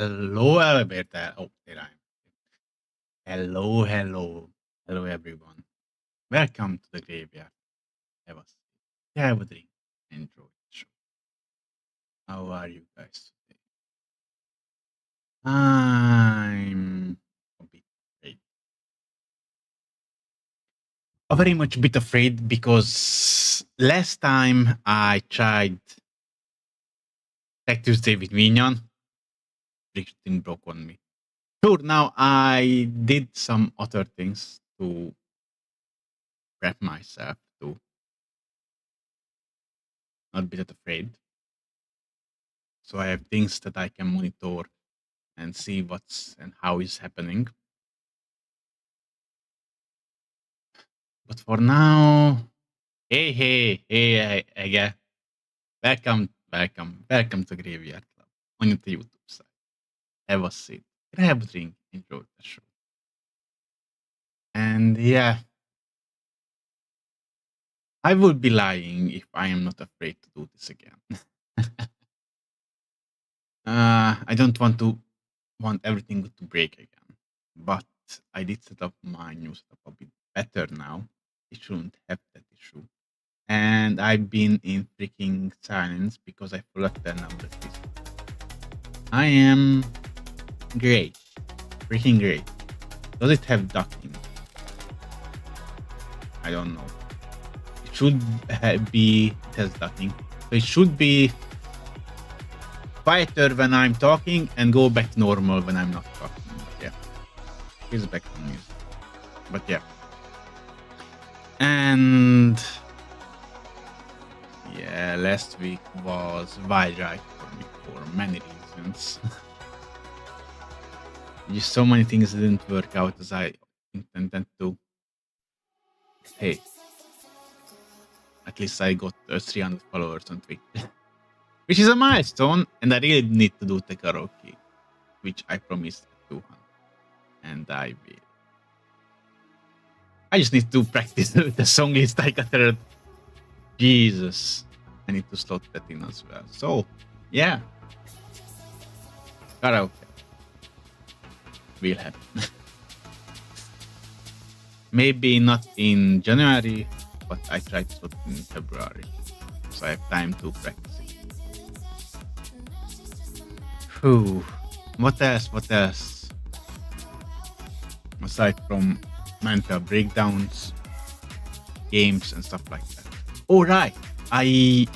Hello, elevator. Oh, there I am. Hello, hello. Hello, everyone. Welcome to the graveyard. Have a drink. Enjoy the show. How are you guys today? I'm a bit afraid. Very much a bit afraid because last time I tried Tech Tuesday with Vnyan, everything broke on me. Sure, now I did some other things to prep myself to not be that afraid. So I have things that I can monitor and see what's and how is happening. But for now, hey, again, welcome to Graveyard Club on the YouTube side. Have a seat, grab a drink, enjoy the show. And yeah, I would be lying if I am not afraid to do this again. I don't want everything to break again, but I did set up my new setup a bit better now. It shouldn't have that issue. And I've been in freaking silence because I forgot the number. I am great. Freaking great. Does it have ducking? I don't know. It should be, it has ducking. So it should be quieter when I'm talking and go back to normal when I'm not talking. But yeah, here's back to music. But yeah. And yeah, last week was wild ride for me for many reasons. Just so many things didn't work out as I intended to. Hey, at least I got 300 followers on Twitch, which is a milestone, and I really need to do the karaoke, which I promised at 200, and I will. I just need to practice the song list I got there. Jesus, I need to slot that in as well. So, yeah, karaoke will happen. Maybe not in January, but I tried to in February, so I have time to practice it. Whew. What else? Aside from mental breakdowns, games, and stuff like that. Oh, right. I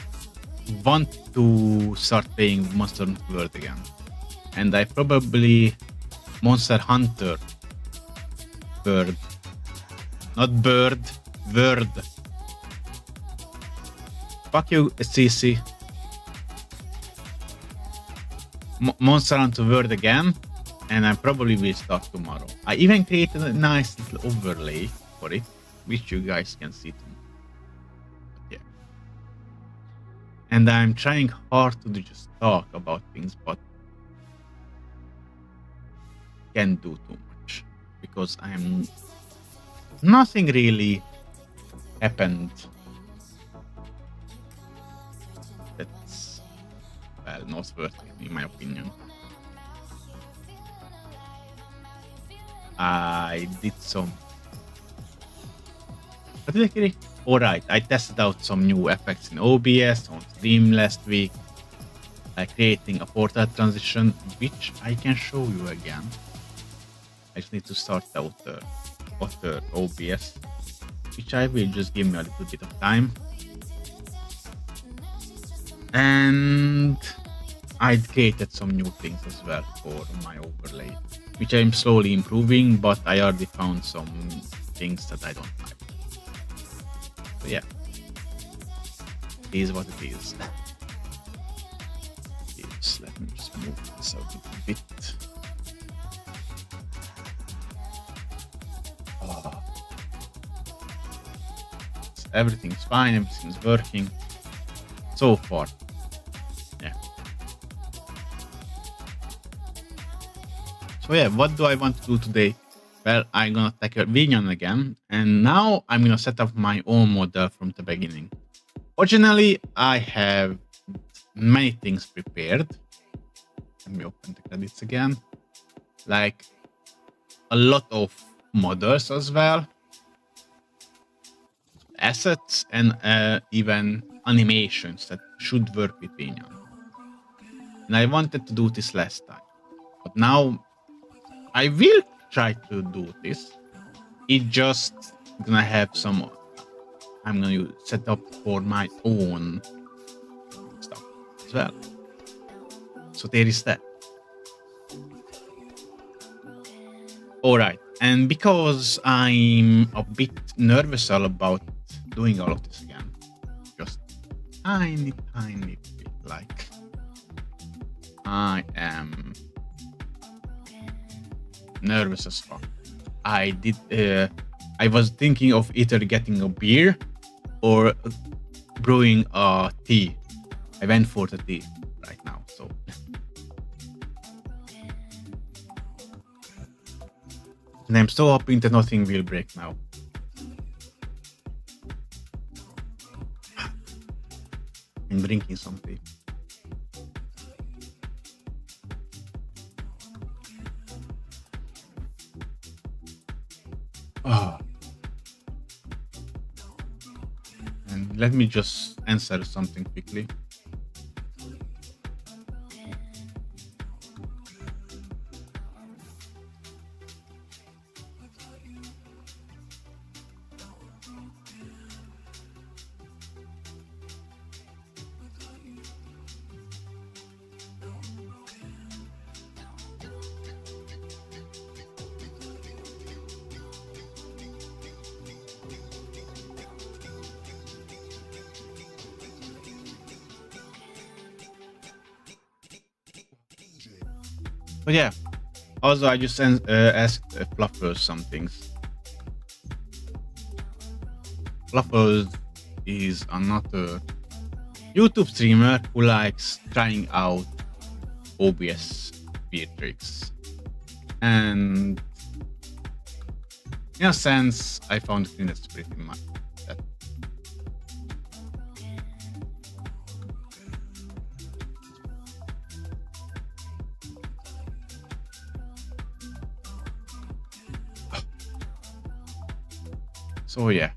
want to start playing Monster Hunter World again. And I probably Monster Hunter World. Not bird, word. Fuck you, CC. Monster Hunter World again, and I probably will start tomorrow. I even created a nice little overlay for it, which you guys can see tomorrow. But yeah. And I'm trying hard to just talk about things, but can't do too much because nothing really happened that's noteworthy in my opinion. I did some. What did I create? Alright, I tested out some new effects in OBS on stream last week, creating a portal transition, which I can show you again. I just need to start out the OBS, which I will just give me a little bit of time. And I created some new things as well for my overlay, which I'm slowly improving, but I already found some things that I don't like. So yeah, it is what it is. Yes, let me just move this out a bit. Everything's fine, everything's working so far. Yeah. So yeah, what do I want to do today? Well, I'm gonna tackle Vnyan again, and now I'm gonna set up my own model from the beginning. Originally, I have many things prepared, Let me open the credits again. Like a lot of models as well, assets, and even animations that should work with Vnyan. And I wanted to do this last time, but now I will try to do this. It just gonna have some. I'm gonna set up for my own stuff as well. So there is that. All right, and because I'm a bit nervous about doing all of this again, just tiny bit, like I am nervous as fuck. I was thinking of either getting a beer or brewing a tea. I went for the tea right now, so. And I'm so hoping that nothing will break now. I'm drinking some tea. Oh. And let me just answer something quickly. But yeah, also I just asked Fluffers some things. Fluffers is another YouTube streamer who likes trying out OBS weird tricks. And in a sense, I found the thing that's pretty much that. So yeah.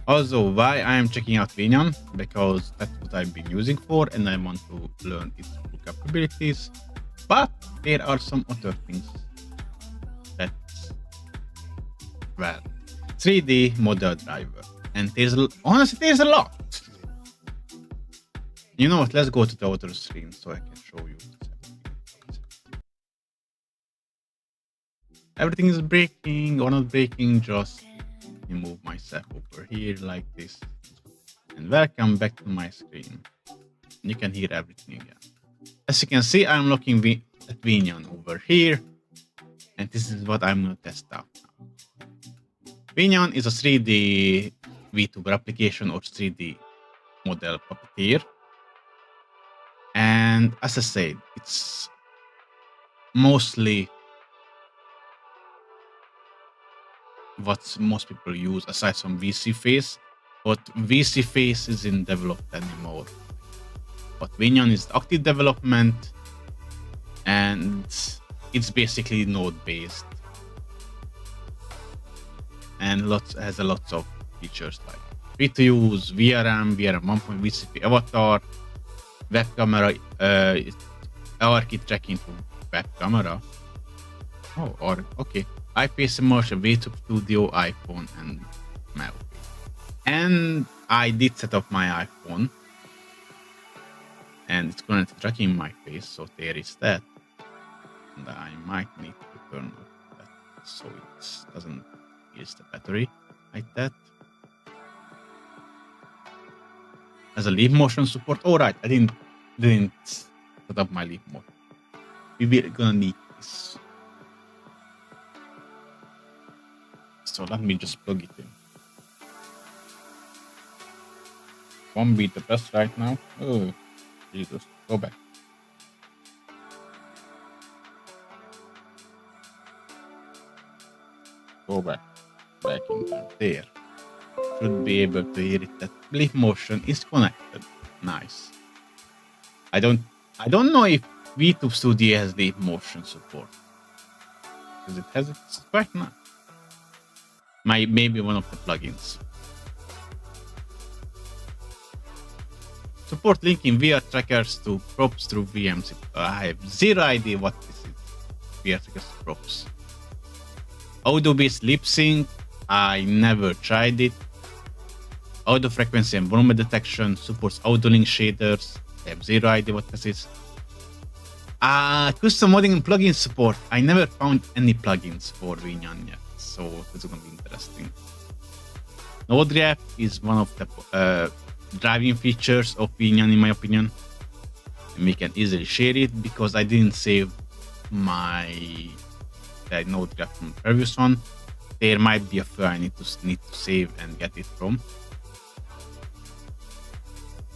Also, why I am checking out Vnyan, because that's what I've been using for, and I want to learn its full capabilities. But there are some other things that, well, 3D model driver, and honestly there's a lot. You know what? Let's go to the other screen so I can show you. Everything is breaking or not breaking, just move myself over here like this. And welcome back to my screen. You can hear everything again. As you can see, I'm looking at Vnyan over here. And this is what I'm going to test out now. Vnyan is a 3D VTuber application or 3D model puppeteer. And as I said, it's mostly what most people use aside from VC Face, but VC Face isn't developed anymore. But Vnyan is active development, and it's basically node based, and has a lots of features like free to use VRM, VRM 1.0 VCP avatar, web camera, ARKit tracking for web camera. Oh, or okay. iPace immersion, VTube Studio, iPhone, and Mail. And I did set up my iPhone, and it's currently tracking my face, so there is that. And I might need to turn off that so it doesn't use the battery like that. As a leap motion support. All right, I didn't set up my leap motion. We're gonna need this. So let me just plug it in. Won't be the best right now. Oh, Jesus. Go back. Go back. Back in time. There. Should be able to hear it. That leap motion is connected. Nice. I don't I don't know if VTube Studio has the motion support. Because it has, it's quite nice. Maybe one of the plugins. Support linking VR trackers to props through VMs. I have zero idea what this is. VR trackers to props. Audio-based lip sync. I never tried it. Audio frequency and volume detection. Supports audio link shaders. I have zero idea what this is. Custom modding and plugin support. I never found any plugins for Vnyan yet, so it's going to be interesting. Node ref is one of the driving features of Vnyan, in my opinion. And we can easily share it because I didn't save my node ref from the previous one. There might be a file I need to save and get it from.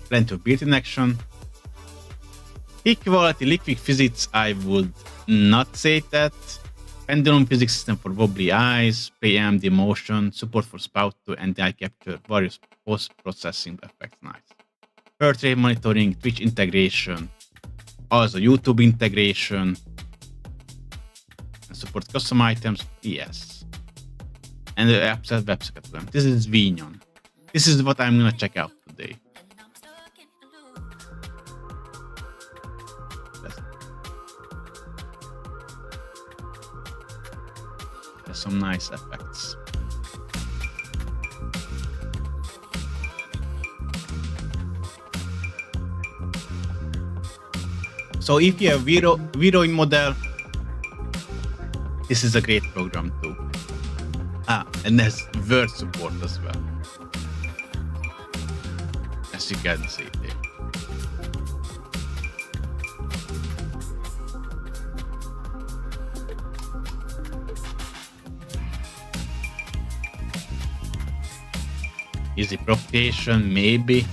Plenty of built-in action. Equality, liquid physics, I would not say that. Pendulum physics system for wobbly eyes, pre-AMD motion, support for spout to and eye capture, various post-processing effects, nice. Heart rate monitoring, Twitch integration, also YouTube integration, and support custom items, yes. And the website website. This is Vnyan. This is what I'm gonna check out today. There's some nice effects. So if you have Vero in model, this is a great program too. And there's word support as well, as you can see there. Easy propagation, maybe.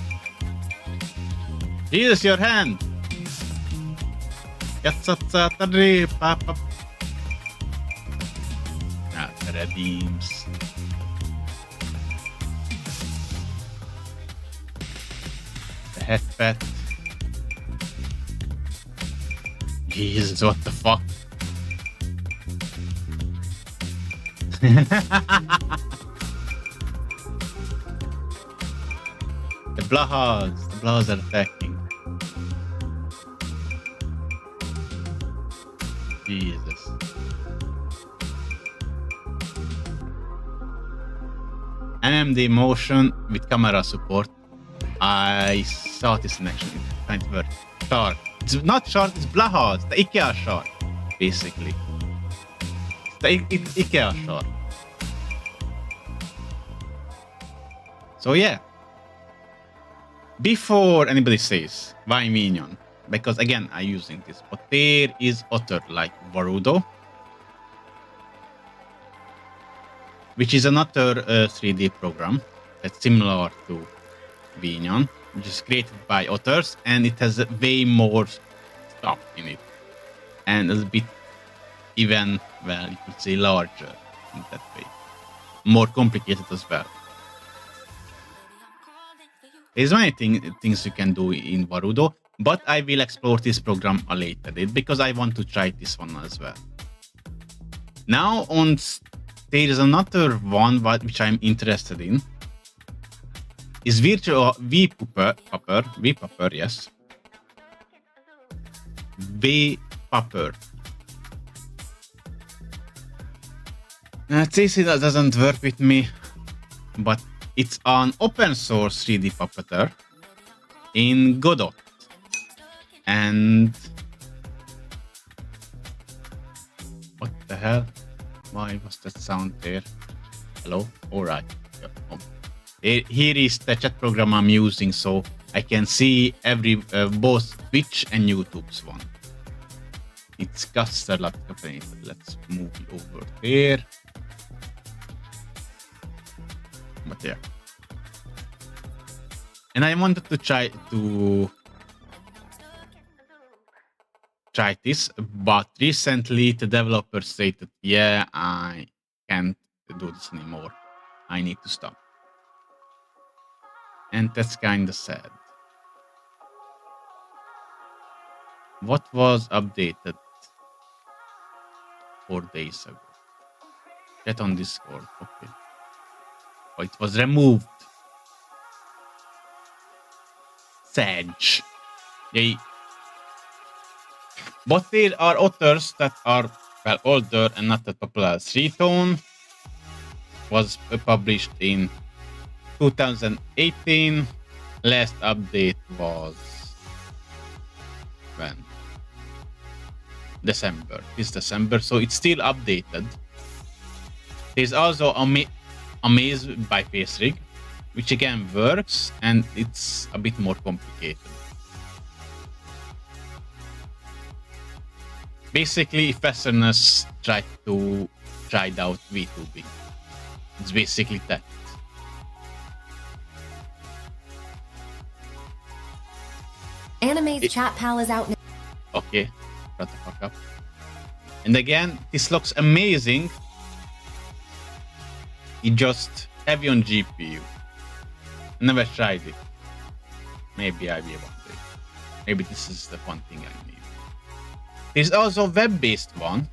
Jesus, your hand! Redeems. The headpad. Jesus, what the fuck? The Blahas are attacking. Jesus. NMD motion with camera support. I saw this in action. It's kind of short. It's not short, it's Blahas, the IKEA short, basically. The IKEA short. So yeah. Before anybody says, why Vnyan? Because again, I'm using this. But there is other like Varudo, which is another 3D program that's similar to Vnyan, which is created by authors, and it has way more stuff in it. And a bit even, well, you could say larger in that way. More complicated as well. There's many things you can do in Varudo, but I will explore this program a later date because I want to try this one as well. Now there is another one which I'm interested in. Is virtual VPupper, yes. VPupper. CC that doesn't work with me, but it's an open source 3D puppeteer in Godot. And what the hell? Why was that sound there? Hello? Alright. Here is the chat program I'm using, so I can see both Twitch and YouTube's one. It's Custer Lab Company. Let's move over there. But yeah. And I wanted to try this, but recently the developer stated, yeah, I can't do this anymore. I need to stop. And that's kind of sad. What was updated 4 days ago? Get on Discord. Okay. Oh, it was removed. Sage. Yay. But there are authors that are well older and not that popular. Three Tone was published in 2018. Last update was when? December. It's December, so it's still updated. There's also Amaze by FaceRig, which again works, and it's a bit more complicated. Basically, if Westerners tried out VTubing, it's basically that. Anime's chat pal is out now. Okay, shut the fuck up. And again, this looks amazing. It just heavy on GPU. Never tried it. Maybe I will one day. Maybe this is the one thing I need. There's also a web-based one,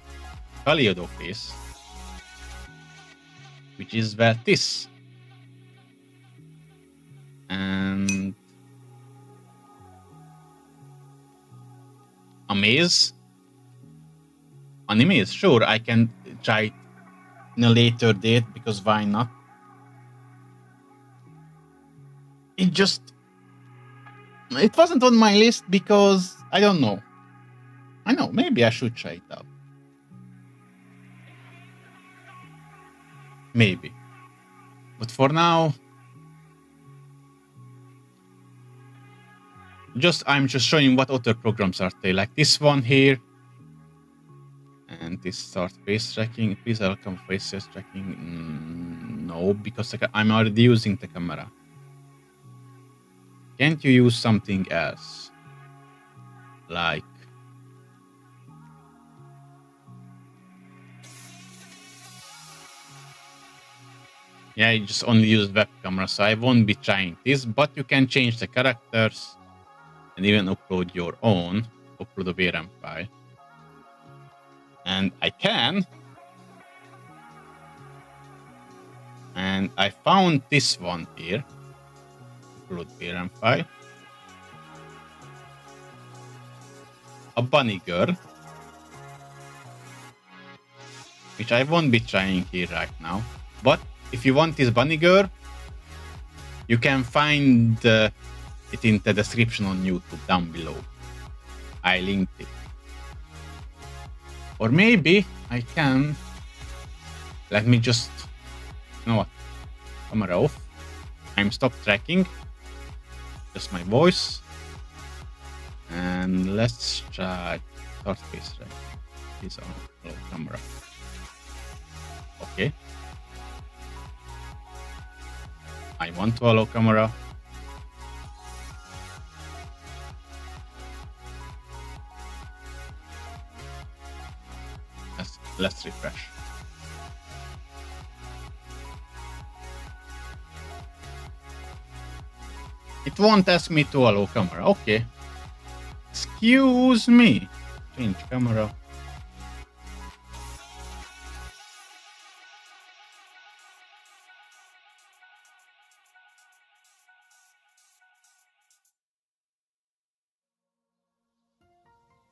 Kaleido Face, which is where this. And Amaze. Anime, sure, I can try it in a later date because why not? It wasn't on my list because I don't know. I know, maybe I should try it out. Maybe. But for now, I'm just showing what other programs are there. Like this one here. And this start face tracking. Please welcome face tracking. No, because I'm already using the camera. Can't you use something else? Like yeah, you just only use web camera, so I won't be trying this, but you can change the characters and even upload your own. Upload a VRAM file. And I can. And I found this one here. Upload VRAM file. A bunny girl. Which I won't be trying here right now. But if you want this bunny girl, you can find it in the description on YouTube down below. I linked it. Or maybe I can. Let me just. You know what? Camera off. I'm stop tracking. Just my voice. And let's try start face track. This on low camera. Okay. I want to allow camera. Let's refresh. It won't ask me to allow camera. Okay. Excuse me. Change camera.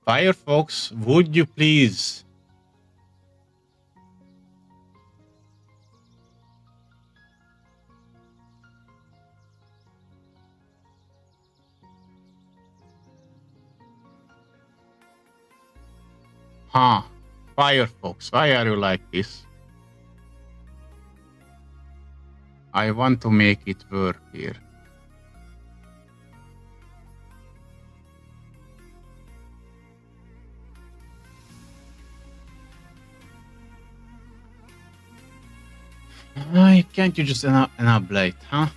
Firefox, would you please? Huh. Firefox, why are you like this? I want to make it work here. Why can't you just enable it, huh?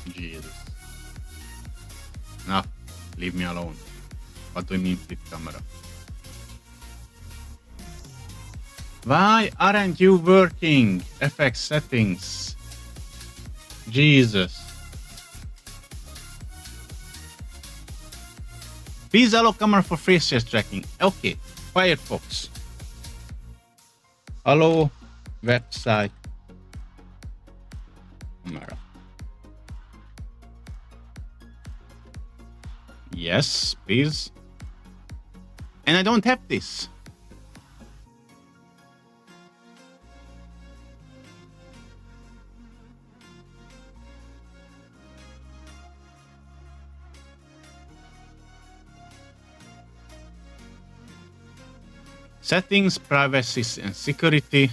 Jesus. No, leave me alone. What do you mean flip camera? Why aren't you working? FX settings. Jesus. Please allow camera for facial tracking. Okay. Firefox. Allow website camera. Yes, please. And I don't have this. Settings, privacy and security.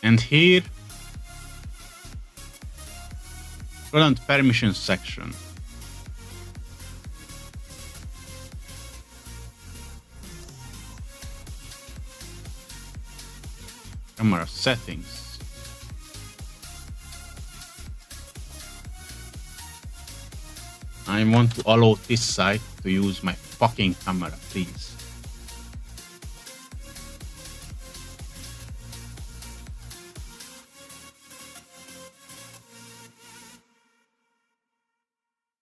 And here, current permissions section. Camera settings. I want to allow this site to use my fucking camera, please.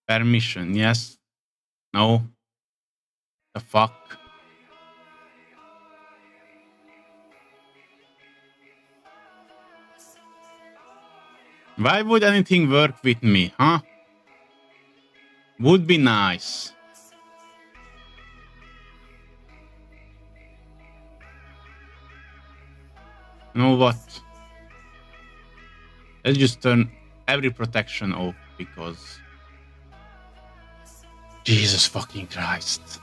Permission, yes. No. The fuck? Why would anything work with me, huh? Would be nice. You know what? Let's just turn every protection off because... Jesus fucking Christ.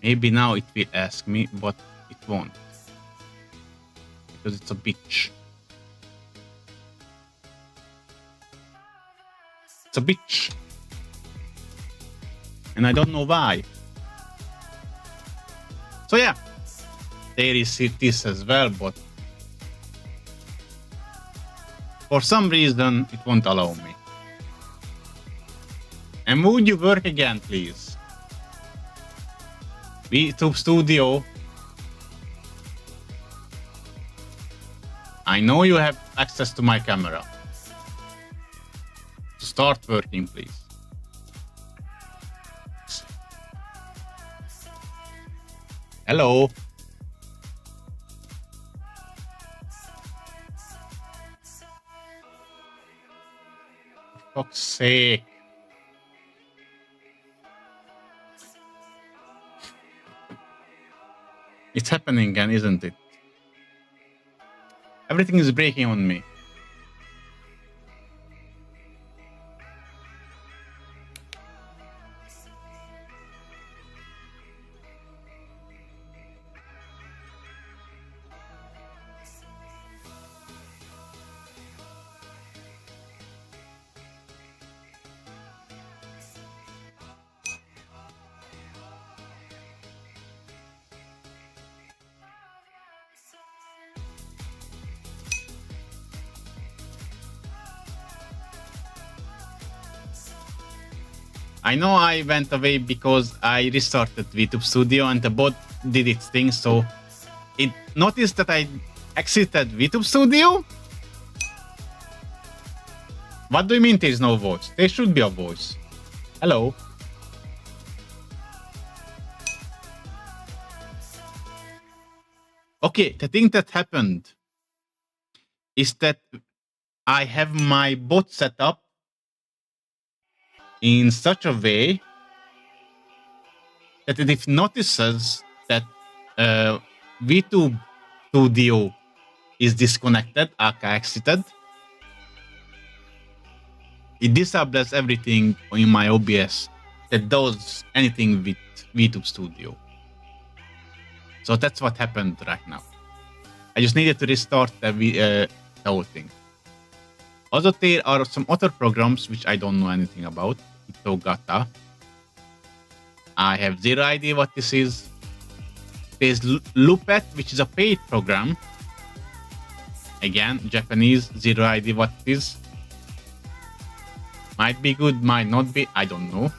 Maybe now it will ask me, but it won't. Because it's a bitch. It's a bitch. And I don't know why. So yeah. There is this as well, but for some reason it won't allow me. And would you work again, please? VTube Studio. I know you have access to my camera. Start working, please. Hello. For fuck's sake. It's happening again, isn't it? Everything is breaking on me. I know I went away because I restarted VTube Studio and the bot did its thing, so it noticed that I exited VTube Studio. What do you mean there is no voice? There should be a voice. Hello. Okay, the thing that happened is that I have my bot set up in such a way that it notices that VTube Studio is disconnected, aka exited. It disables everything in my OBS that does anything with VTube Studio. So that's what happened right now. I just needed to restart the whole thing. Also, there are some other programs which I don't know anything about. Itogata. I have zero idea what this is. There's Lupet, which is a paid program. Again, Japanese, zero idea what it is. Might be good, might not be, I don't know.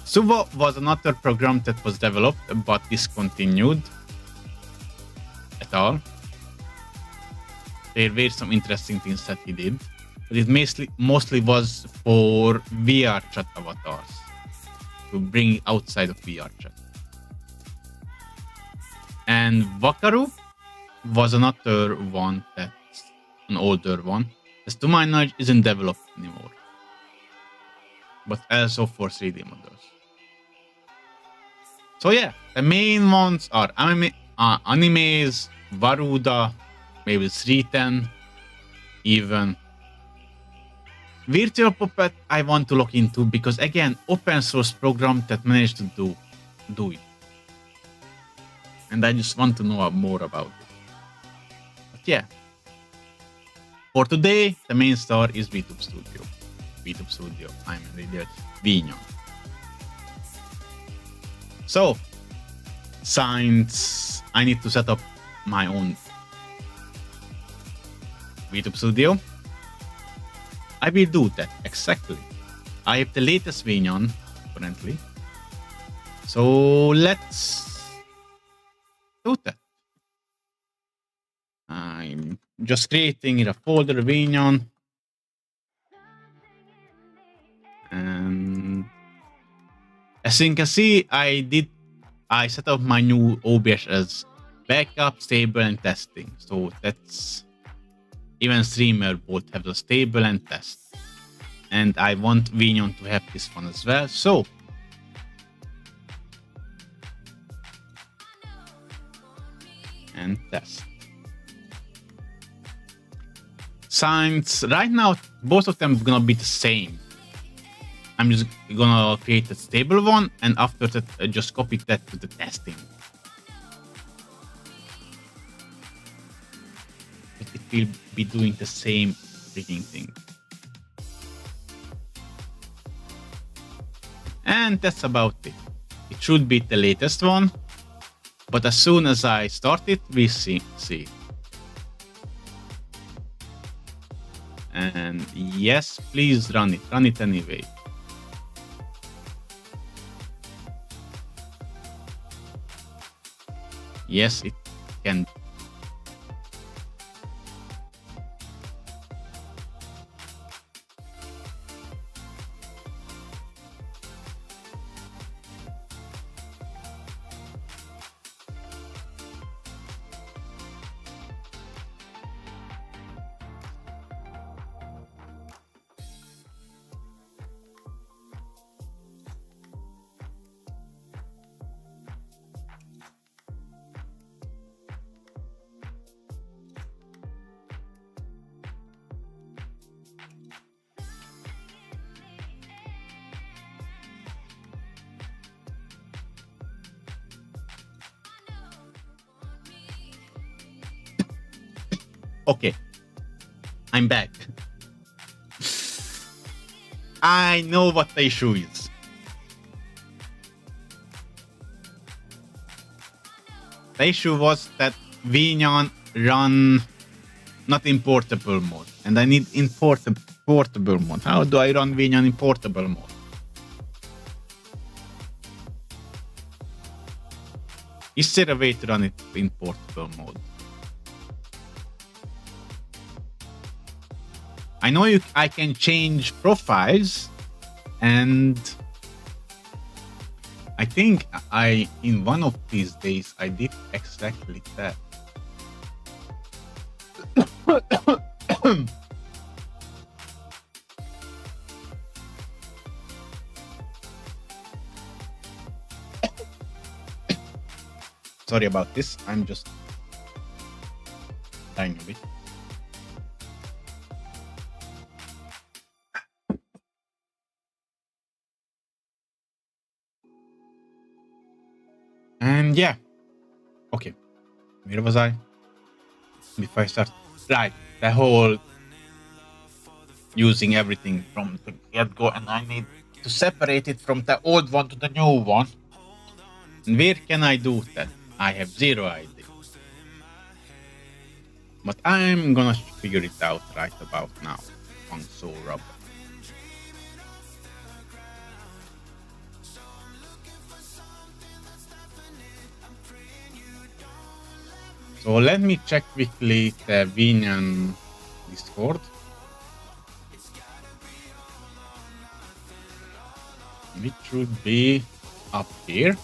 Suvo was another program that was developed but discontinued at all. There were some interesting things that he did, but it mostly was for VR chat avatars, to bring it outside of VR chat. And Wakaru was another one that's an older one, as to my knowledge isn't developed anymore, but also for 3D models. So yeah, the main ones are animes, Varuda, maybe 310, even. Virtual Puppet I want to look into because again, open source program that managed to do it. And I just want to know more about it. But yeah. For today, the main star is VTube Studio. VTube Studio, I'm an idiot. Vnyan. So, since I need to set up my own VTube Studio, I will do that, exactly. I have the latest Vnyan currently. So let's do that. I'm just creating a folder Vnyan. And as you can see, I set up my new OBS as backup, stable, and testing. So that's even streamer both have the stable and test. And I want Vnyan to have this one as well. So and test. Since right now both of them are gonna be the same, I'm just gonna create a stable one, and after that I just copy that to the testing. It will be doing the same freaking thing. And that's about it. It should be the latest one, but as soon as I start it, we see. And yes, please run it anyway. Yes, it can. Okay, I'm back. I know what the issue is. The issue was that Vnyan run not in portable mode, and I need in portable mode. How do I run Vnyan in portable mode? Is there a way to run it in portable mode? I know I can change profiles, and I think in one of these days I did exactly that. Sorry about this. I'm just dying a bit. And yeah, okay, where was I? Before I start, right, the whole using everything from the get-go, and I need to separate it from the old one to the new one. And where can I do that? I have zero idea. But I'm gonna figure it out right about now on So Robert. So let me check quickly the Vnyan Discord, which should be up here.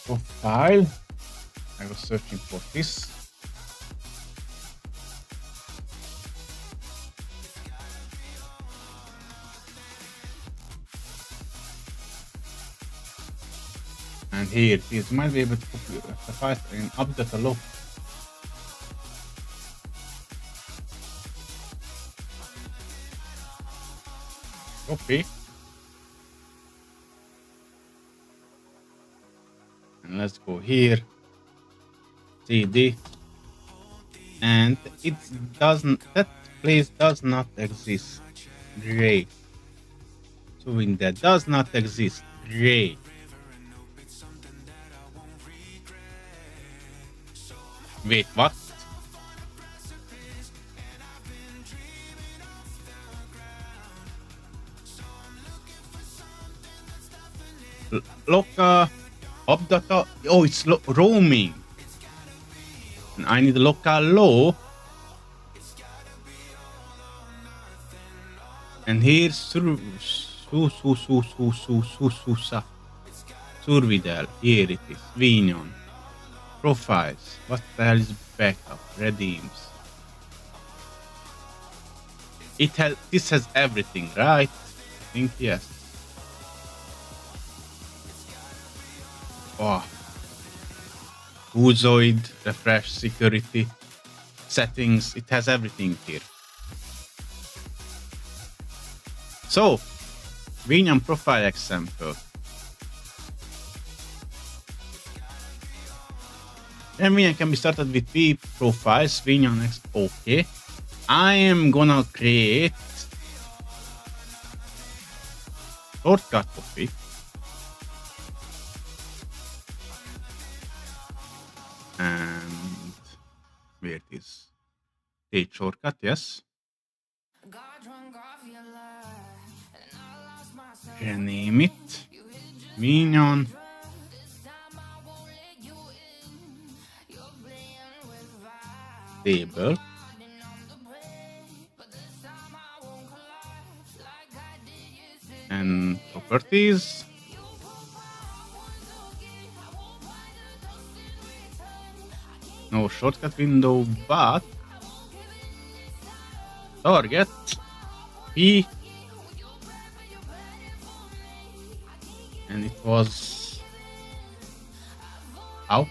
Profile. I was searching for this. And here it is. Might be able to copy the file and update a log. Copy. And let's go here. CD. And it doesn't, that place does not exist. Great. So in that does not exist. Great. Wait, what? Local updata. Oh, it's roaming. And I need local low. And here's Survidal. Here it is. Vnyan. Profiles. What the hell is backup? Redeems. This has everything, right? I think yes. Oh. Oozoid, refresh, security, settings. It has everything here. So, Vnyan profile example. And Vnyan can be started with V profiles, Vnyan X. Okay. I am gonna create shortcut of it. And where it is? Take shortcut, yes. Rename it. Vnyan. Table. And properties. No shortcut window, but target P, and it was out.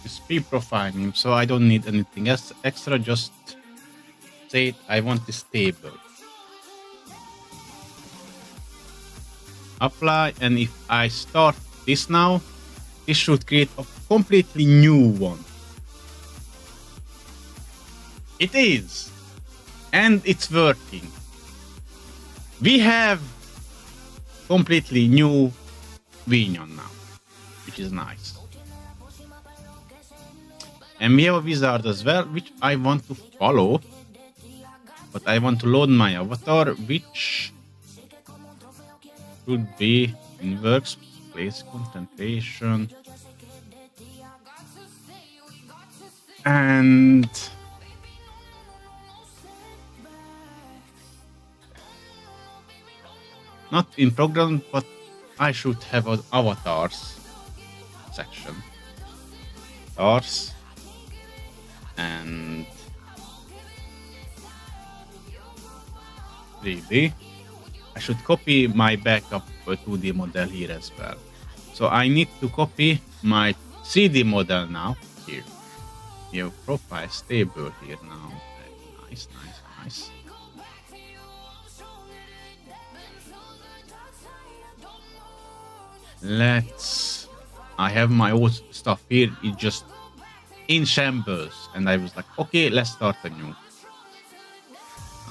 Speed profile name, so I don't need anything else extra, just say I want this table. Apply, and if I start this now, this should create a completely new one. It is, and it's working. We have completely new Vnyan now, which is nice. And we have a wizard as well, which I want to follow. But I want to load my avatar, which should be in workspace concentration. And not in program, but I should have an avatars section. Avatars. And 3D. I should copy my backup 2D model here as well. So I need to copy my 3D model now here. We have profile stable here now. Nice, nice, nice. I have my old stuff here. It just in shambles. And I was like, okay, let's start anew.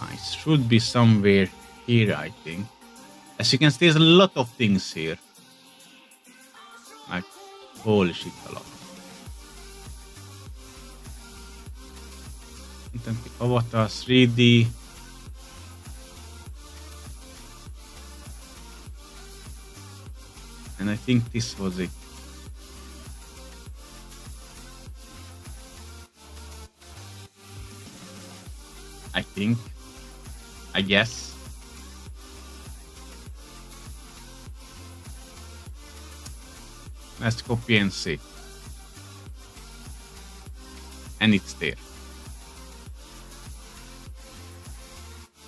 Nice. Should be somewhere here, I think. As you can see, there's a lot of things here. Like, holy shit, a lot. Avatar 3D. And I think this was it. I guess. Let's copy and see. And it's there.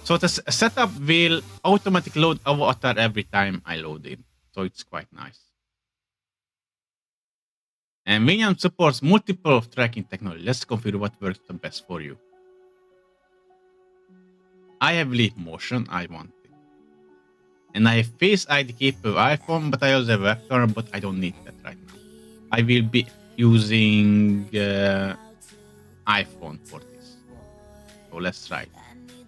So the setup will automatically load avatar every time I load it. So it's quite nice. And Vnyan supports multiple tracking technology. Let's configure what works the best for you. I have leap motion, I want it. And I have Face ID capable iPhone, but I also have vector, but I don't need that right now. I will be using iPhone for this. So let's try it.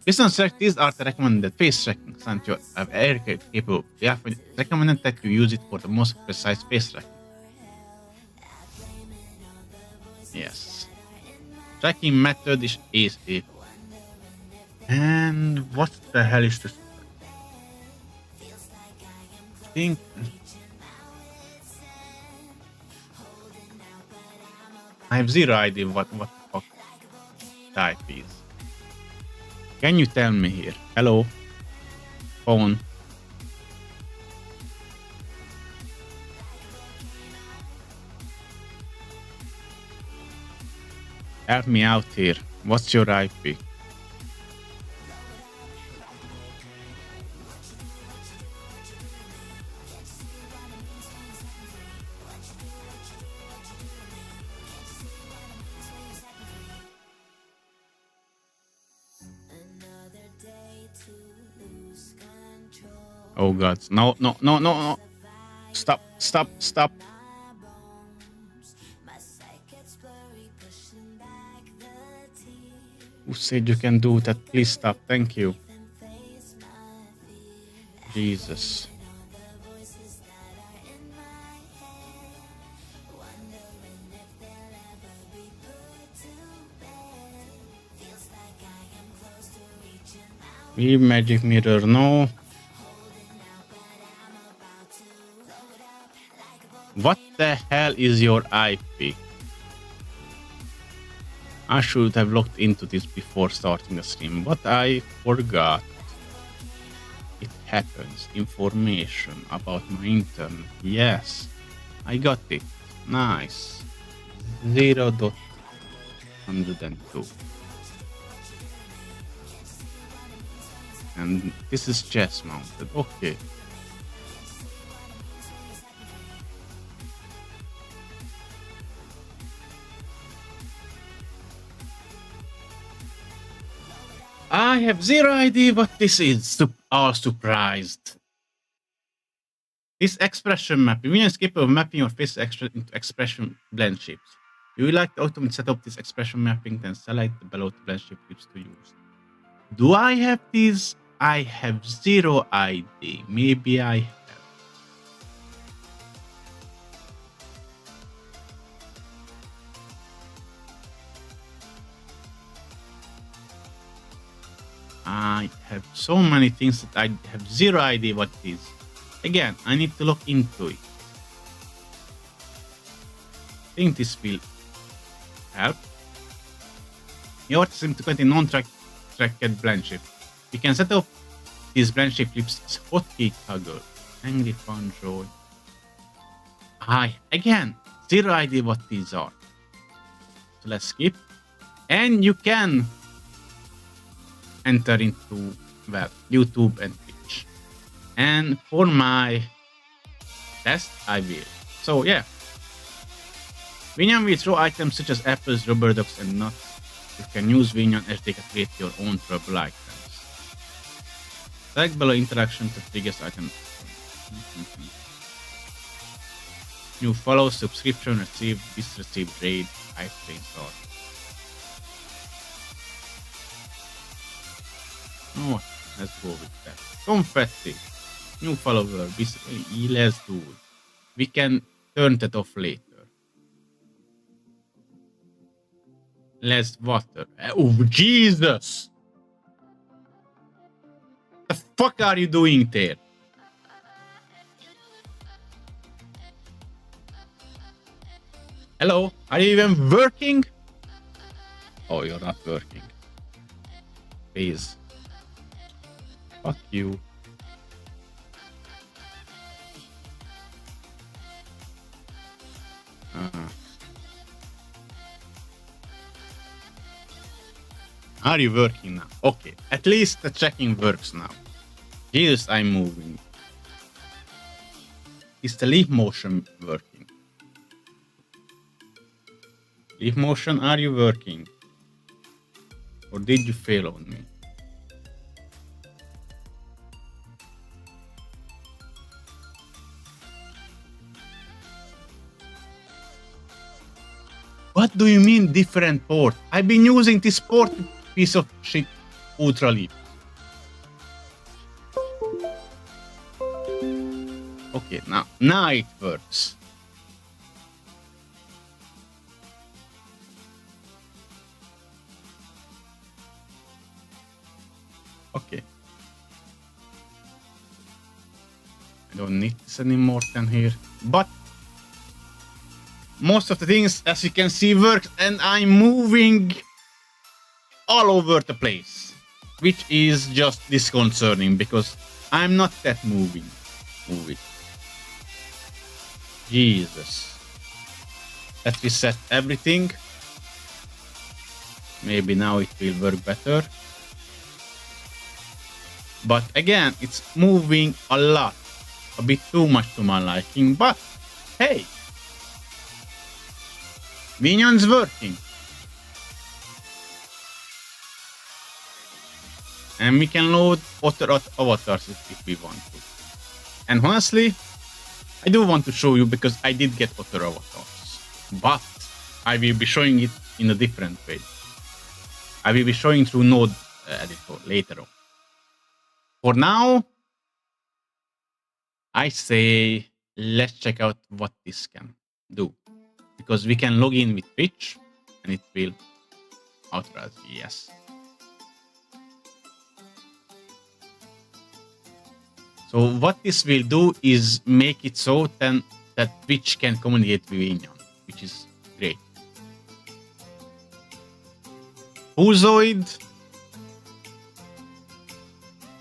Based on select, these are the recommended face tracking. Since you have air capable, they are recommended that you use it for the most precise face tracking. Yes. Tracking method is easy. And what the hell is this? I think I have zero idea what the fuck type is. Can you tell me here? Hello? Phone. Help me out here. What's your IP? Oh god. No, no, no, no, no. Stop, stop, stop. Who said you can do that? Please stop. Thank you. Jesus. We magic mirror, no. What the hell is your IP? I should have looked into this before starting the stream, but I forgot. It happens. Information about my internet. Yes, I got it. Nice. 0.102. And this is chest mounted. Okay. I have zero idea what this is. All surprised. This expression mapping. Vnyan is capable of mapping your face into expression blend shapes. You would like to automate set up this expression mapping, then select the below the blend shape clips to use. Do I have these? I have zero idea. Maybe I have. I have so many things that I have zero idea what it is. Again, I need to look into it. I think this will help. Your system to contain non-tracked blend shape. You can set up these blend shape clips as hotkey toggle. Angry Fun Joy. Again, zero idea what these are. So let's skip. And you can enter into, well, YouTube and Twitch. And for my test, I will. So yeah. Vnyan will throw items such as apples, rubber ducks, and nuts. You can use Vnyan SDK to create your own trouble items. Select below interaction to trigger item. New follow, subscription received, this received raid, I think so. Oh, let's go with that. Confetti. New follower. Let's do it. We can turn that off later. Less water. Oh, Jesus! The fuck are you doing there? Hello? Are you even working? Oh, you're not working. Please. Fuck you. Are you working now? Okay, at least the checking works now. Jesus, I'm moving. Is the leaf motion working? Leaf motion, are you working? Or did you fail on me? What do you mean different port? I've been using this port, piece of shit, ultra leaf. Okay, now it works. Okay. I don't need this anymore than here. But most of the things, as you can see, works, and I'm moving all over the place, which is just disconcerting because I'm not that moving. Jesus. Let's reset everything. Maybe now it will work better. But again, it's moving a lot. A bit too much to my liking, but hey! Vnyan's working. And we can load other avatars if we want to. And honestly, I do want to show you because I did get other avatars. But I will be showing it in a different way. I will be showing through Node editor later on. For now, I say let's check out what this can do. Because we can log in with Twitch and it will authorize, yes. So what this will do is make it so then that Twitch can communicate with Vnyan, which is great. Puzoid.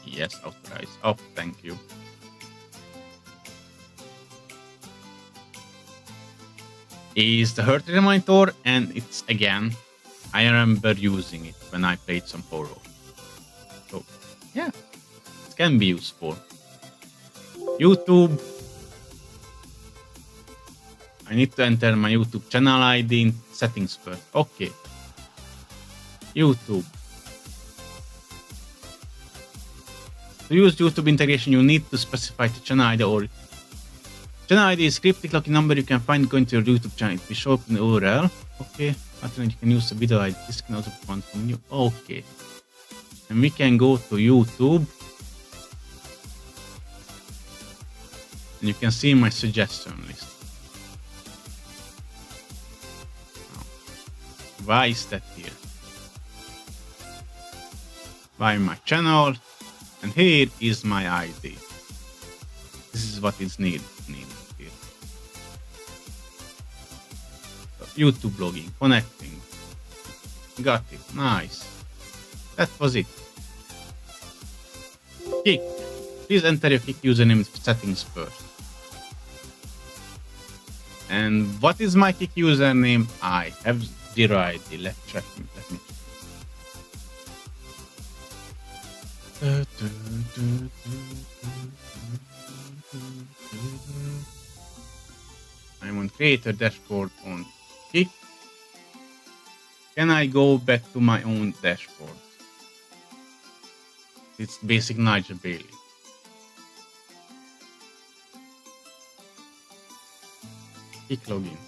Yes, authorize. Oh, thank you. Is the hurt reminder, and it's again, I remember using it when I played some Poro. So yeah, it can be useful. YouTube. I need to enter my YouTube channel ID in settings first. Okay. YouTube. To use YouTube integration, you need to specify the channel ID or channel ID is cryptic lucky number you can find going to your YouTube channel. It will show up in the URL. Okay. After that, you can use the video ID. This can also be found from you. Okay. And we can go to YouTube. And you can see my suggestion list. Why is that here? By my channel. And here is my ID. This is what is needed here. So, YouTube logging, connecting. Got it. Nice. That was it. Kick. Please enter your Kick username settings first. And what is my Kick username? I have 0 ID. Let's check. Let me check. I'm on creator dashboard on Kick. Can I go back to my own dashboard? It's basic NaGeL Bailey. Kick login.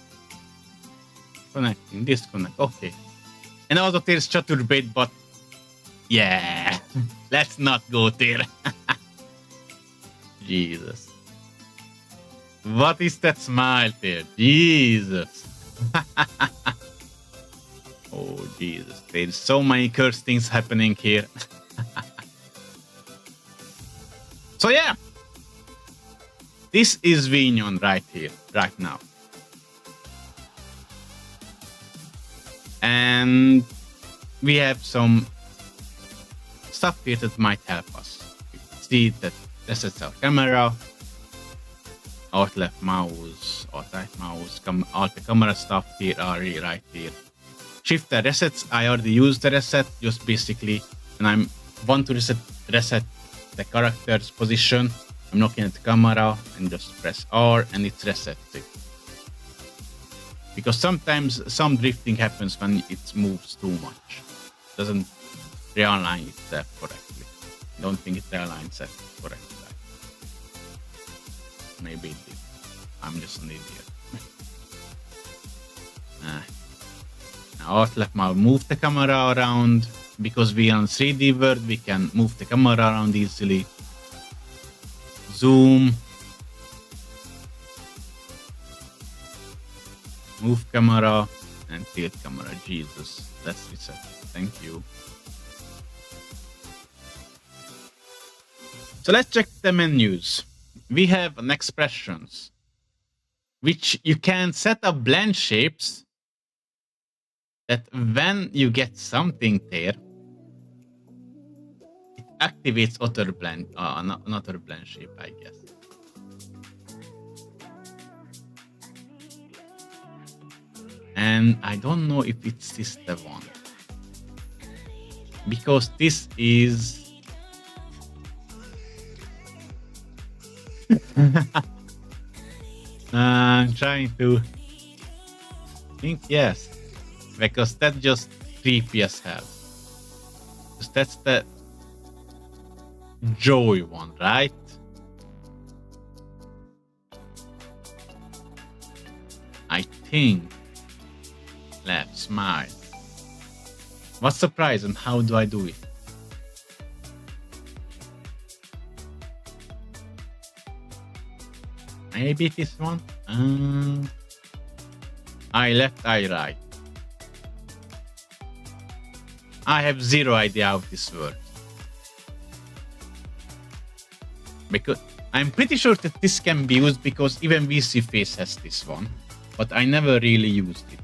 Connecting, disconnect, okay. And also there's chaturbate, but yeah, let's not go there. Jesus. What is that smile there? Jesus. Oh, Jesus. There's so many cursed things happening here. So yeah. This is Vnyan right here, right now. And we have some stuff here that might help us. You can see that resets our camera, alt left mouse, alt right mouse, alt the camera stuff here are right here. Shift the resets, I already used the reset, just basically when I want to reset the character's position, I'm looking at the camera and just press R and it resets it. Because sometimes some drifting happens when it moves too much. It doesn't realign itself correctly. I don't think it realigns itself correctly. Maybe it did. I'm just an idiot. Now alt left mouse, move the camera around. Because we are on 3D world, we can move the camera around easily. Zoom. Move camera and tilt camera. Jesus, let's reset. Thank you. So let's check the menus. We have an expressions, which you can set up blend shapes that when you get something there, it activates other blend, another blend shape, I guess. And I don't know if it's this the one, because this is I'm trying to think, yes, because that's just creepy as hell. Because that's the joy one, right? I think. Left, smile. What surprise and how do I do it? Maybe this one? I left, I right. I have zero idea how this works. Because I'm pretty sure that this can be used because even VC Face has this one, but I never really used it.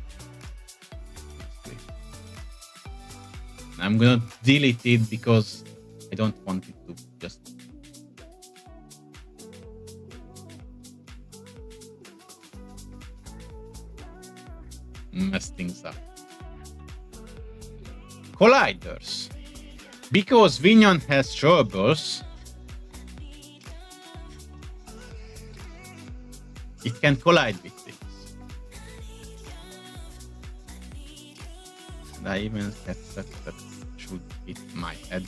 I'm gonna delete it because I don't want it to just mess things up. Colliders. Because Vnyan has shareables, it can collide with things. And I even had set that should hit my head.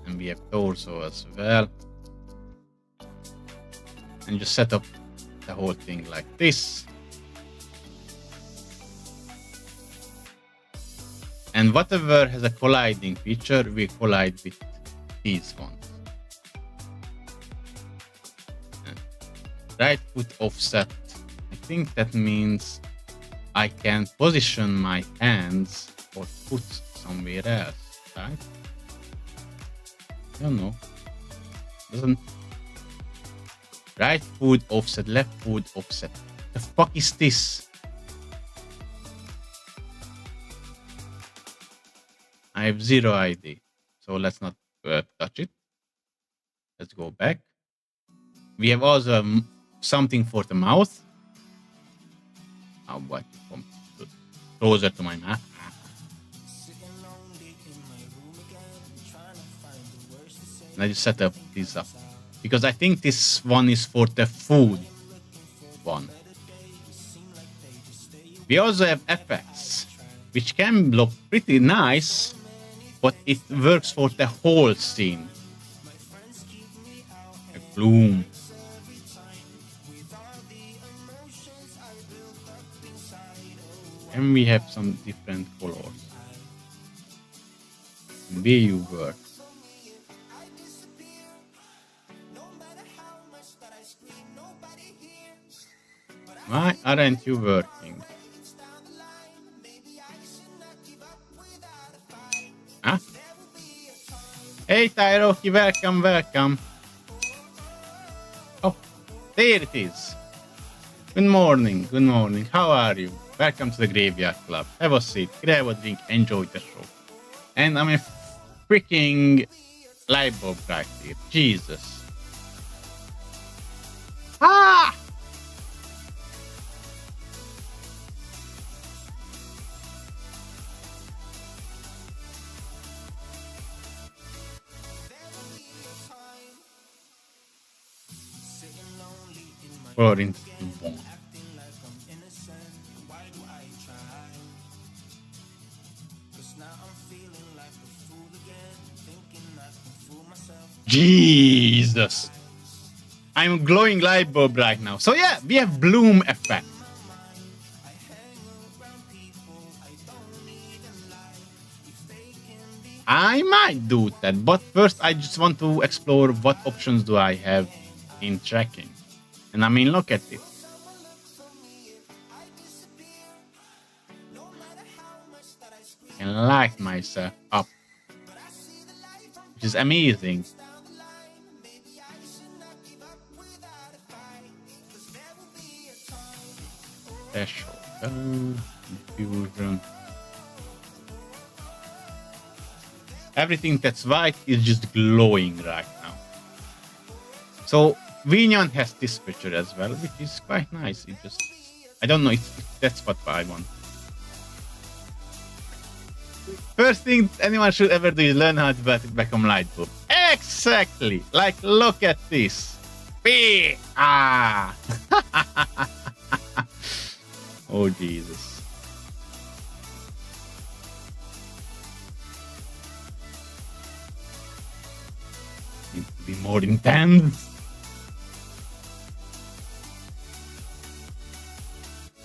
And we have torso as well. And just set up the whole thing like this. And whatever has a colliding feature, we collide with these ones. Right foot offset. I think that means I can position my hands or foot somewhere else, right? I don't know. Doesn't. Right foot offset, left foot offset. The fuck is this? I have zero idea. So let's not touch it. Let's go back. We have also something for the mouth. How about come closer to my mouth? And I just set up this up because I think this one is for the food one. We also have effects, which can look pretty nice, but it works for the whole scene. bloom. And we have some different colors. Vtuber. Why aren't you working? Huh? Hey Tyroki, welcome, welcome. Oh, there it is. Good morning, good morning. How are you? Welcome to the Graveyard Club. Have a seat, grab a drink, enjoy the show. And I'm a freaking light bulb right here. Jesus. Ah! Color into one. Jesus. I'm glowing light bulb right now. So yeah, we have bloom effect. I might do that, but first I just want to explore what options do I have in tracking. And I mean, look at it. I can light myself up, which is amazing. Special diffusion. Everything that's white is just glowing right now. So Vnyan has this feature as well, which is quite nice. It just, I don't know if that's what I want. First thing anyone should ever do is learn how to become light bulb. Exactly. Like, look at this. Ah. Oh Jesus. Need to be more intense.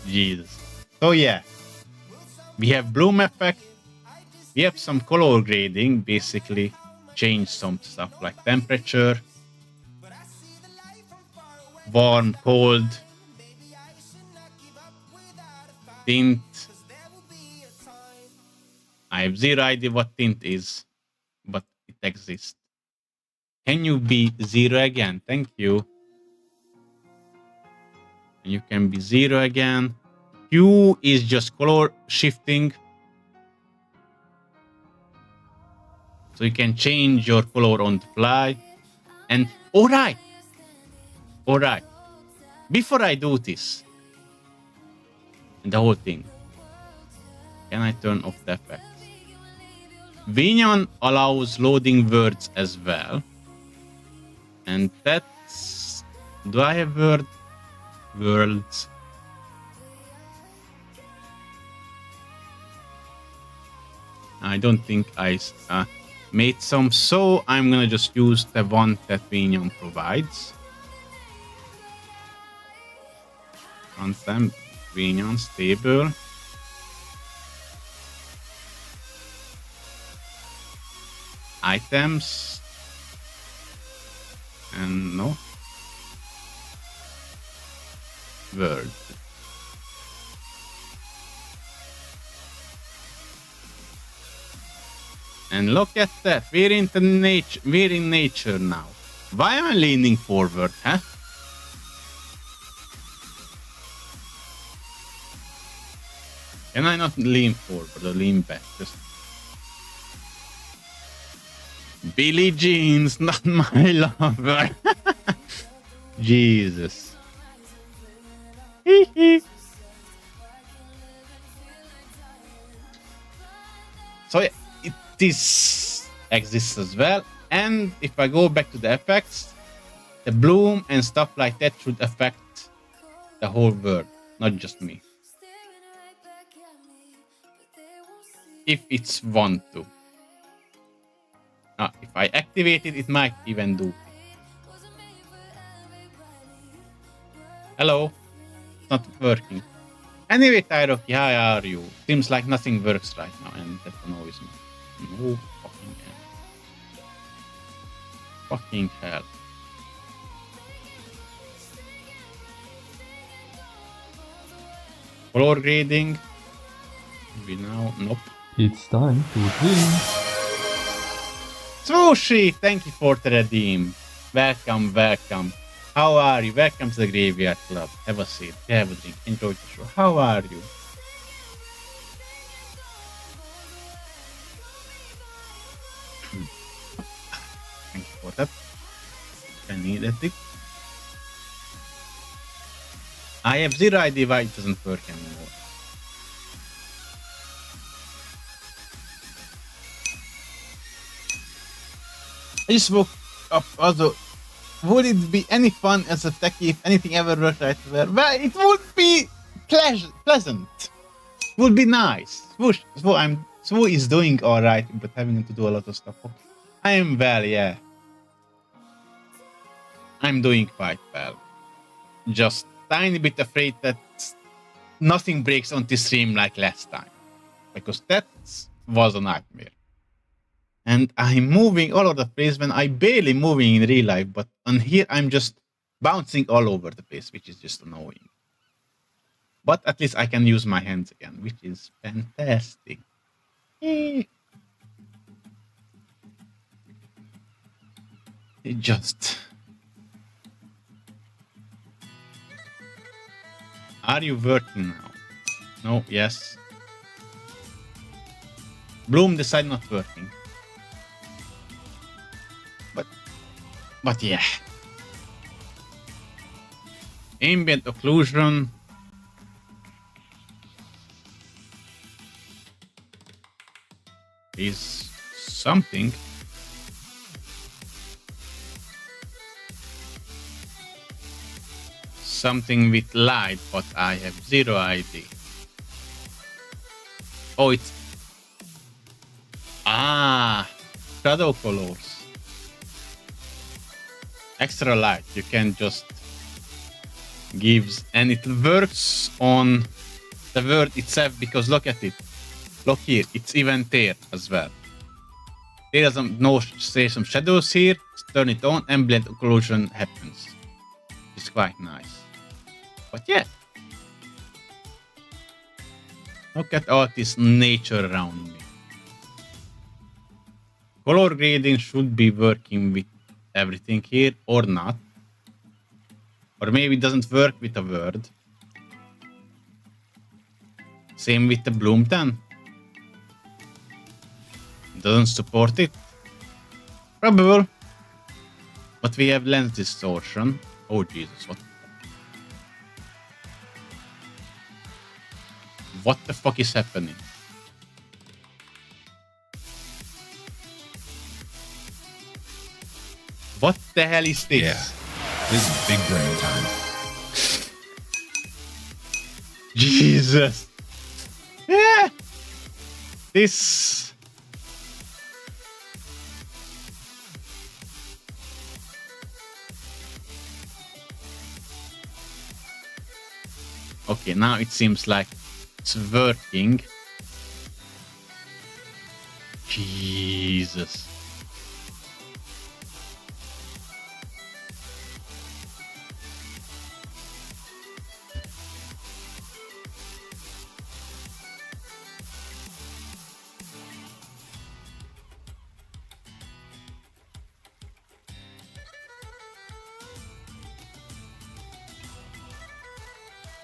Jesus. So yeah, we have bloom effect. We have some color grading, basically change some stuff like temperature, warm, cold, tint. I have zero idea what tint is, but it exists. Can you be zero again? Thank you. And you can be zero again. Hue is just color shifting. So you can change your color on the fly. And all right. Before I do this, and the whole thing, can I turn off the effects? Vnyan allows loading words as well. And that's... Do I have words? I don't think I made some, so I'm gonna just use the one that Vnyan provides. Content, Vnyan stable. Items. And no. Word. And look at that. We're in nature now. Why am I leaning forward, huh? Can I not lean forward or lean back? Just Billie Jean's not my lover. Jesus. So yeah, this exists as well. And if I go back to the effects, the bloom and stuff like that should affect the whole world, not just me. If it's want to. If I activate it, it might even do. Hello. It's not working. Anyway, Tyro, how are you? Seems like nothing works right now, and that annoys me. No fucking hell. Fucking hell. Color grading. Maybe now. Nope. It's time to drink. Swooshy, thank you for the redeem. Welcome, welcome. How are you? Welcome to the Graveyard Club. Have a seat, have a drink, enjoy the show. How are you? Thank you for that. I needed it. I have zero idea why it doesn't work anymore. I just woke up. Also, would it be any fun as a techie if anything ever worked right there? Well, it would be pleasant. It would be nice. Swoo is doing alright, but having to do a lot of stuff. I am well, yeah. I'm doing quite well. Just tiny bit afraid that nothing breaks on this stream like last time. Because that was a nightmare. And I'm moving all over the place when I barely moving in real life, but on here I'm just bouncing all over the place, which is just annoying. But at least I can use my hands again, which is fantastic. It just... Are you working now? No, yes. Bloom decided not working. But yeah. Ambient occlusion. Is something. Something with light, but I have zero idea. Oh, it's... shadow colors. Extra light, you can just gives, and it works on the word itself, because look at it. Look here, it's even there as well. There are some shadows here, turn it on, ambient occlusion happens. It's quite nice. But yeah. Look at all this nature around me. Color grading should be working with everything here, or not. Or maybe it doesn't work with a word. Same with the bloom then. Doesn't support it. Probable. But we have lens distortion. Oh Jesus, what the fuck is happening? What the hell is this? Yeah, this is big brain time. Jesus. Yeah. This. Okay, now it seems like it's working. Jesus.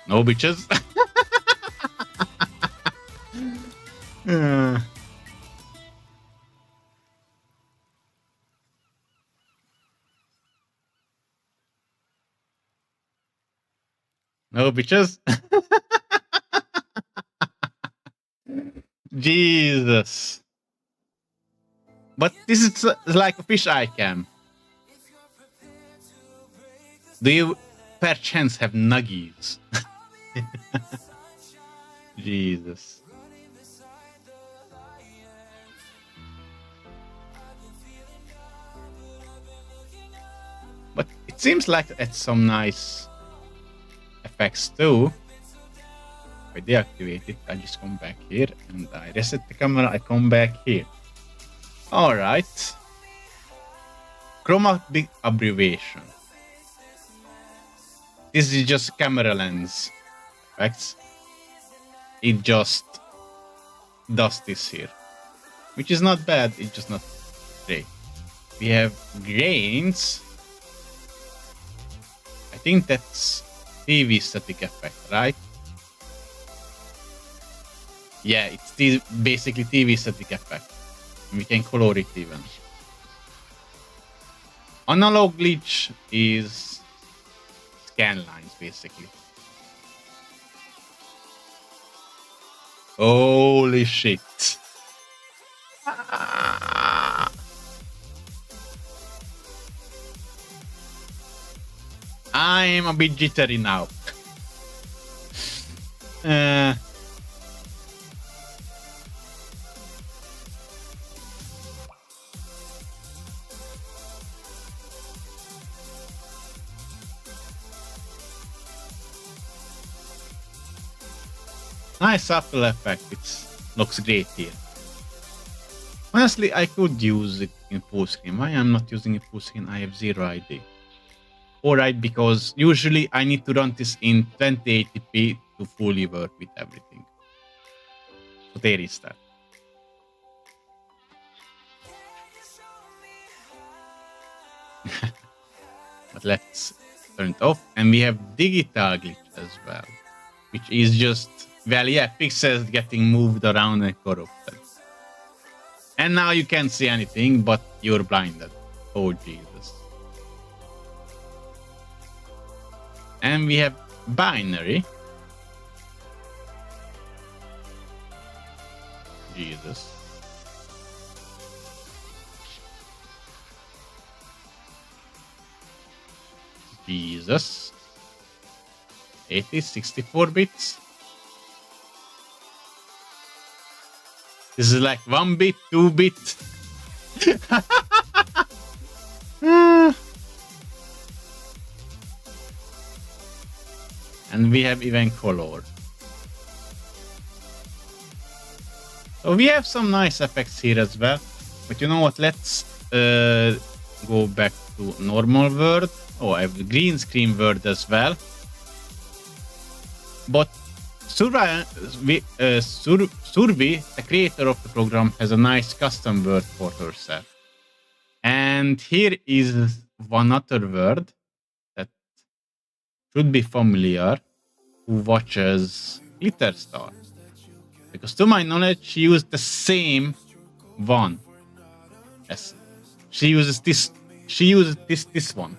No bitches. No bitches. Jesus. But this is like a fisheye cam. Do you perchance have nuggies? Jesus. But it seems like it's some nice effects too. If I deactivate it, I just come back here and I reset the camera, I come back here. Alright. Chroma big abbreviation. This is just camera lens effects. It just does this here. Which is not bad, it's just not great. We have grains. I think that's TV static effect, right? Yeah, it's basically TV static effect. We can color it even. Analog glitch is scan lines, basically. Holy shit. I'm a bit jittery now. Nice subtle effect, it looks great here. Honestly, I could use it in full screen. Why I'm not using it full screen, I have zero idea. Alright, because usually I need to run this in 2080p to fully work with everything. So there is that. But let's turn it off. And we have digital glitch as well, which is just, well, yeah, pixels getting moved around and corrupted. And now you can't see anything, but you're blinded. Oh, Jesus. And we have binary. Jesus. Jesus. 80, 64 bits. This is like 1 bit, 2 bit. And we have even color. So we have some nice effects here as well. But you know what? Let's go back to normal world. Oh, I have the green screen world as well. But Survi, the creator of the program, has a nice custom word for herself. And here is one other word that should be familiar who watches Glitter Star. Because to my knowledge, she used the same one. Yes. She uses this one.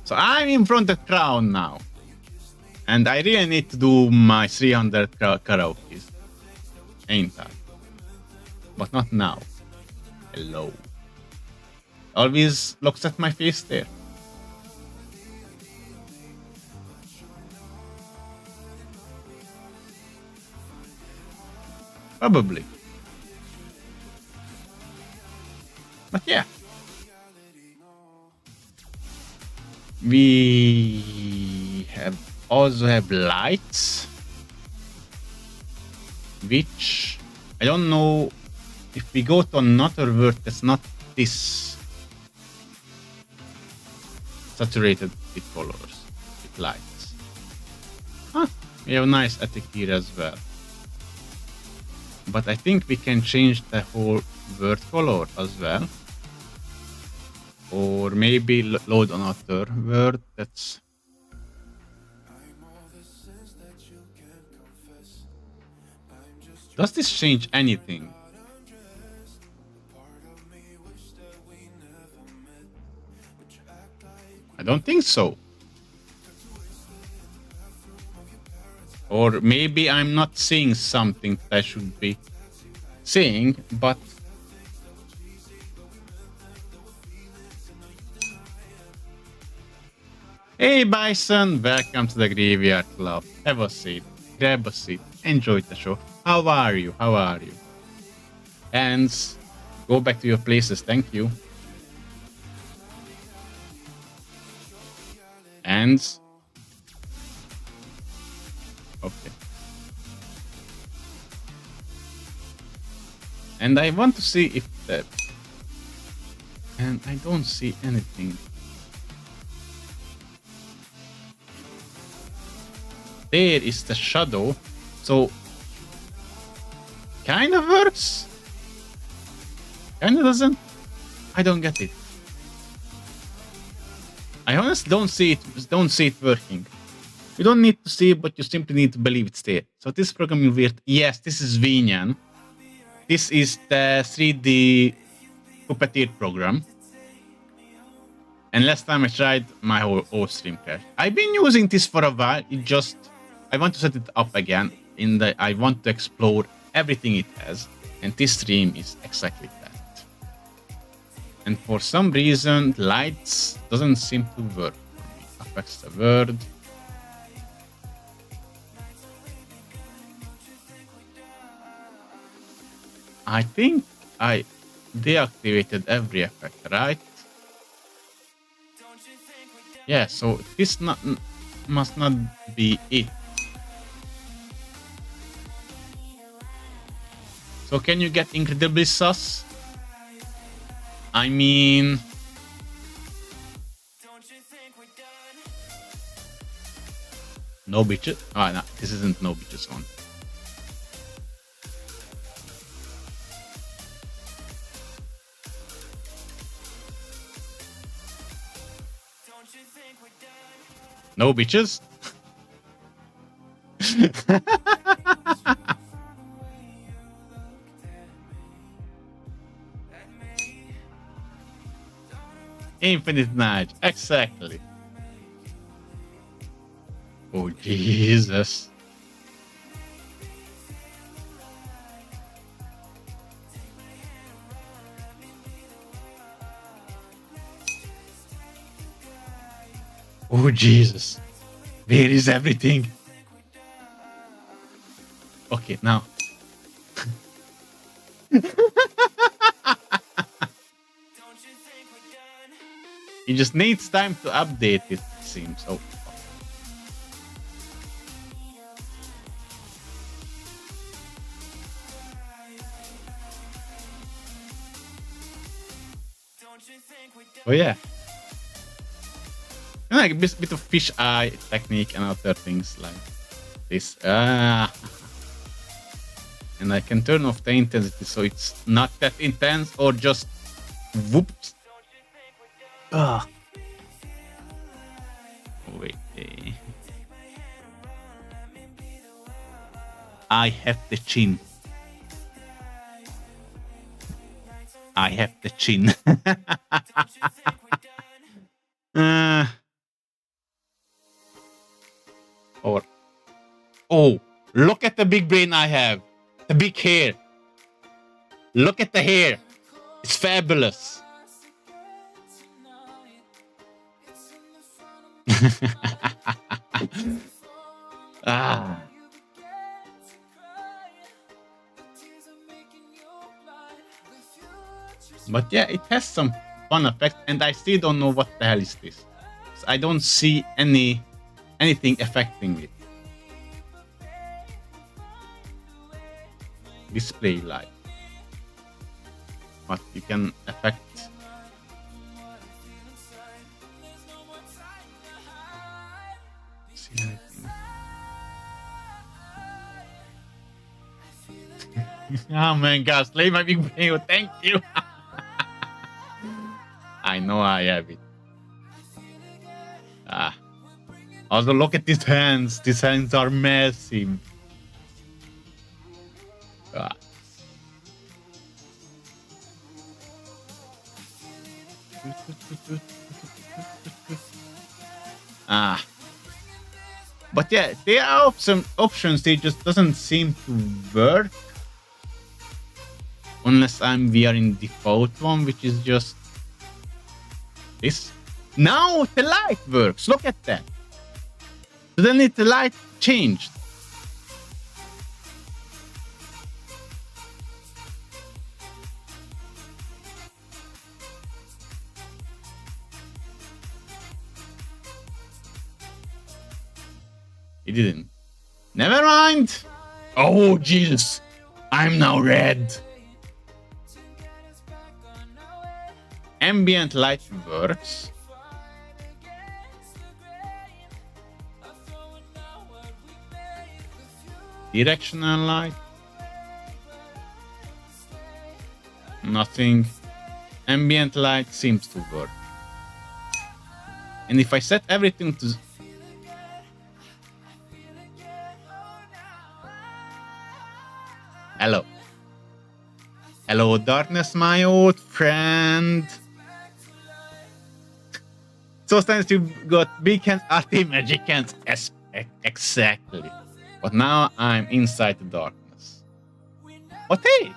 So I'm in front of crowd now. And I really need to do my 300 karaokes. Ain't I? But not now. Hello. Always looks at my face there. Probably. But yeah. We also have lights, which I don't know if we go to another word that's not this saturated with colors, with lights. Huh, we have a nice attic here as well. But I think we can change the whole word color as well. Or maybe load another word that's... Does this change anything? I don't think so. Or maybe I'm not seeing something that I should be seeing, but... Hey Bison, welcome to the Graveyard Club. Have a seat, grab a seat, enjoy the show. How are you? How are you? And go back to your places, thank you. hands. Okay. And I want to see if that... And I don't see anything. There is the shadow. So... Kinda works. Kinda doesn't. I don't get it. I honestly don't see it working. You don't need to see it, but you simply need to believe it's there. So this programming weird. Yes, this is Vnyan. This is the 3D Puppeteer program. And last time I tried, my whole stream crashed. I've been using this for a while. I want to set it up again. I want to explore everything it has. And this stream is exactly that. And for some reason, lights doesn't seem to work for me. Affects the word. I think I deactivated every effect, right? Yeah, so this must not be it. So can you get incredibly sus? I mean... No bitches? Oh, no, this isn't no bitches one. No bitches? Infinite Nage, exactly. Oh, Jesus. Oh, Jesus. Where is everything? Okay, now. It just needs time to update it seems. Oh. Oh yeah. And like a bit of fish eye technique and other things like this. And I can turn off the intensity so it's not that intense or just whoops. Wait. I have the chin. I have the chin. Oh, look at the big brain I have. The big hair. Look at the hair. It's fabulous. But yeah, it has some fun effects, and I still don't know what the hell is this. So I don't see anything affecting it. Display light. But you can affect. See anything? Oh man, gosh, slay my big brain. Thank you. I know I have it. Also, look at these hands. These hands are massive. But yeah, there are some options. They just doesn't seem to work unless we are in default one, which is just this. Now the light works. Look at that. Suddenly the light changed. He didn't. Never mind. Oh, Jesus. I'm now red. Ambient light works. Directional light. Nothing. Ambient light seems to work. And if I set everything to... Hello. Hello, darkness, my old friend. Sometimes you got big hands, magic hands. Exactly. But now I'm inside the darkness. But hey,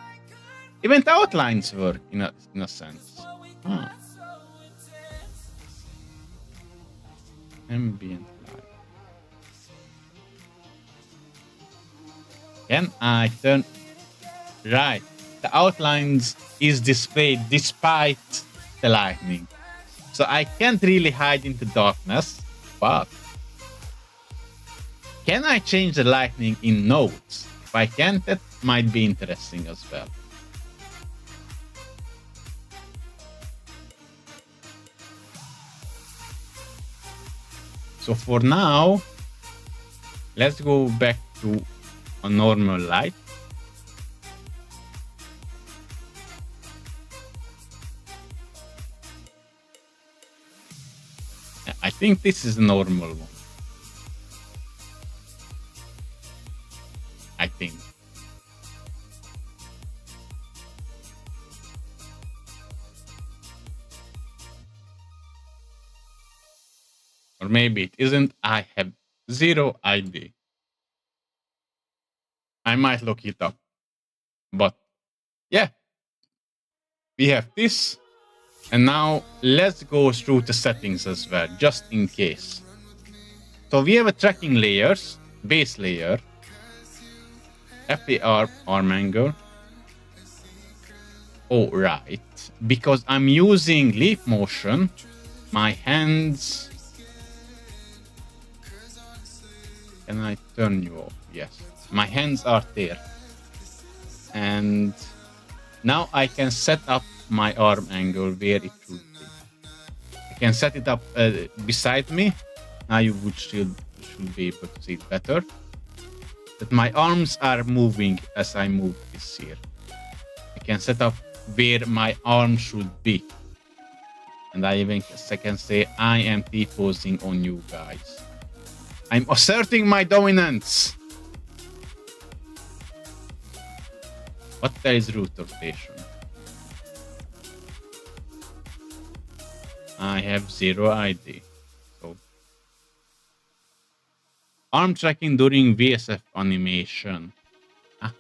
event outlines work in a sense. Huh. Ambient light. Can I turn... Right. The outlines is displayed despite the lightning. So I can't really hide in the darkness, but can I change the lightning in nodes? If I can, that might be interesting as well. So for now, let's go back to a normal light. I think this is a normal one. I think. Or maybe it isn't. I have zero idea. I might look it up. But yeah, we have this. And now let's go through the settings as well, just in case. So we have a tracking layers, base layer, FAR arm angle. Oh, right. Because I'm using leap motion, my hands... Can I turn you off? Yes. My hands are there. And now I can set up my arm angle where it should be. I can set it up beside me. Now you should be able to see it better. That my arms are moving as I move this here. I can set up where my arm should be. And I even can say I am T-posing on you guys. I'm asserting my dominance. What is root rotation? I have zero idea. So arm tracking during VSF animation. Ah.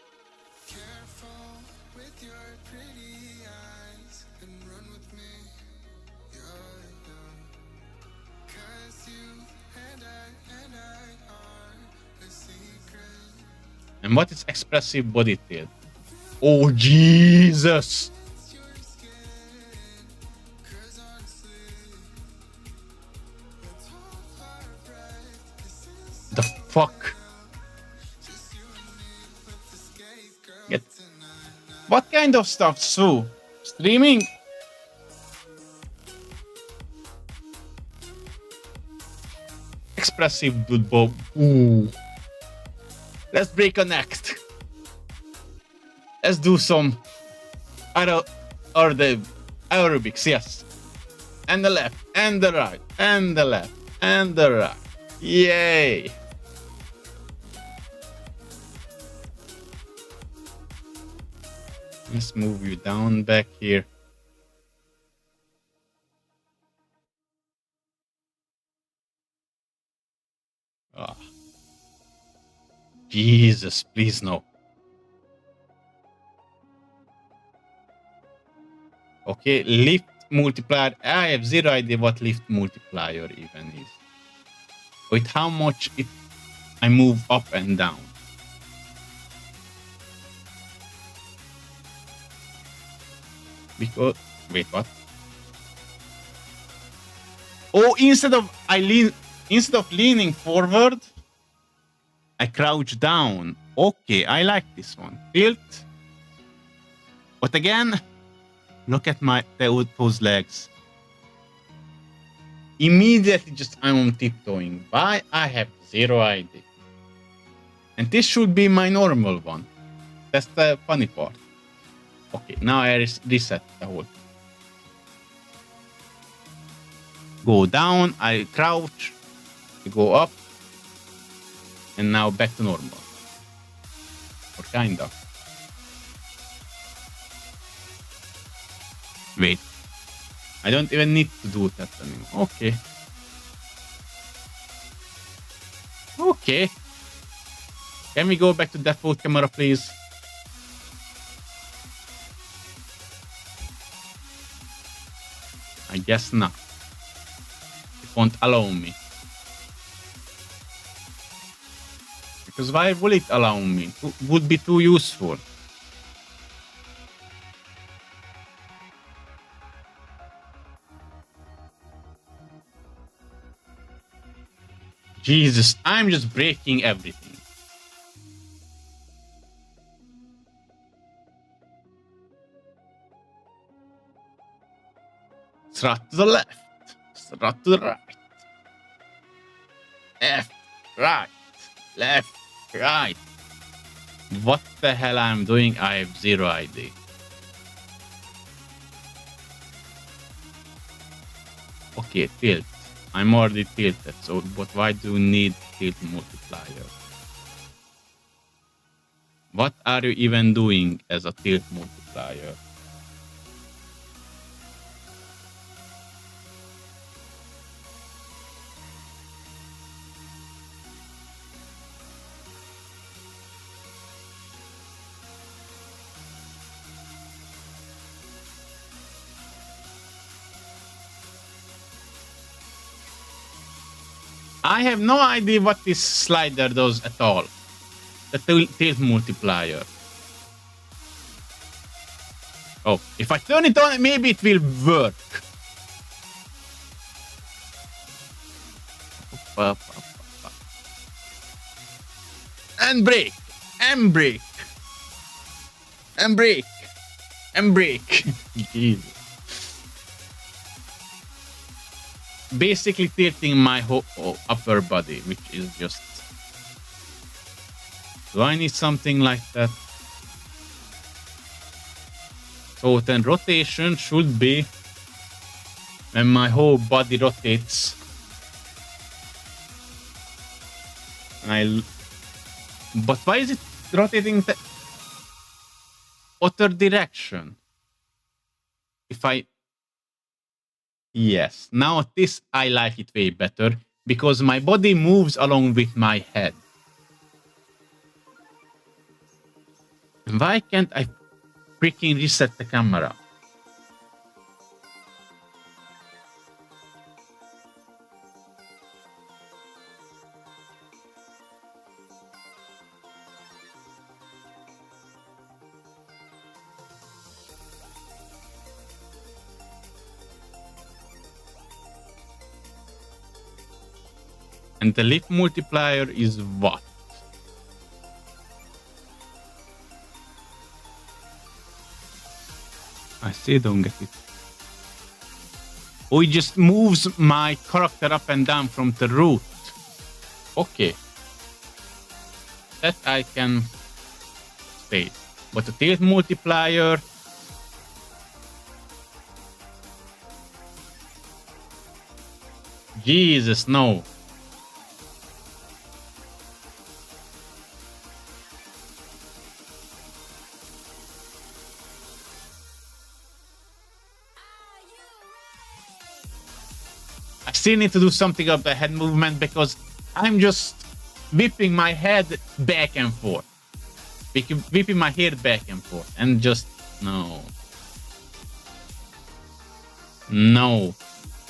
And what is expressive body tilt? Oh, Jesus! The fuck? Get... What kind of stuff, Sue? Streaming? Expressive dude bob. Ooh. Let's break a neck. Let's do some or the aerobics, yes. And the left, and the right, and the left, and the right. Yay! Let's move you down back here. Ah. Jesus, please no. Okay, lift multiplier. I have zero idea what lift multiplier even is. With how much I move up and down. Because wait, what? Oh, instead of leaning forward, I crouch down. Okay, I like this one. Tilt. But again, look at those legs. Immediately just I'm on tiptoeing. Why? I have zero idea. And this should be my normal one. That's the funny part. Okay, now I reset the whole thing. Go down, I crouch, I go up, and now back to normal. Or kind of. Wait. I don't even need to do that anymore. Okay. Okay. Can we go back to default camera, please? I guess not. It won't allow me. Because why will it allow me? It would be too useful. Jesus, I'm just breaking everything. Strut to the left. Strut to the right. Left, right, left, right. What the hell I'm doing? I have zero idea. Okay, tilt. I'm already tilted, so but why do you need tilt multiplier? What are you even doing as a tilt multiplier? I have no idea what this slider does at all. The tilt multiplier. Oh, if I turn it on, maybe it will work. And brake. And brake. And brake. And brake. Jesus. Basically tilting my whole upper body, which is just... Do I need something like that? So then rotation should be when my whole body rotates. But why is it rotating the other direction? If I... Yes, now this I like it way better because my body moves along with my head. Why can't I freaking reset the camera? And the lift multiplier is what? I still don't get it. Oh, it just moves my character up and down from the root. Okay. That I can state. But the tilt multiplier... Jesus, no. I still need to do something of the head movement because I'm just whipping my head back and forth. Whipping my head back and forth and just... No. No.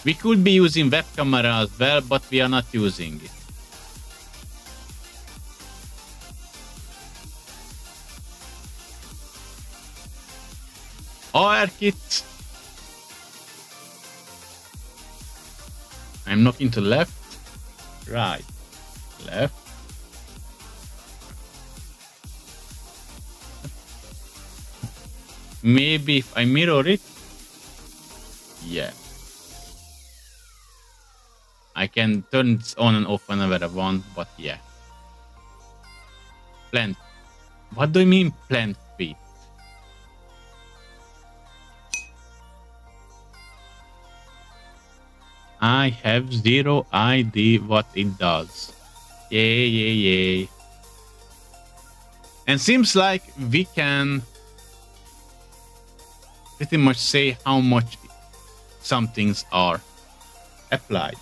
We could be using web camera as well, but we are not using it. AR-kit. I'm knocking to left, right, left, Maybe if I mirror it, yeah. I can turn this on and off whenever I want, but yeah. Plant. What do you mean plant feet? I have zero idea what it does. Yay, yay, yay. And seems like we can pretty much say how much some things are applied.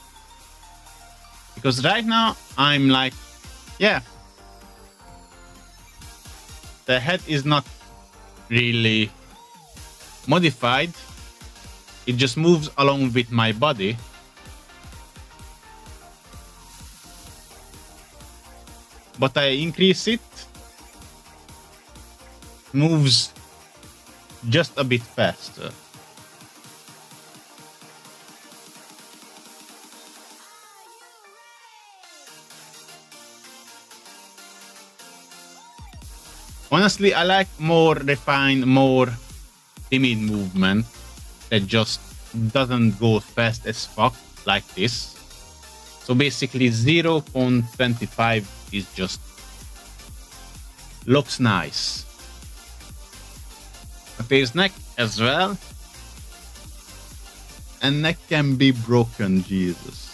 Because right now I'm like, yeah, the head is not really modified. It just moves along with my body. But I increase it, moves just a bit faster. Honestly, I like more refined, more timid movement that just doesn't go fast as fuck like this. So basically 0.25 is just looks nice. But there's neck as well. And neck can be broken, Jesus.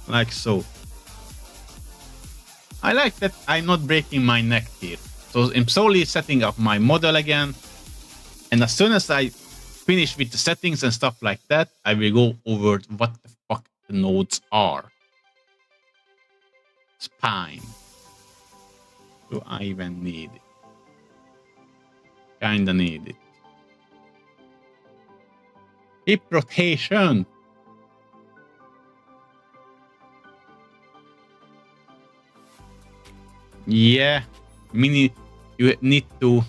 Like so. I like that I'm not breaking my neck here. So I'm slowly setting up my model again. And as soon as I finish with the settings and stuff like that, I will go over what the fuck the nodes are. Spine. Do I even need it? Kinda need it. Hip rotation. Yeah, you need to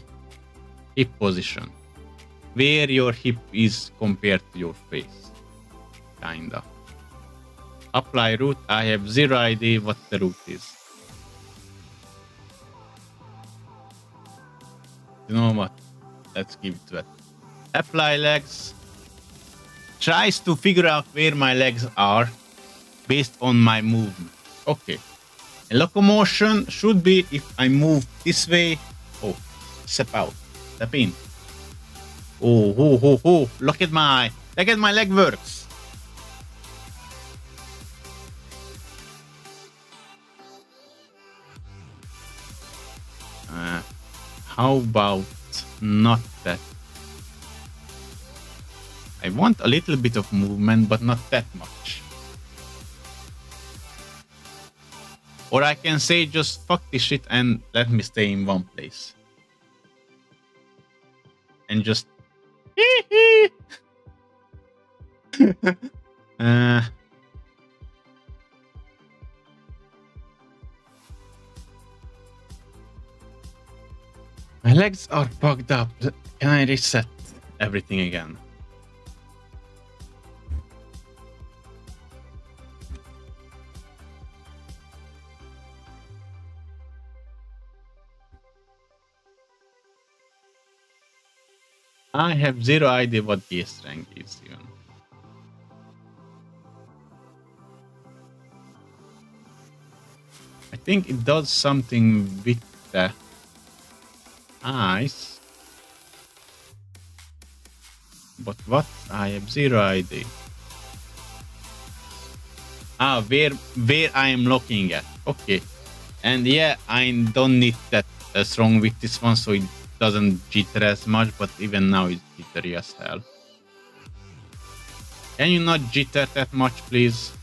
hip position. Where your hip is compared to your face. Kinda. Apply root. I have zero idea what the root is. You know what? Let's give it to it. Apply legs. Tries to figure out where my legs are based on my movement. Okay. And locomotion should be if I move this way. Oh, step out. Step in. Oh. Look at my leg works. How about not that? I want a little bit of movement, but not that much. Or I can say just fuck this shit and let me stay in one place. And just my legs are fucked up. Can I reset everything again? I have zero idea what base rank is even. I think it does something with the eyes. But what? I have zero idea. Where I am looking at. Okay. And yeah, I don't need that strong with this one, so it doesn't jitter as much, but even now it's jittery as hell. Can you not jitter that much, please?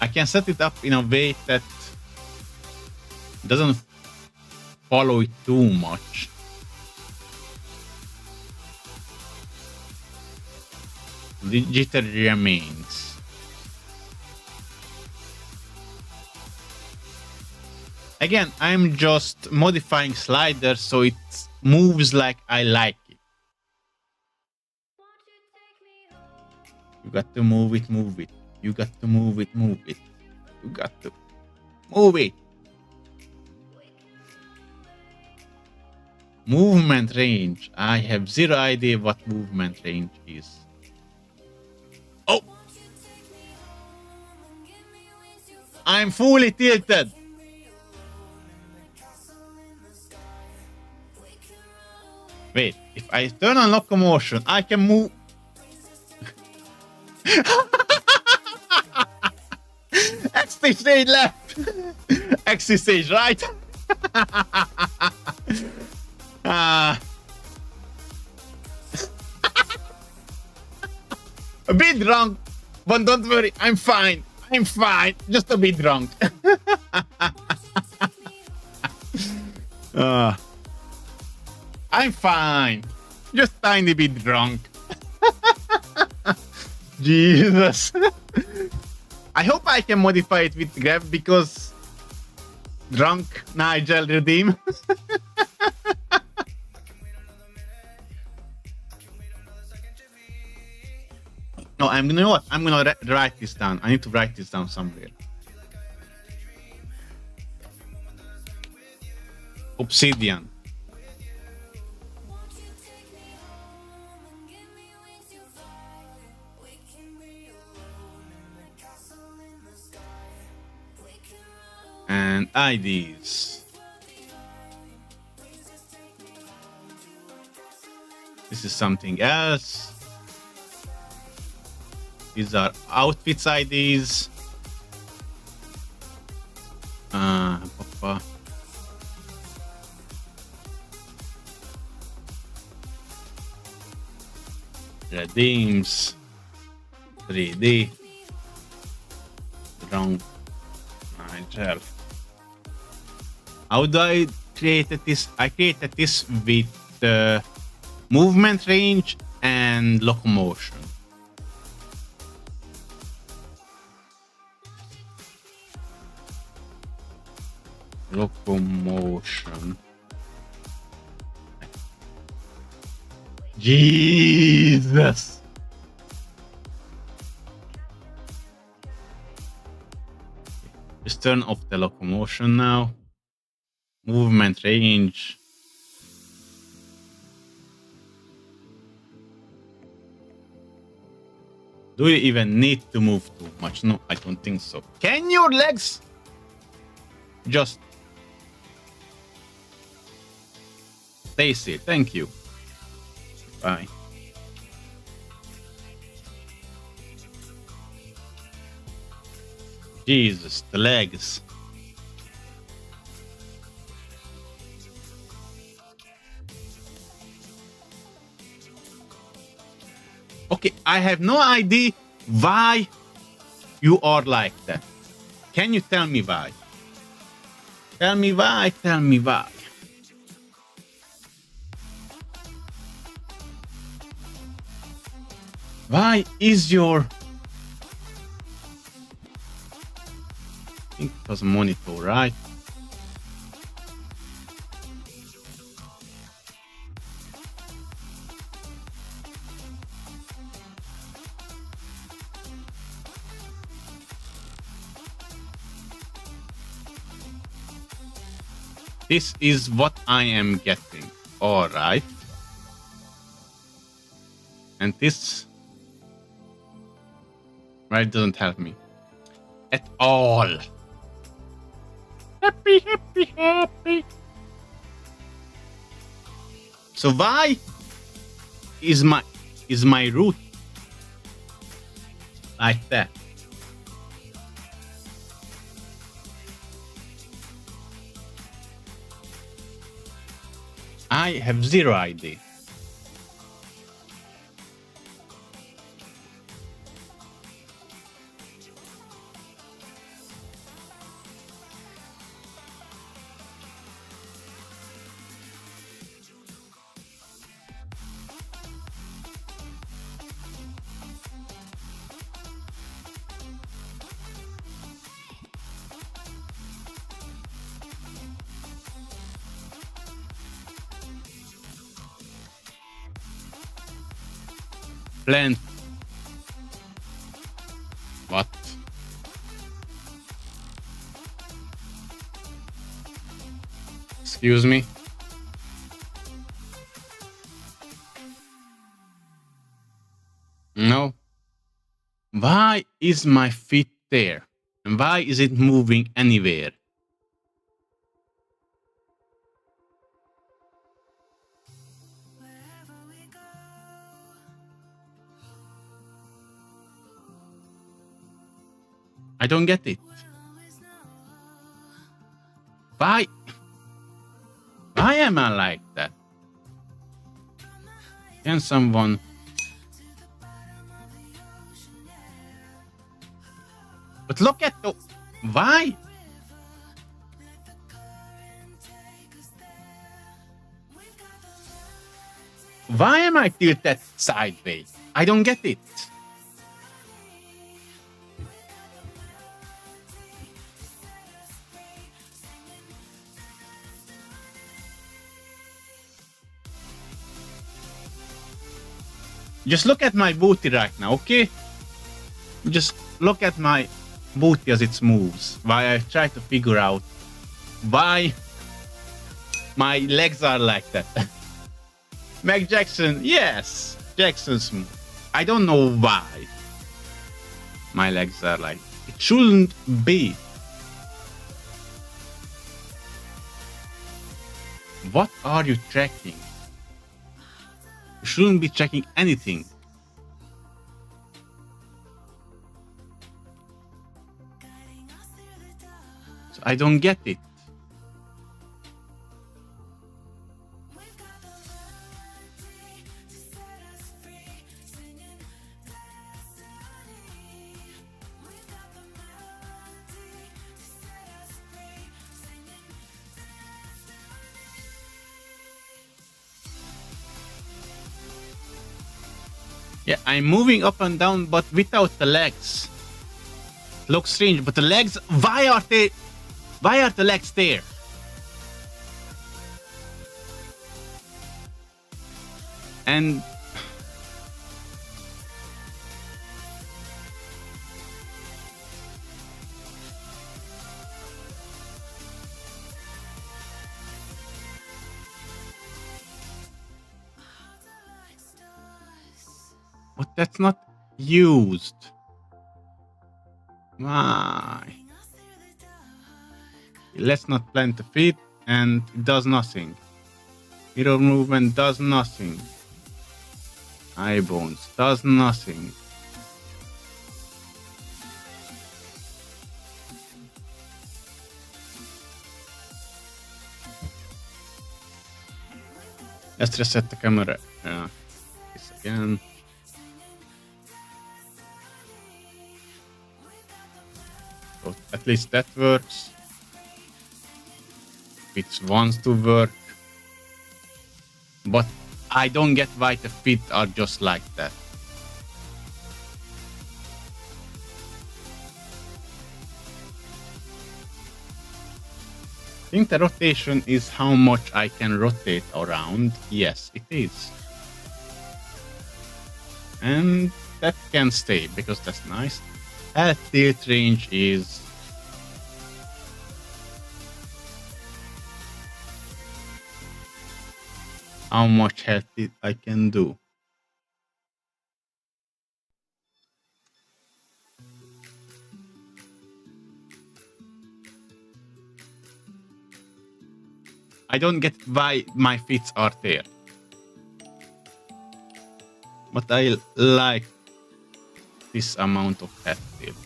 I can set it up in a way that doesn't follow it too much. The jitter remains. Again, I'm just modifying sliders so it moves like I like it. You got to move it, move it. You got to move it, move it. You got to move it. Movement range. I have zero idea what movement range is. Oh! I'm fully tilted. Wait, if I turn on locomotion, I can move. Axis stage left. Axis stage right. A bit drunk, but don't worry, I'm fine. I'm fine. Just a bit drunk. I'm fine. Just tiny bit drunk. Jesus. I hope I can modify it with grab because drunk NaGeL redeem. No, you know what? I'm gonna write this down. I need to write this down somewhere. Obsidian. And IDs. This is something else. These are outfits IDs. Redeems 3D. Wrong. NaGeL. How do I created this? I created this with movement range and locomotion. Locomotion. Jesus. Just turn off the locomotion now. Movement range. Do you even need to move too much? No, I don't think so. Can your legs just stay still? Thank you. Bye. Jesus, the legs. Okay, I have no idea why you are like that. Can you tell me why? Tell me why, tell me why. Why is your... I think it was a monitor, right? This is what I am getting. All right. And this right doesn't help me at all. Happy, happy, happy. So why is my root like that? I have zero idea. Blend What? Excuse me? No. Why is my feet there? And why is it moving anywhere? I don't get it. Why? Why am I like that? Can someone... But look at the... Why? Why am I tilted sideways? I don't get it. Just look at my booty right now, okay? Just look at my booty as it moves. While I try to figure out why my legs are like that. Meg Jackson, yes, Jackson smooth. I don't know why my legs are like. It shouldn't be. What are you tracking? You shouldn't be tracking anything. So I don't get it. Yeah, I'm moving up and down, but without the legs. Looks strange, but the legs, why are the legs there? And but that's not used. Why? Let's not plant the feet, and it does nothing. Mirror movement does nothing. Eye bones does nothing. Let's reset the camera. This again. So at least that works. It wants to work. But I don't get why the feet are just like that. I think the rotation is how much I can rotate around. Yes, it is. And that can stay because that's nice. Head tilt range is how much head tilt I can do. I don't get why my feet are there. But I like this amount of head tilt.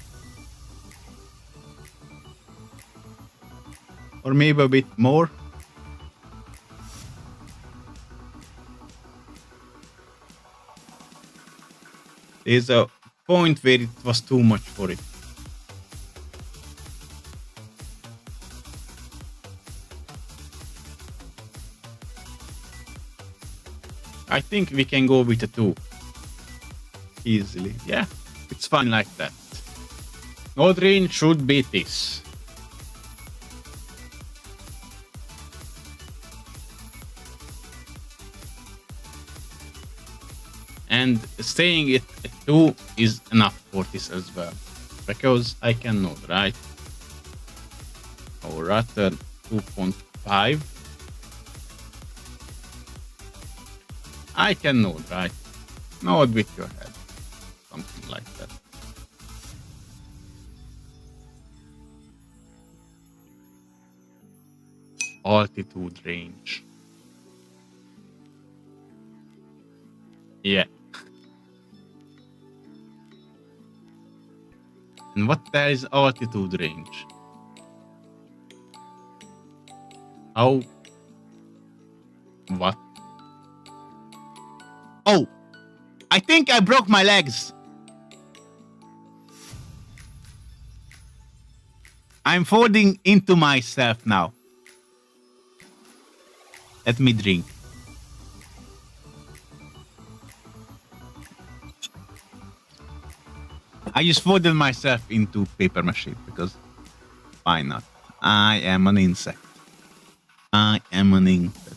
Or maybe a bit more. There's a point where it was too much for it. I think we can go with a 2. Easily. Yeah, it's fine like that. Node range should be this. And staying it at 2 is enough for this as well. Because I can node, right? Or rather 2.5. I can node, right? Node with your head. Something like that. Altitude range. Yeah. And what there is altitude range? How? What? Oh! I think I broke my legs! I'm falling into myself now. Let me drink. I just folded myself into paper mache because why not? I am an insect. I am an insect.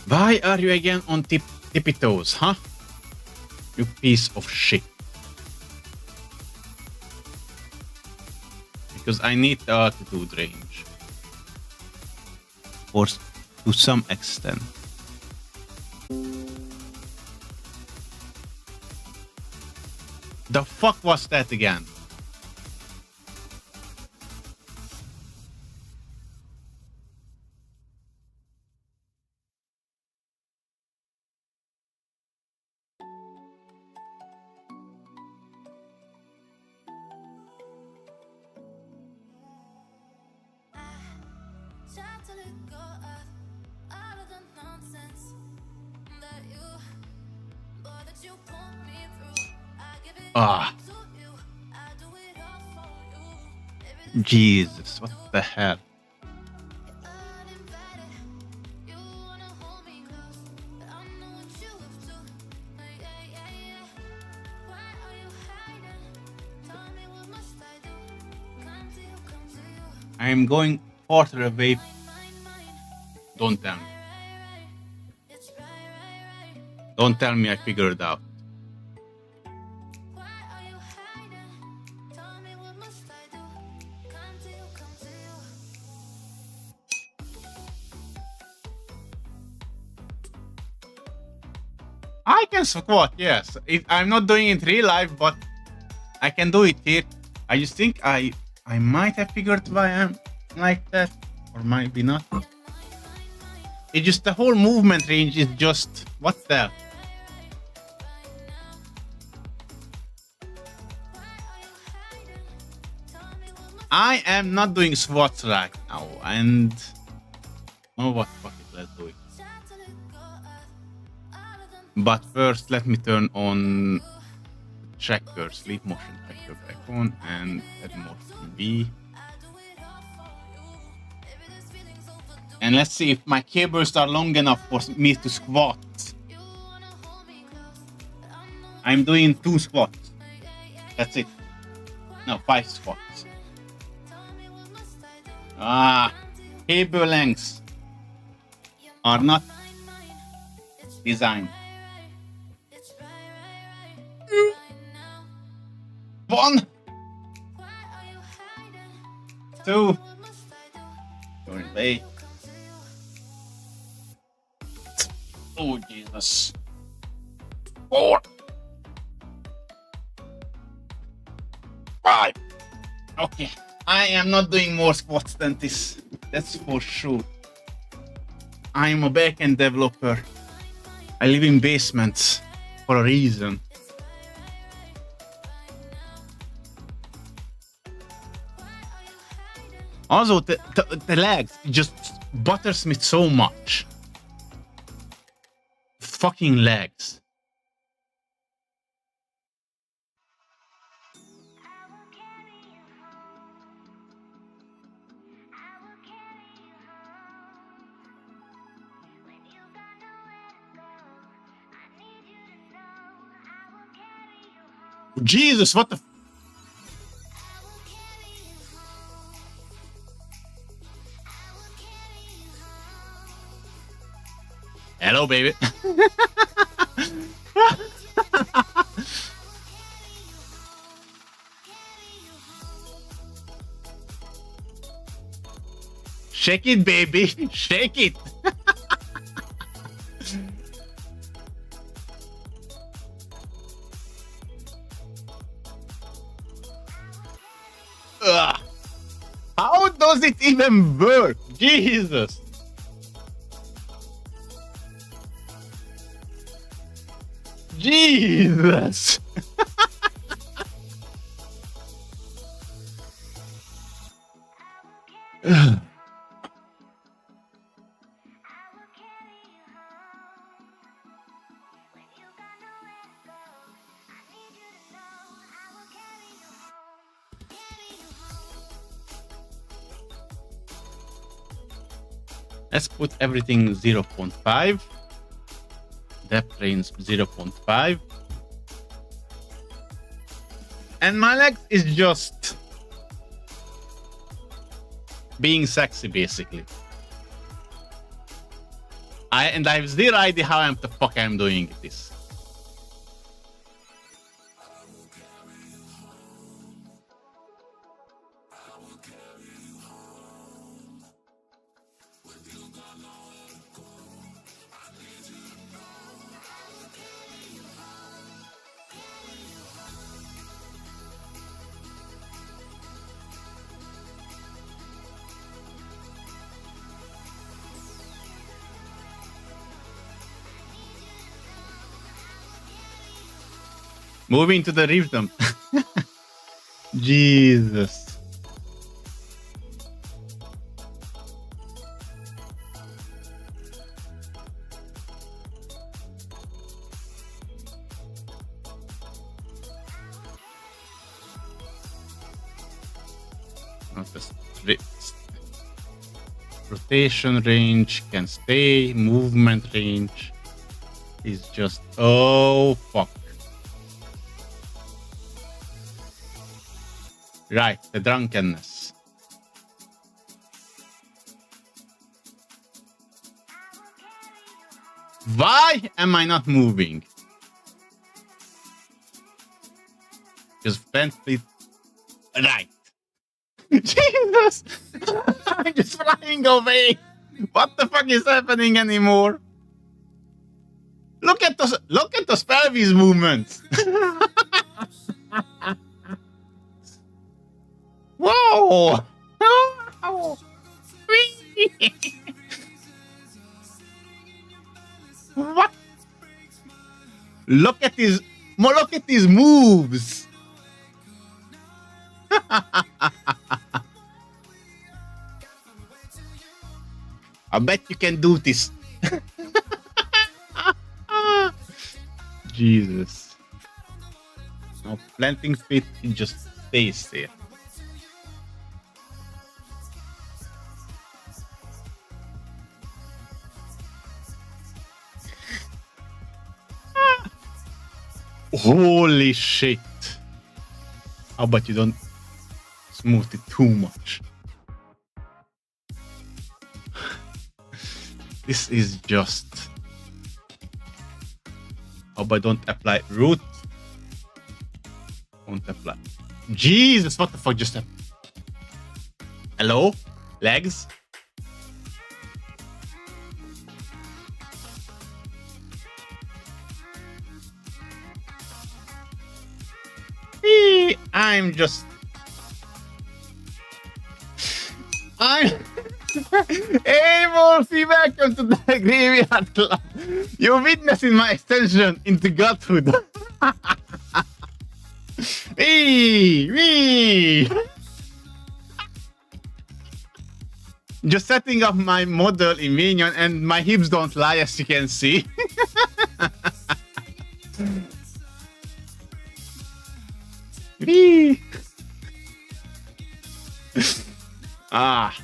Why are you again on tippy toes, huh? You piece of shit. Because I need the altitude range. Or to some extent. The fuck was that again? Ah. Jesus, what the hell? I am going farther away. Don't tell me. Don't tell me I figured it out. I can squat, yes. I'm not doing it real life, but I can do it here. I just think I might have figured why I'm like that, or maybe not. It's just the whole movement range is just what the. I am not doing squats right now, and oh what? Fuck it, let's do it. But first, let me turn on tracker, sleep motion tracker back on, and add motion B. And let's see if my cables are long enough for me to squat. I'm doing 2 squats. That's it. No, 5 squats. Cable lengths are not designed. 1, 2, going away. Oh Jesus. 4, 5. Okay, I am not doing more squats than this. That's for sure. I am a backend developer. I live in basements for a reason. Also, the legs just butters me so much. Fucking legs. Jesus, what the? Hello, baby. Shake it, baby. Shake it. Ugh. How does it even work? Jesus. Jesus. Let's put everything 0.5. Depth range 0.5. And my legs is just being sexy, basically. I have zero idea how the fuck I'm doing this. Moving to the rhythm. Jesus. Not the rotation range can stay. Movement range is just, oh fuck. Right, the drunkenness. Why am I not moving? Just please. Right. Jesus! I'm just flying away. What the fuck is happening anymore? Look at those pelvis movements. Whoa! Wow. What? Look at these moves. I bet you can do this. Jesus. Now planting feet, it just stays there. Holy shit. How about you don't smooth it too much? This is just... How about don't apply root? Don't apply. Jesus, what the fuck just happened? Hello? Legs? I'm just... Hey Wolfie, welcome to the Graveyard Club. You're witnessing my extension into godhood. Me. Just setting up my model in Vnyan, and my hips don't lie, as you can see. Me. Ah.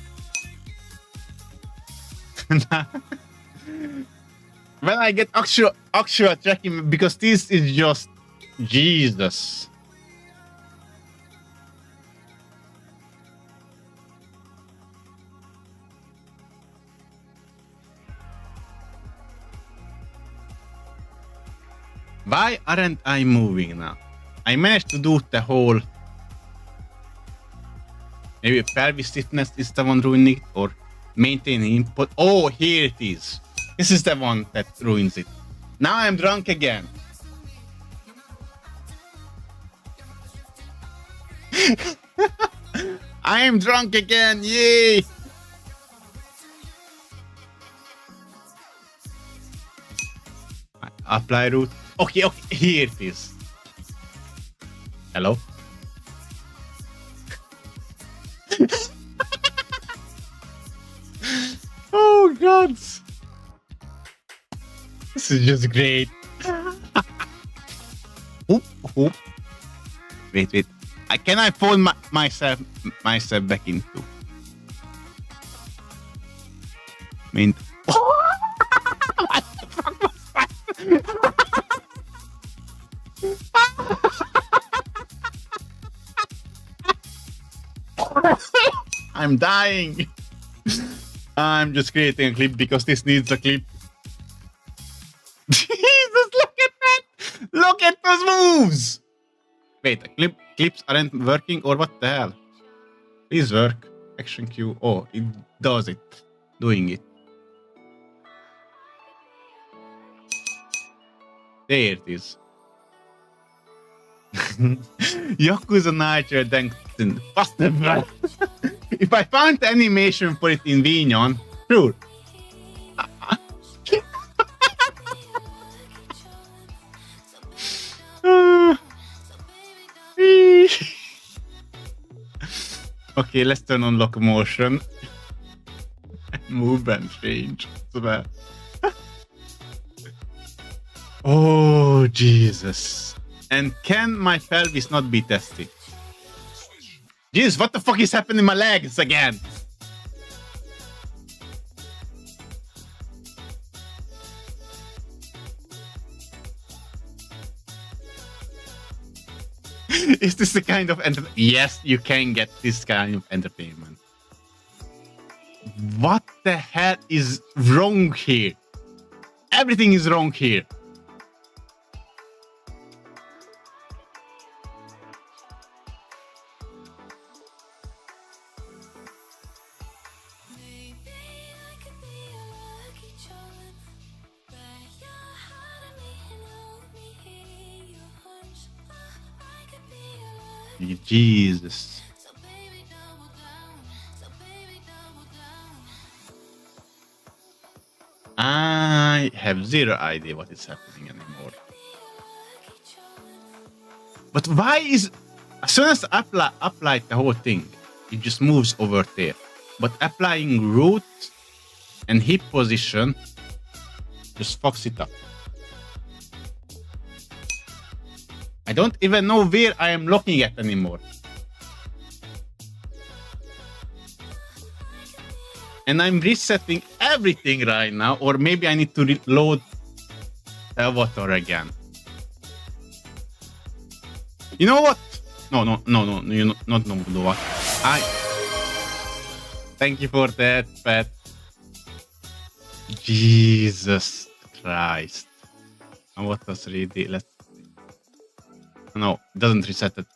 When I get actual tracking, because this is just Jesus. Why aren't I moving now? I managed to do the whole... Maybe pelvis stiffness is the one ruining it, or maintaining input. Oh, here it is. This is the one that ruins it. Now I'm drunk again. I am drunk again, yay! Apply route. Okay, here it is. Hello? Oh god! This is just great. Oop. Wait. Can I fold myself back into? Mint. What the fuck was that? I'm dying. I'm just creating a clip because this needs a clip. Jesus, look at that! Look at those moves! Wait, clips aren't working or what the hell? Please work. Action cue. Oh, it does it. Doing it. There it is. Yakuza Nature Dankton. Faster. If I found the animation for it in Vnyan, sure. Okay, let's turn on locomotion. Move and change. Sådär. Oh, Jesus. And can my pelvis not be tested? Jesus, what the fuck is happening in my legs again? Is this the kind of yes, you can get this kind of entertainment. What the hell is wrong here? Everything is wrong here. Jesus. I have zero idea what is happening anymore. But why is... As soon as I apply the whole thing, it just moves over there. But applying root and hip position just fucks it up. I don't even know where I am looking at anymore. And I'm resetting everything right now, or maybe I need to reload the avatar again. You know what? No, you not know what. Thank you for that, Pat. Jesus Christ. And what was really... No, it doesn't reset it.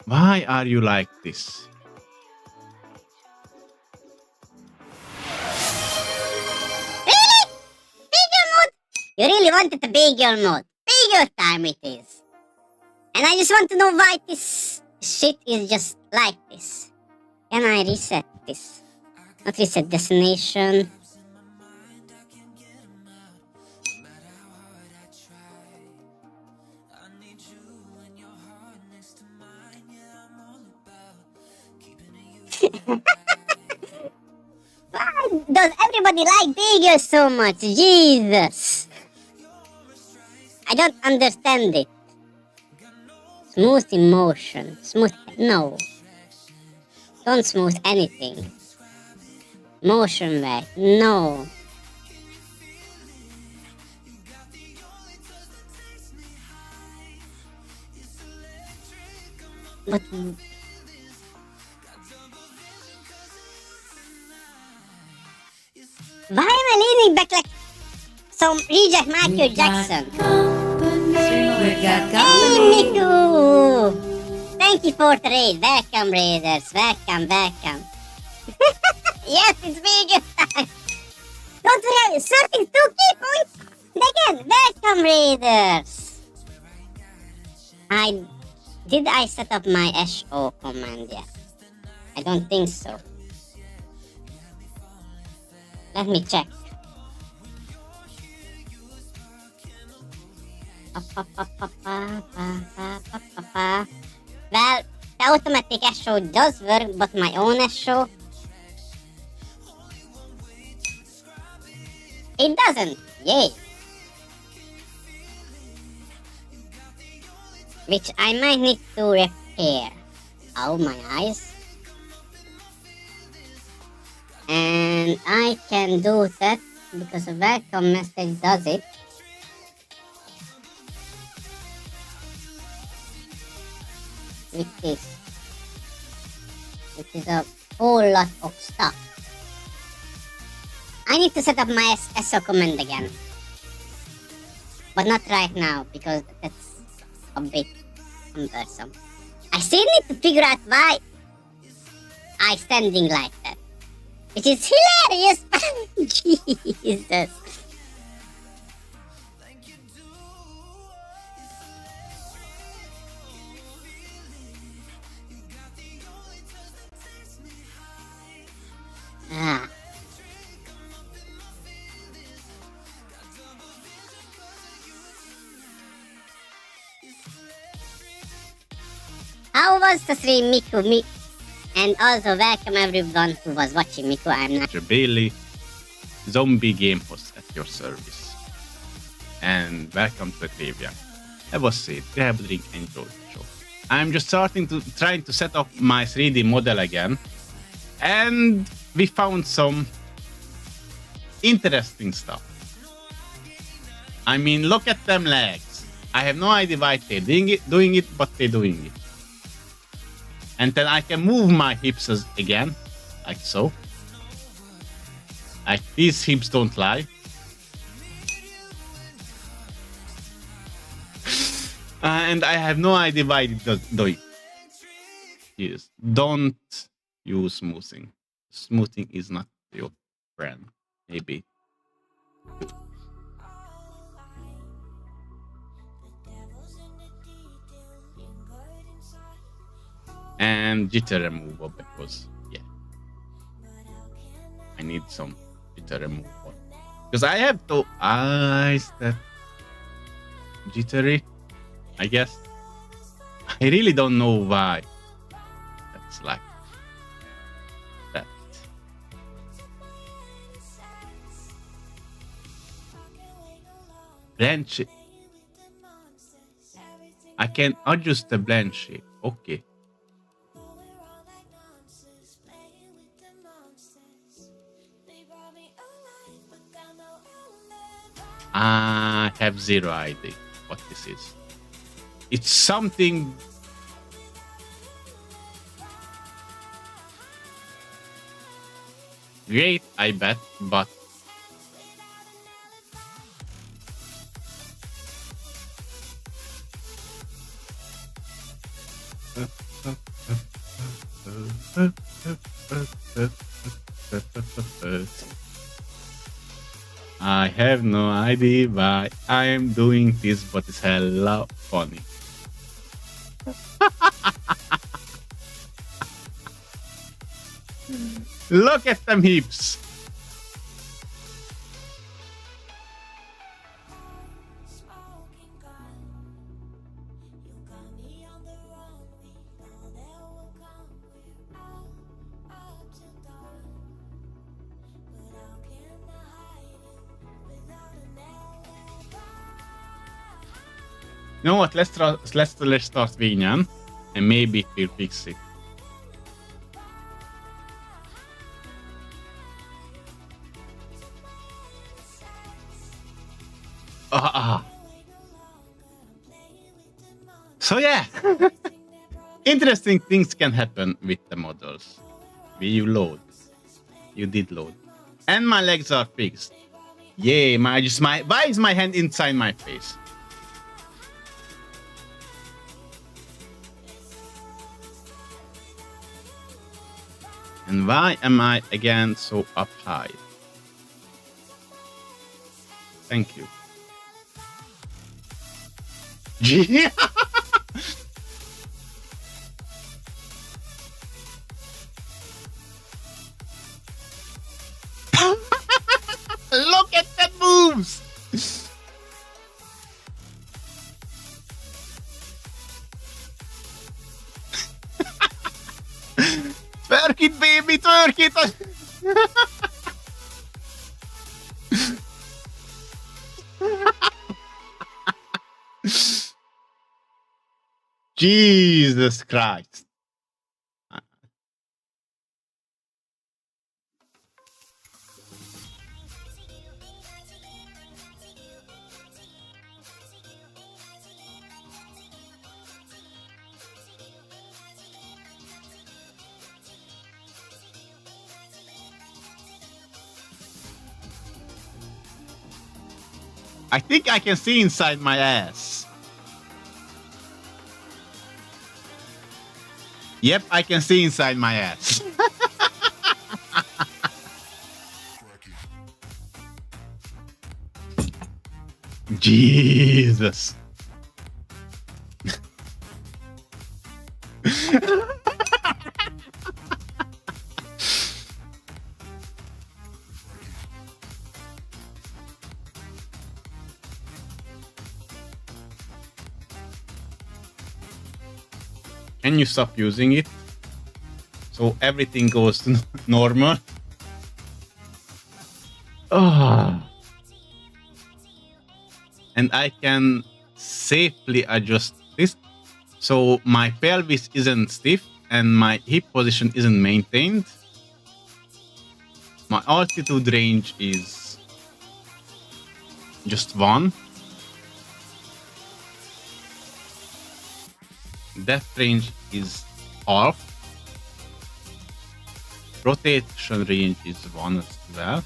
Why are you like this? Really? Big girl mode? You really wanted the big girl mode. Big girl time it is. And I just want to know why this shit is just like this. Can I reset this? Not reset destination. Why does everybody like big girls so much? Jesus. I don't understand it. Smooth emotion. Smooth... No. Don't smooth anything. Motion back. No. But... Why am I leaning back like some reject Michael Jackson? got Hey, company. Miku! Thank you for the raid. Welcome, raiders. Welcome, welcome. Yes, it's video time. Don't worry, 32 key points. And again, welcome, raiders. Did I set up my SO command yet? I don't think so. Let me check. Well, the automatic SO does work, but my own SO, it doesn't. Yay. Which I might need to repair. Oh, my eyes. And I can do that because a welcome message does it. Which is a whole lot of stuff. I need to set up my SO command again. But not right now because that's a bit cumbersome. I still need to figure out why I'm standing like that. Which is hilarious. Jesus. Ah. How was the stream, Miku? And also welcome everyone who was watching Miku. I'm NaGeL Bailey, zombie game host at your service. And welcome to the graveyard. Have a seat, grab a drink, enjoy the show. I'm just trying to set up my 3D model again. And we found some interesting stuff. I mean, look at them legs. I have no idea why they're doing it, but they're doing it. And then I can move my hips again, like so. Like these hips don't lie. And I have no idea why it does do it. Yes. Don't use smoothing. Smoothing is not your friend. Maybe. And jitter removal because yeah, I need some jitter removal because I have two eyes that jittery. I guess I really don't know why that's like that. Blend shape. I can adjust the blend shape. Okay. I have zero idea what this is. It's something great, I bet, but I have no idea why I am doing this, but it's hella funny. Look at them hips. You know what? Let's start Vnyan, and maybe it will fix it. So yeah, interesting things can happen with the models. You load, you did load, and my legs are fixed. Yay! Why is my hand inside my face? And why am I again so up high? Thank you. Gee. Look at the moves! Twerk it, baby, twerk it! Jesus Christ. I think I can see inside my ass. Yep, I can see inside my ass. Jesus. Can you stop using it? So everything goes to normal. Oh. And I can safely adjust this. So my pelvis isn't stiff and my hip position isn't maintained. My altitude range is just 1. Depth range is half. Rotation range is 1 as well.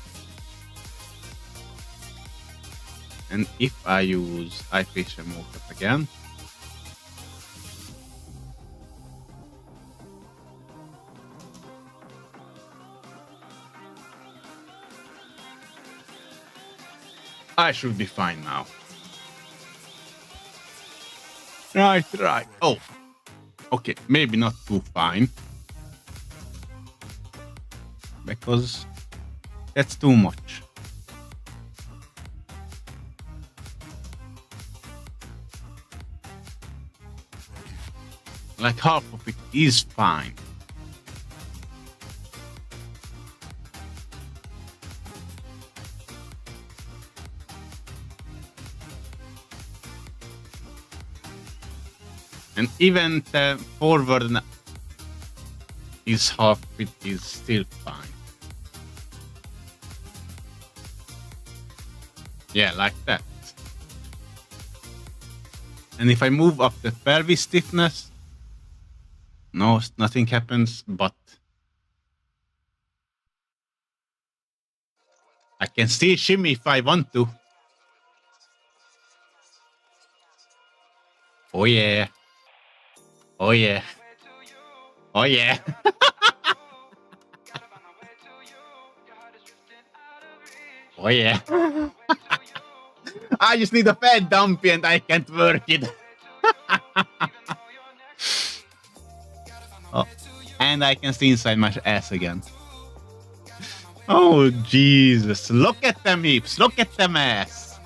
And if I use eye facial mocap again, I should be fine now. Right. Oh, okay, maybe not too fine. Because that's too much. Like half of it is fine. And even the forward is half of it is still fine. Yeah, like that. And if I move up the pelvis stiffness, no, nothing happens, but I can still shimmy if I want to. Oh yeah. Oh yeah. Oh yeah. Oh yeah. I just need a fat dumpy and I can't work it. Oh, and I can see inside my ass again. Oh Jesus! Look at them hips! Look at them ass!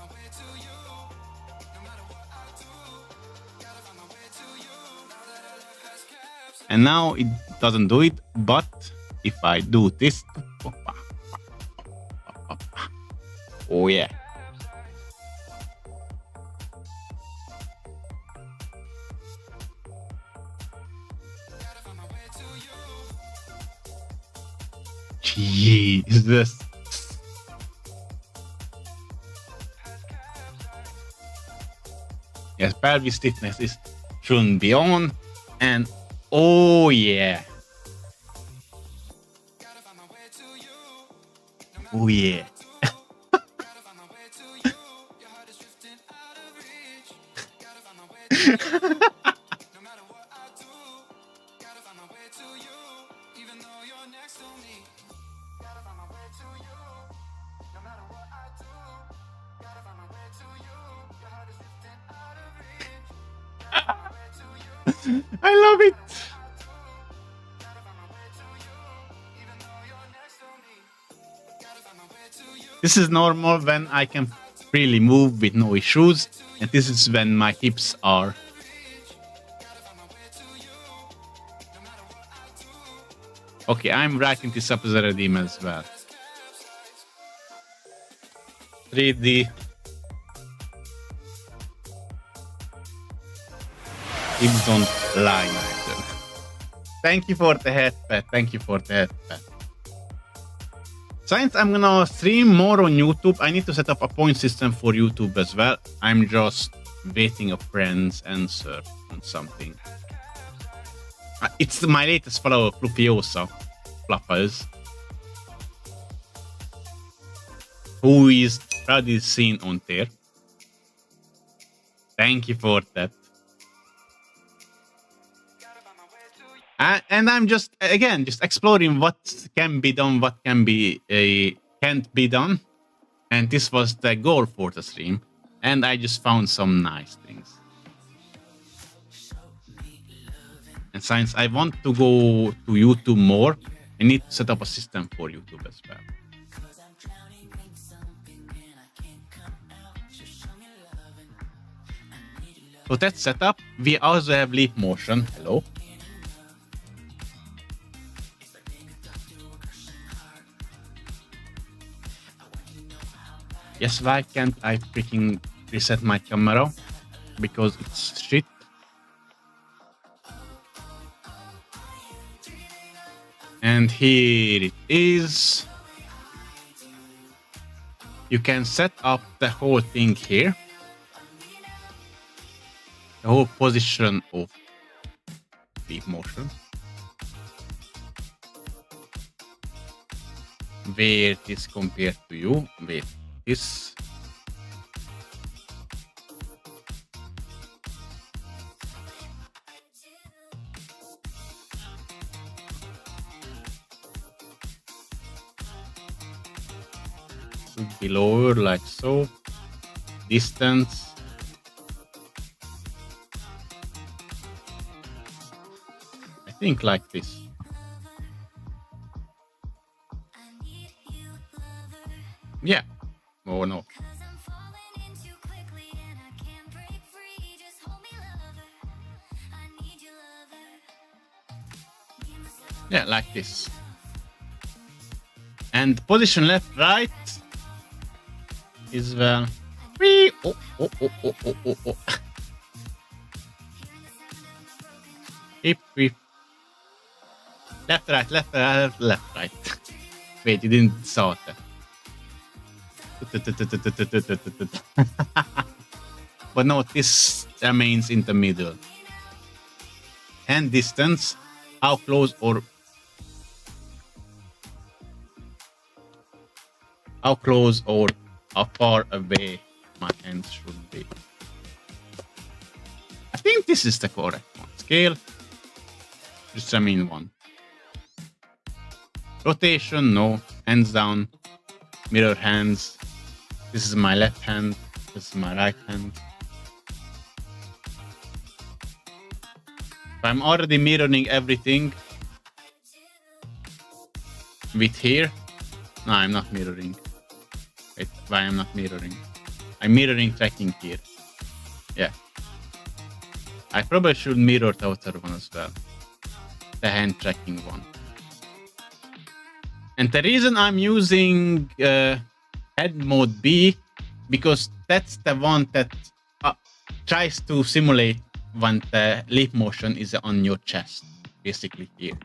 And now it doesn't do it, but if I do this, oh yeah. Jesus. Yes, pelvic stiffness shouldn't be on, and oh yeah. Oh yeah. I love it. This is normal when I can freely move with no issues, and this is when my hips are. Okay, I'm writing this up as a redeem as well. 3D. Hips don't lie, Nigel. Thank you for the head pat. Thank you for the head pat. Since I'm gonna stream more on YouTube, I need to set up a point system for YouTube as well. I'm just waiting a friend's answer on something. It's my latest follower, Flufiosa Fluffers, who is proudly seen on there. Thank you for that. And I'm just exploring what can be done, what can be can't be done, and this was the goal for the stream. And I just found some nice things. And since I want to go to YouTube more, I need to set up a system for YouTube as well. So that's set up. We also have leap motion. Hello. Yes, why can't I freaking reset my camera? Because it's shit. And here it is. You can set up the whole thing here. The whole position of leap motion. Where it is compared to you. Where this. Should be lower like so. Distance. I think like this. Yeah. Oh no. Yeah, like this. And position left, right is well. Oh, oh, oh, oh, oh, oh, oh. Hip, hip. Left, right, left, right, left, right. Wait, you didn't saw that. But no, this remains in the middle. Hand distance, how close or how far away my hands should be. I think this is the correct one. Scale, just remain one. Rotation, no. Hands down. Mirror hands. This is my left hand. This is my right hand. If I'm already mirroring everything with here. No, I'm not mirroring. Wait, why I'm not mirroring? I'm mirroring tracking here. Yeah. I probably should mirror the outer one as well. The hand tracking one. And the reason I'm using head mode B, because that's the one that tries to simulate when the leap motion is on your chest, basically here.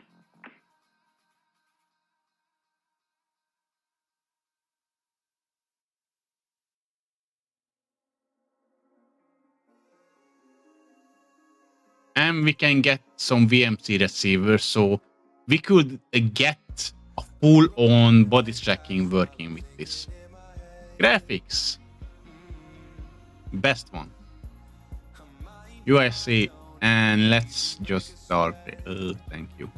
And we can get some VMC receivers, so we could get a full-on body tracking working with this. Graphics. Best one. UIC, and let's just start. Thank you.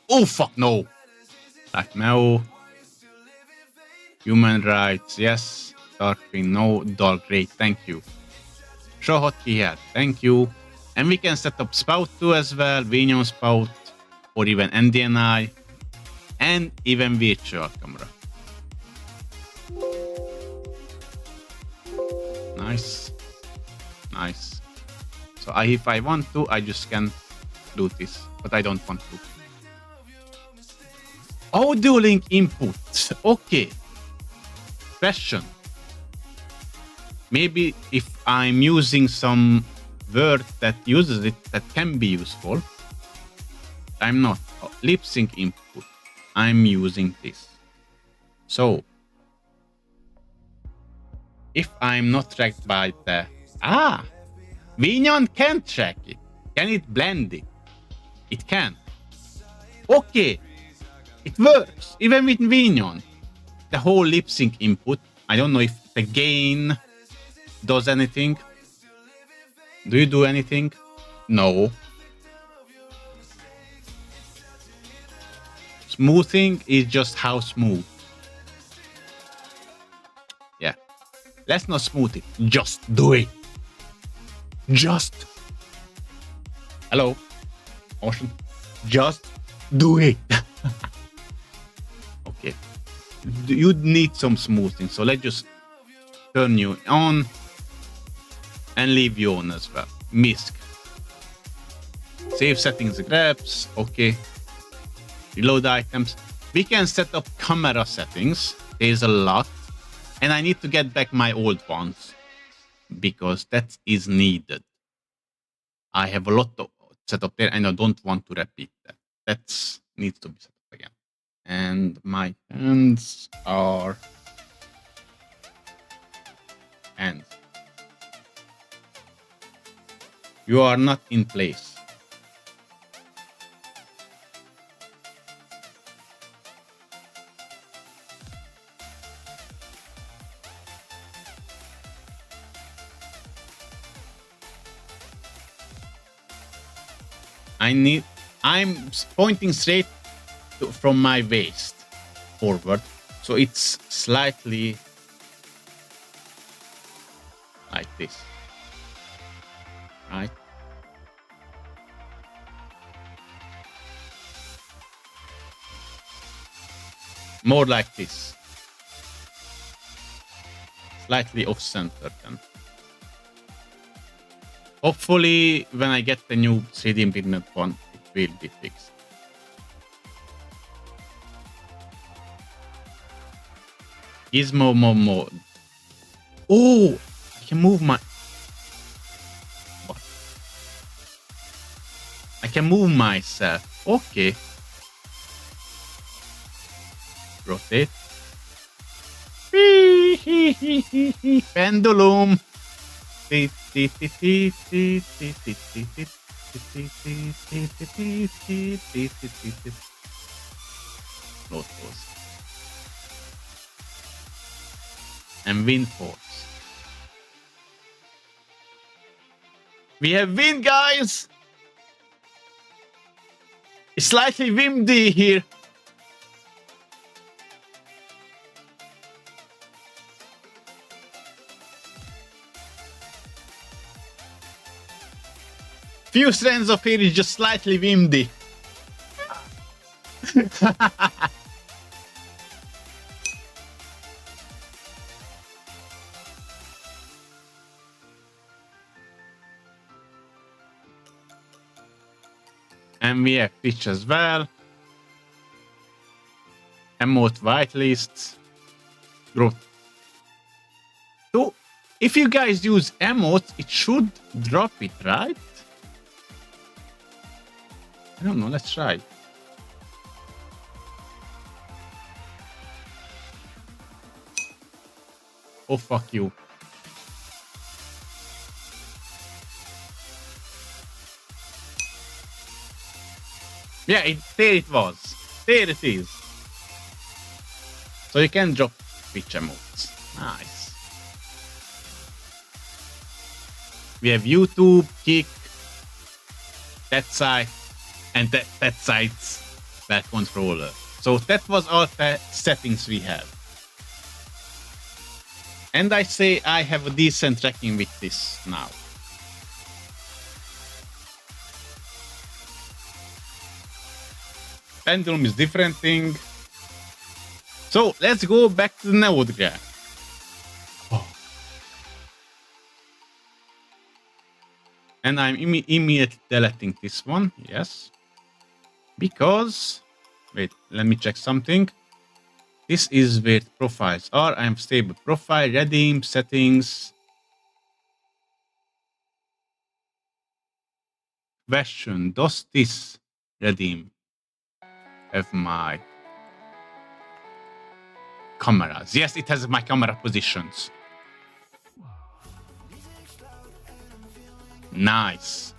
Oh fuck no! Like no. Human rights, yes. Darkwing, no. Dog, great, thank you. Show hotkey here, thank you. And we can set up spout too as well, Vnyan spout, or even NDNI, and even virtual camera. Nice. Nice. So if I want to, I just can do this, but I don't want to. Audio link input. Okay. Question. Maybe if I'm using some word that uses it, that can be useful. I'm not. Lip sync input. I'm using this. So, if I'm not tracked by the... Vnyan can track it. Can it blend it? It can. Okay. It works. Even with Vnyan. The whole lip sync input. I don't know if the gain does anything. Do you do anything? No. Smoothing is just how smooth. Yeah. Let's not smooth it. Just do it. Just. Hello. Ocean. Just do it. Okay. You need some smoothing. So let's just turn you on and leave you on as well. Misc. Save settings grabs. Okay. Reload items. We can set up camera settings. There's a lot. And I need to get back my old ones because that is needed. I have a lot to set up there and I don't want to repeat that. That needs to be set up again. And my hands are hands. You are not in place. I'm pointing straight from my waist forward, so it's slightly like this, right? More like this, slightly off center then. Hopefully, when I get the new 3D printed one, it will be fixed. Gizmo mode. Oh, I can move my... What? I can move myself. Okay. Rotate. Pendulum. Load force. And wind force. We have wind, guys! It's slightly windy here. Few strands of hair is just slightly windy. And we have pitch as well. Emote whitelists. Growth. So, if you guys use emotes, it should drop it, right? I don't know, let's try. Oh, fuck you. Yeah, there it was. There it is. So you can drop pitch emotes. Nice. We have YouTube, Kick, that side, and that side's that controller. So that was all the settings we have. And I say I have a decent tracking with this now. Pendulum is different thing. So let's go back to the node graph. Oh. And I'm immediately deleting this one, yes. Because, wait, let me check something. This is where the profiles are. I am stable profile, redeem, settings. Question, does this redeem have my cameras? Yes, it has my camera positions. Nice.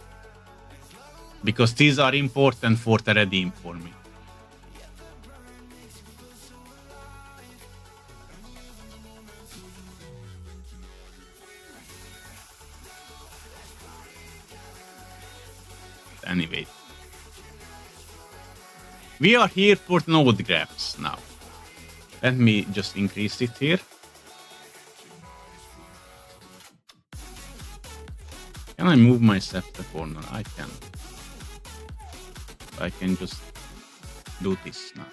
Because these are important for the redeem for me. Anyway. We are here for node graphs now. Let me just increase it here. Can I move myself to the corner? I can. I can just do this now.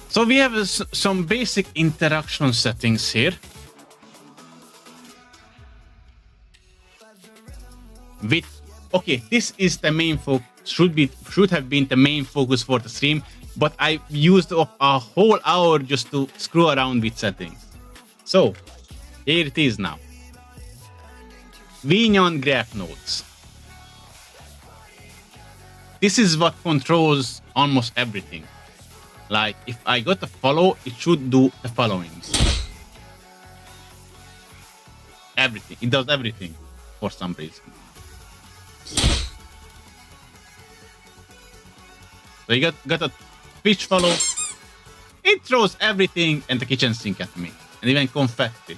So we have some basic interaction settings here. With okay, this is the main focus. Should have been the main focus for the stream, but I used up a whole hour just to screw around with settings. So here it is now. Vnyan graph nodes. This is what controls almost everything. Like if I got a follow, it should do the following. Everything. It does everything for some reason. So you got a Twitch follow. It throws everything and the kitchen sink at me. And even confetti.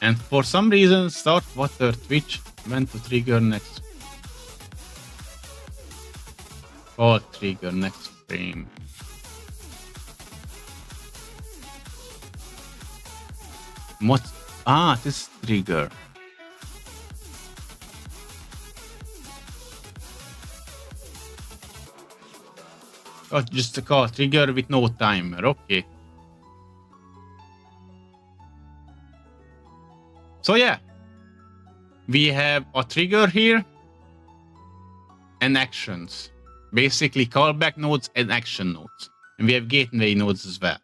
And for some reason, start water Twitch went to trigger next. Call trigger next frame. What? Ah, this trigger. Oh, just a call trigger with no timer. Okay. So yeah, we have a trigger here and actions. Basically callback nodes and action nodes. And we have gateway nodes as well.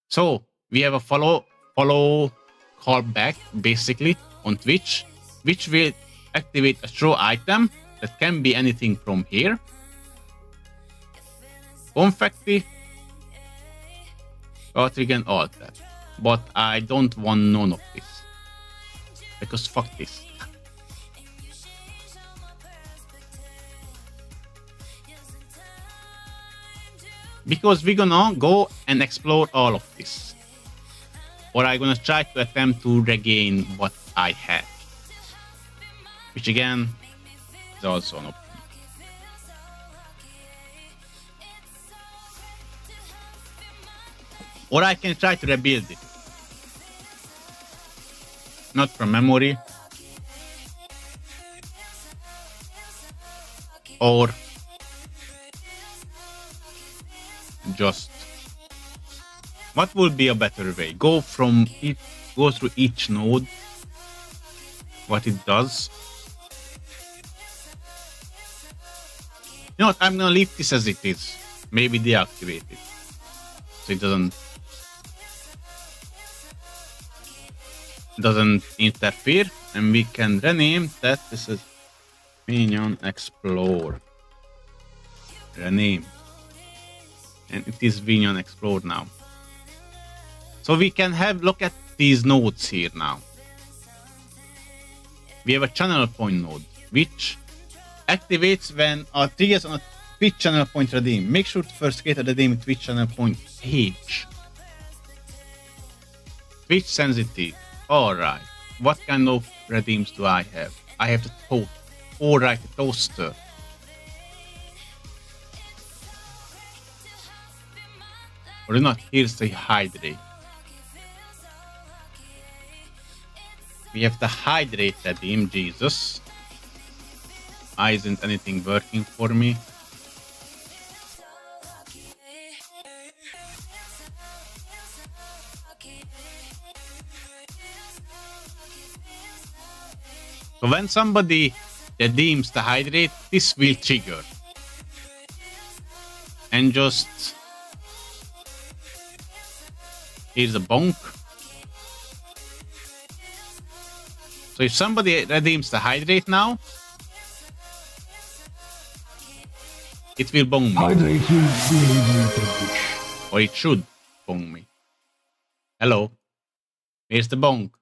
So we have a follow callback basically on Twitch, which will activate a throw item that can be anything from here. Confetti, trigger and all that. But I don't want none of this. Because fuck this. Because we're gonna go and explore all of this. Or I'm gonna try to attempt to regain what I had. Which again is also an option. Or I can try to rebuild it. Not from memory. Or just what would be a better way? Go through each node. What it does. You know what? I'm gonna leave this as it is. Maybe deactivate it. So it doesn't interfere, and we can rename that. This is Vnyan Explore. Rename, and it is Vnyan Explore now. So we can have look at these nodes here now. We have a channel point node, which activates when or triggers on a Twitch channel point redeem. Make sure to first create a redeem Twitch channel point page. Twitch sensitive. Alright. What kind of redeems do I have? I have the toast. Alright, the toaster. Or not, here's the hydrate. We have the hydrate redeem, Jesus. Why isn't anything working for me? So when somebody redeems the hydrate, this will trigger. And just... here's a bonk. So if somebody redeems the hydrate now, it will bong me. Hydrate will be eliminated. Or it should bong me. Hello. Here's the bong.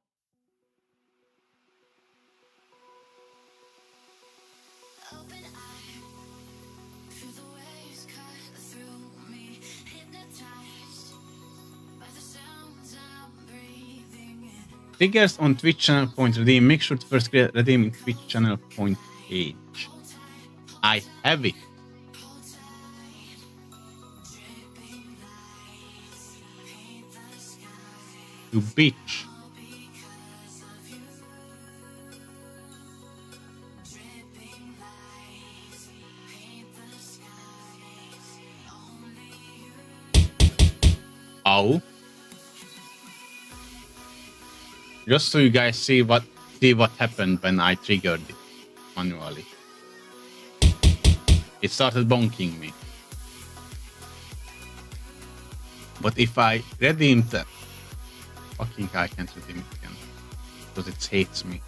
Triggers on Twitch channel point redeem. Make sure to first redeem in Twitch channel point page. I have it. You bitch. Ow. Just so you guys see what happened when I triggered it manually. It started bonking me. But if I redeem that, fucking I can't redeem it again because it hates me.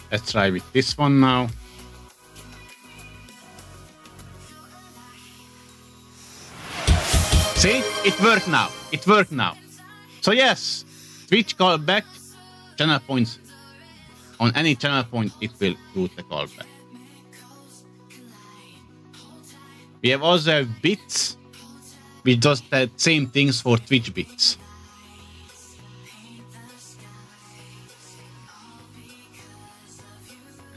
Let's try with this one now. See, it worked now. It worked now. So yes, Twitch callback, channel points. On any channel point, it will do the callback. We have also bits, which does the same things for Twitch bits.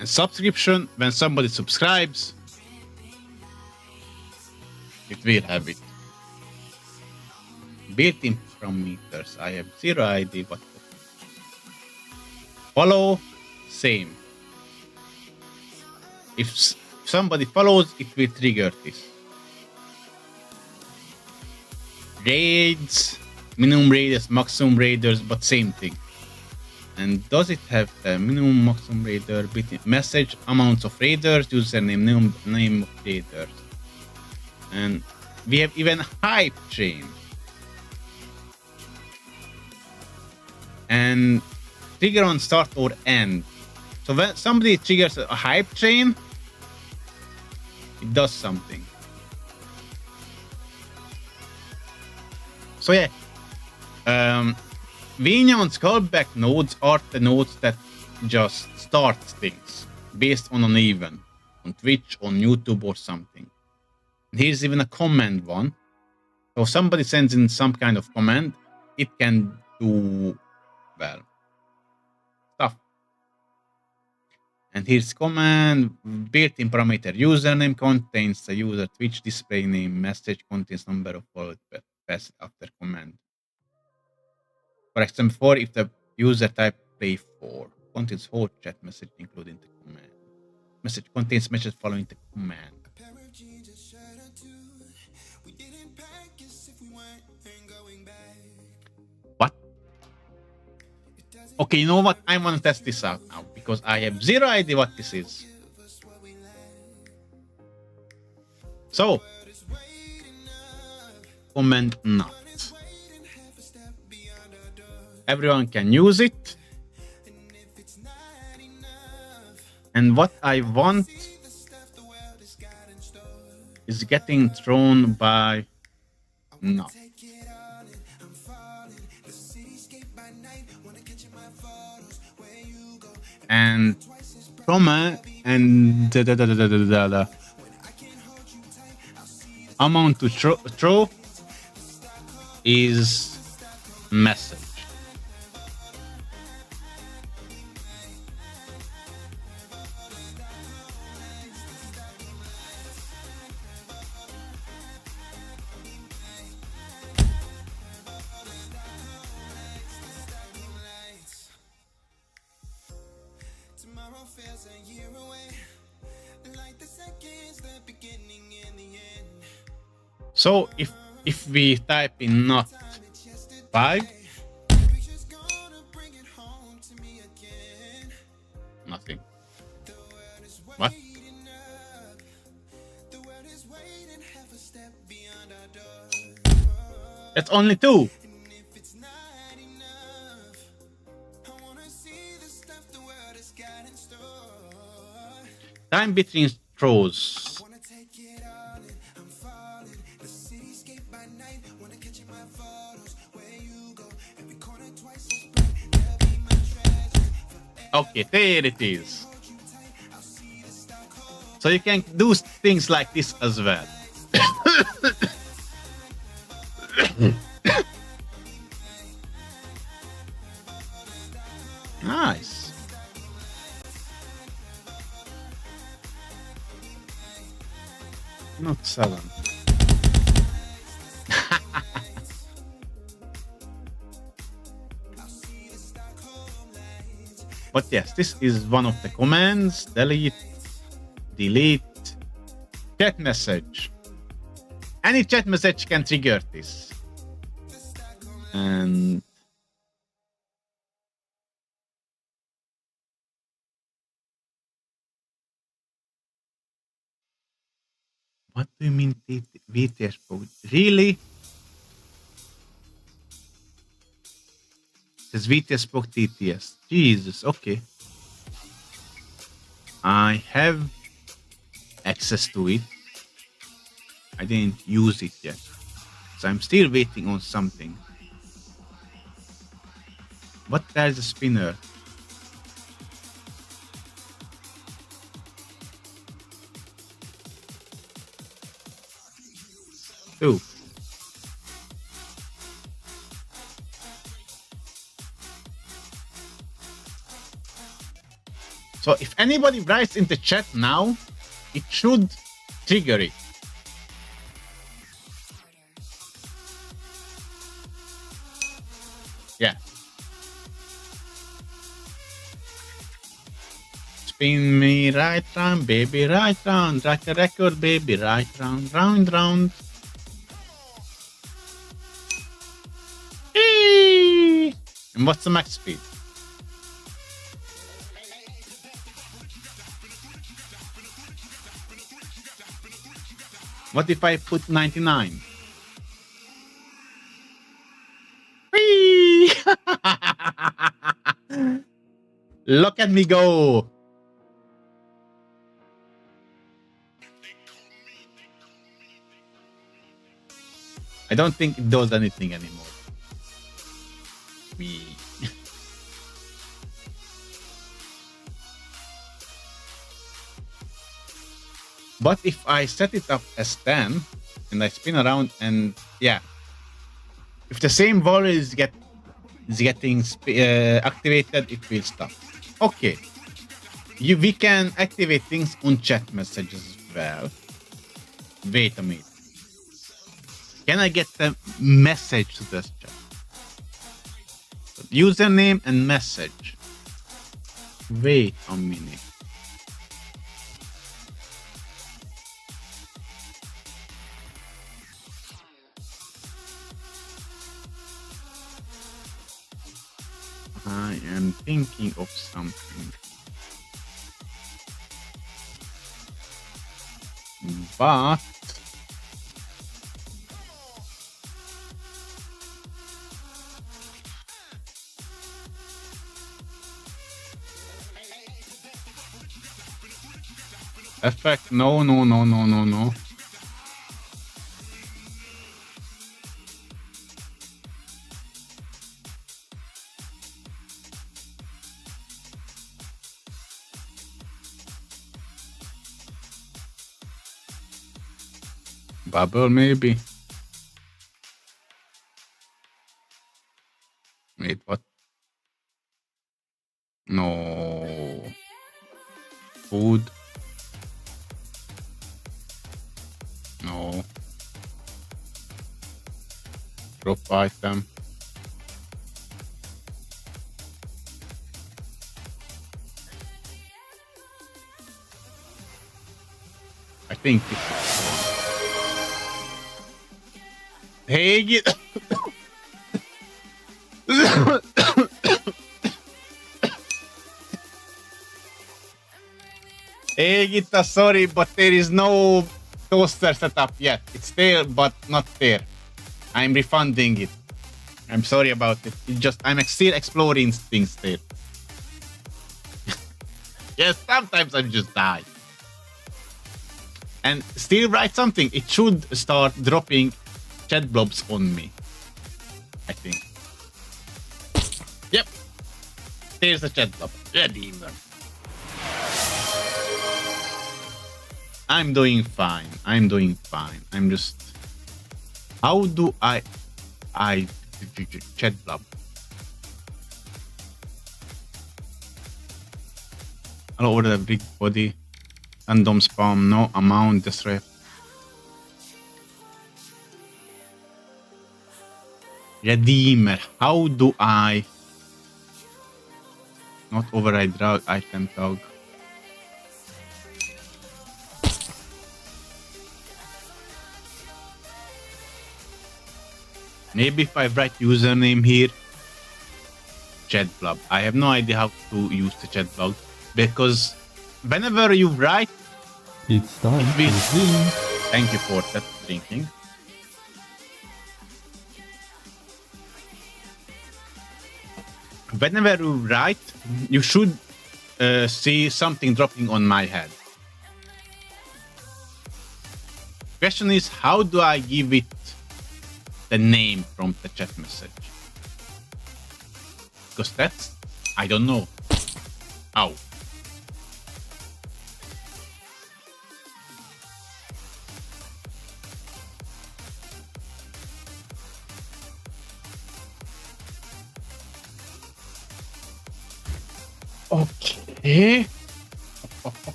And subscription, when somebody subscribes, it will have it. Built-in parameters. I have zero idea what. Follow, same. If somebody follows, it will trigger this. Raids, minimum raiders, maximum raiders, but same thing. And does it have the minimum, maximum raider, message, amounts of raiders, username, name of raiders. And we have even hype chain. And trigger on start or end. So when somebody triggers a hype chain, it does something. So yeah, Vnyan's callback nodes are the nodes that just start things based on an event on Twitch, on YouTube or something. And here's even a command one. So if somebody sends in some kind of command, it can do well stuff. And here's command built-in parameter username contains the user Twitch display name, message contains number of followed passed after command. For example, 4 if the user type play 4 contains whole chat message including the command. Message contains message following the command. What? Okay, you know what? I want to test this out now because I have zero idea what this is. So, command not. Everyone can use it. And what I want is getting thrown by no. And trauma and the amount to throw is message. So if we type in not 5, nothing. What? That's only 2. Time between throws. Okay, there it is. So you can do things like this as well. Nice. Not 7. But yes, this is one of the commands. Delete, chat message. Any chat message can trigger this. And what do you mean VTS code? Really? Says VTS spoke TTS. Jesus, okay. I have access to it. I didn't use it yet. So I'm still waiting on something. What there's a spinner? Two. So if anybody writes in the chat now, it should trigger it. Yeah. Spin me right round, baby, right round. Like a record, baby, right round, round, round. Eee! And what's the max speed? What if I put 99? Whee! Look at me go. I don't think it does anything anymore. Whee. But if I set it up as 10 and I spin around and yeah, if the same value is getting activated, it will stop. Okay, we can activate things on chat messages as well. Wait a minute. Can I get the message to this chat? Username and message. Wait a minute. I am thinking of something. But effect, no. Bubble, maybe. Wait, what? No. Food. No. Drop item. I think this is Hey, get Hey, Gita, sorry, but there is no toaster set up yet. It's there, but not there. I'm refunding it. I'm sorry about it. I'm still exploring things there. Yes, sometimes I just die. And still write something. It should start dropping chat blobs on me. I think. Yep. There's a chat blob. Redeemer. I'm doing fine. I'm doing fine. I'm just... How do I chat blob? All over the big body. Random spam, no amount, disrep. Redeemer. How do I not override drag item tag? Maybe if I write username here, chat blob. I have no idea how to use the chat blob because whenever you write, It's time to drink. Thank you for that drinking. Whenever you write, you should see something dropping on my head. Question is, how do I give it the name from the chat message? Because that's... I don't know. Ow. Okay.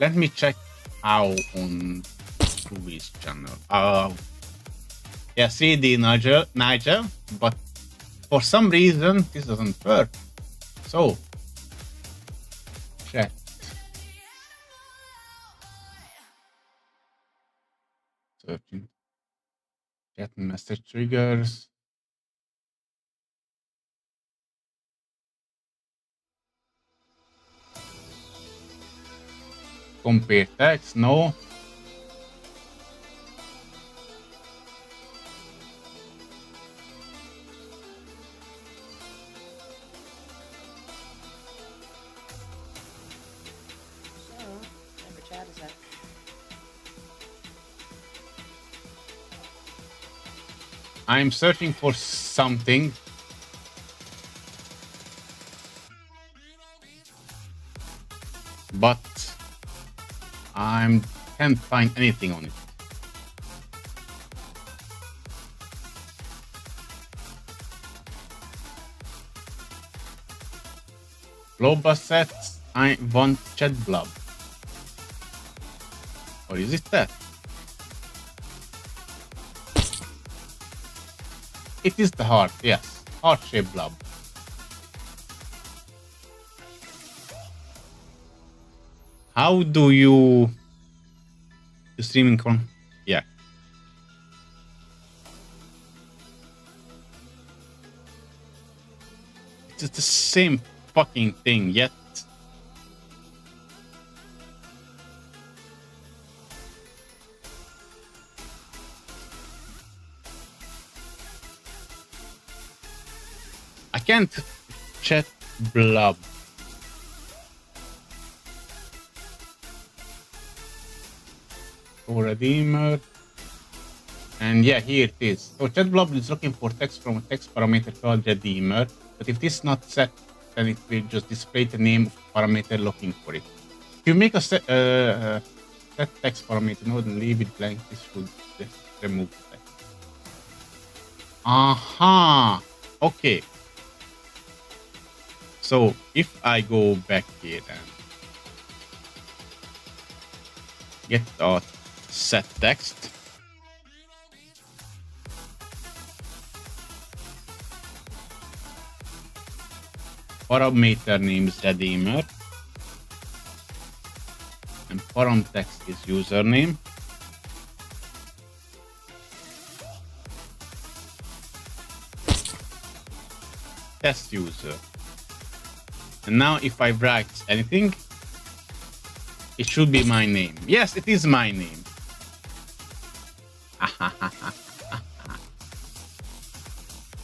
Let me check how on Ruby's channel. Yeah, CD NaGeL, but for some reason this doesn't work. So, chat. Searching. Chat message triggers. Compare text, no. I'm searching for something. But I can't find anything on it. Global sets, I want chat blob. Or is it that? It is the heart, yes. Heart-shaped blob. How do you streaming con? Yeah. It's the same fucking thing, yet I can't chat blob. Redeemer. And yeah, here it is. So chat blob is looking for text from a text parameter called redeemer. But if this is not set, then it will just display the name of parameter looking for it. If you make a Set text parameter node and leave it blank. This should just remove the text. Aha! Okay. So if I go back here and get dot set text, parameter name is redeemer, and param text is username. Test user. And now if I write anything, it should be my name. Yes, it is my name.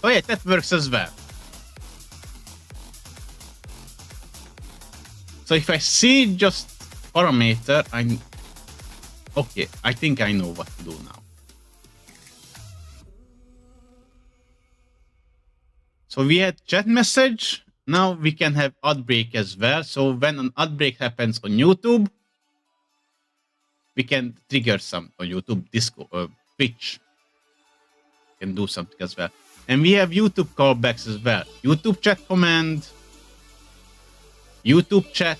Oh yeah, that works as well. So if I see just parameter, okay, I think I know what to do now. So we had chat message. Now we can have ad break as well. So when an ad break happens on YouTube, we can trigger some on YouTube, Discord, Twitch. Can do something as well. And we have YouTube callbacks as well. YouTube chat command, YouTube chat,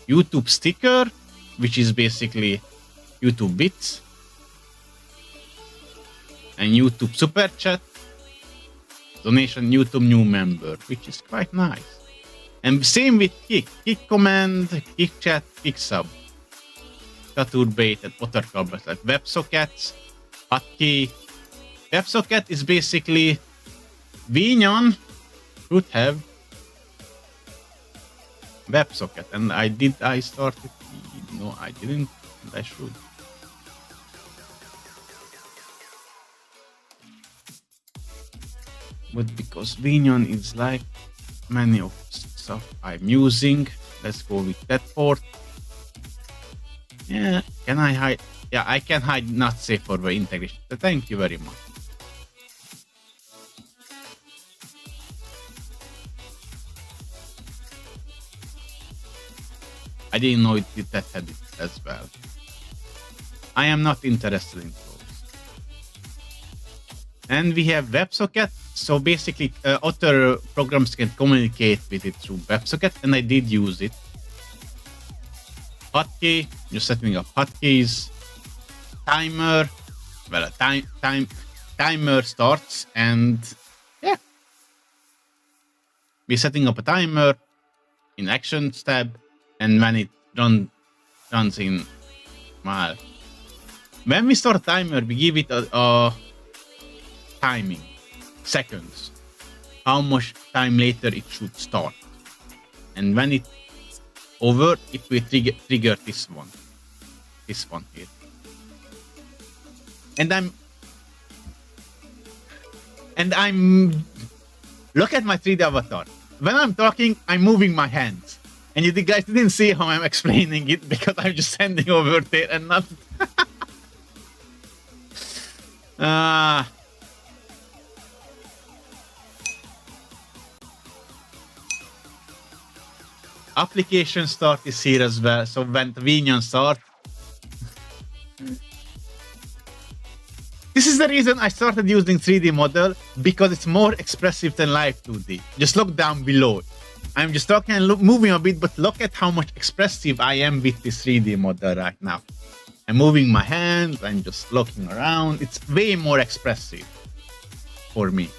YouTube sticker, which is basically YouTube bits, and YouTube super chat, donation, YouTube new member, which is quite nice. And same with kick command, kick chat, kick sub, bait, and other callbacks like WebSockets, hotkey. WebSocket is basically Vnyan should have WebSocket, and I started? No, I didn't, and I should. But because Vnyan is like many of stuff I'm using, let's go with that port. Yeah, can I hide? Yeah, I can hide not safe for the integration. So thank you very much. I didn't know that had it as well. I am not interested in those. And we have WebSocket. So basically, other programs can communicate with it through WebSocket, and I did use it. Hotkey, just setting up hotkeys. Timer, well, timer starts, and yeah, we're setting up a timer in Actions tab, and when it runs in, well, when we start a timer, we give it a timing, seconds, how much time later it should start, and when it's over, it will trigger this one here. And I'm look at my 3D avatar. When I'm talking, I'm moving my hands, and you guys didn't see how I'm explaining it because I'm just standing over there and not. Application start is here as well. So when the Vnyan start, this is the reason I started using 3D model, because it's more expressive than live 2D. Just look down below. I'm just talking and moving a bit, but look at how much expressive I am with this 3D model right now. I'm moving my hands, I'm just looking around. It's way more expressive for me.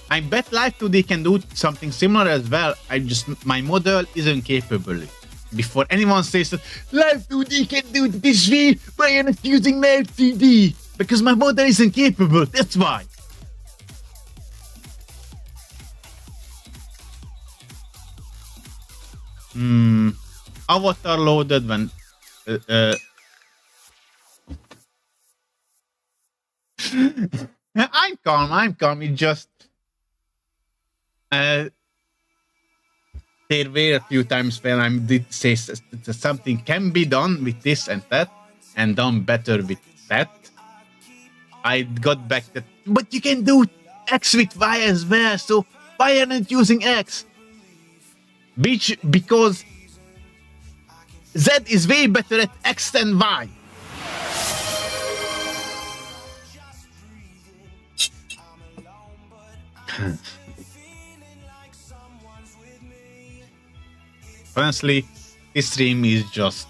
I bet live 2D can do something similar as well. My model isn't capable. Before anyone says that live 2D can do this way, why am I not using live 2D? Because my model isn't capable, that's why. Avatar loaded when I'm calm. It just there were a few times when I did say that something can be done with this and that, and done better with that. I got back that, but you can do X with Y as well, so why aren't you using X? Because Z is way better at X than Y. Honestly, this stream is just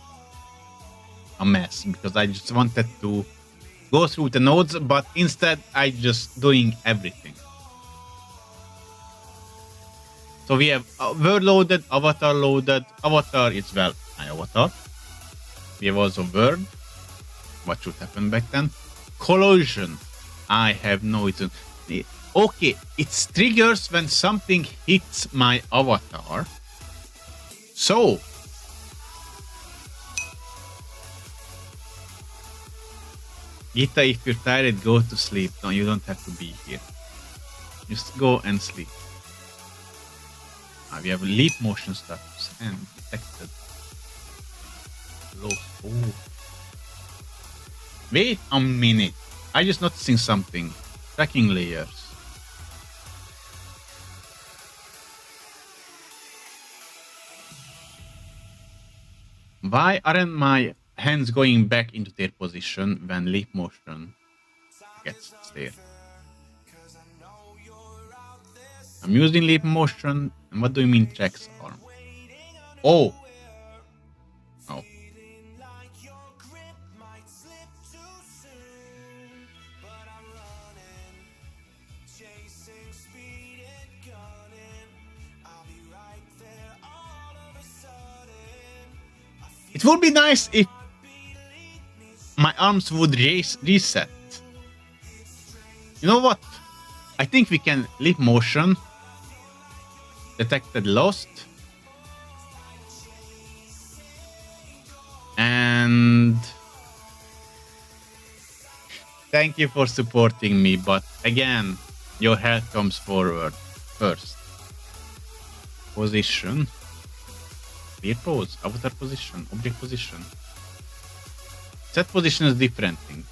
a mess because I just wanted to go through the nodes, but instead I just doing everything. So we have word loaded, avatar loaded. Avatar is, well, my avatar. We have also word. What should happen back then? Collision. I have no idea. Okay, it triggers when something hits my avatar. So, Gita, if you're tired, go to sleep. No, you don't have to be here. Just go and sleep. We have leap motion status and detected. Low. Oh. Wait a minute. I just noticing something. Tracking layers. Why aren't my hands going back into their position when leap motion gets there? I'm using leap motion. And what do you mean tracks arm? Oh. Oh. It would be nice if my arms would reset. You know what? I think we can leap motion. Detected lost. And thank you for supporting me, but again, your health comes forward first. Position. Clear pose, avatar position, object position. Set position is different thing.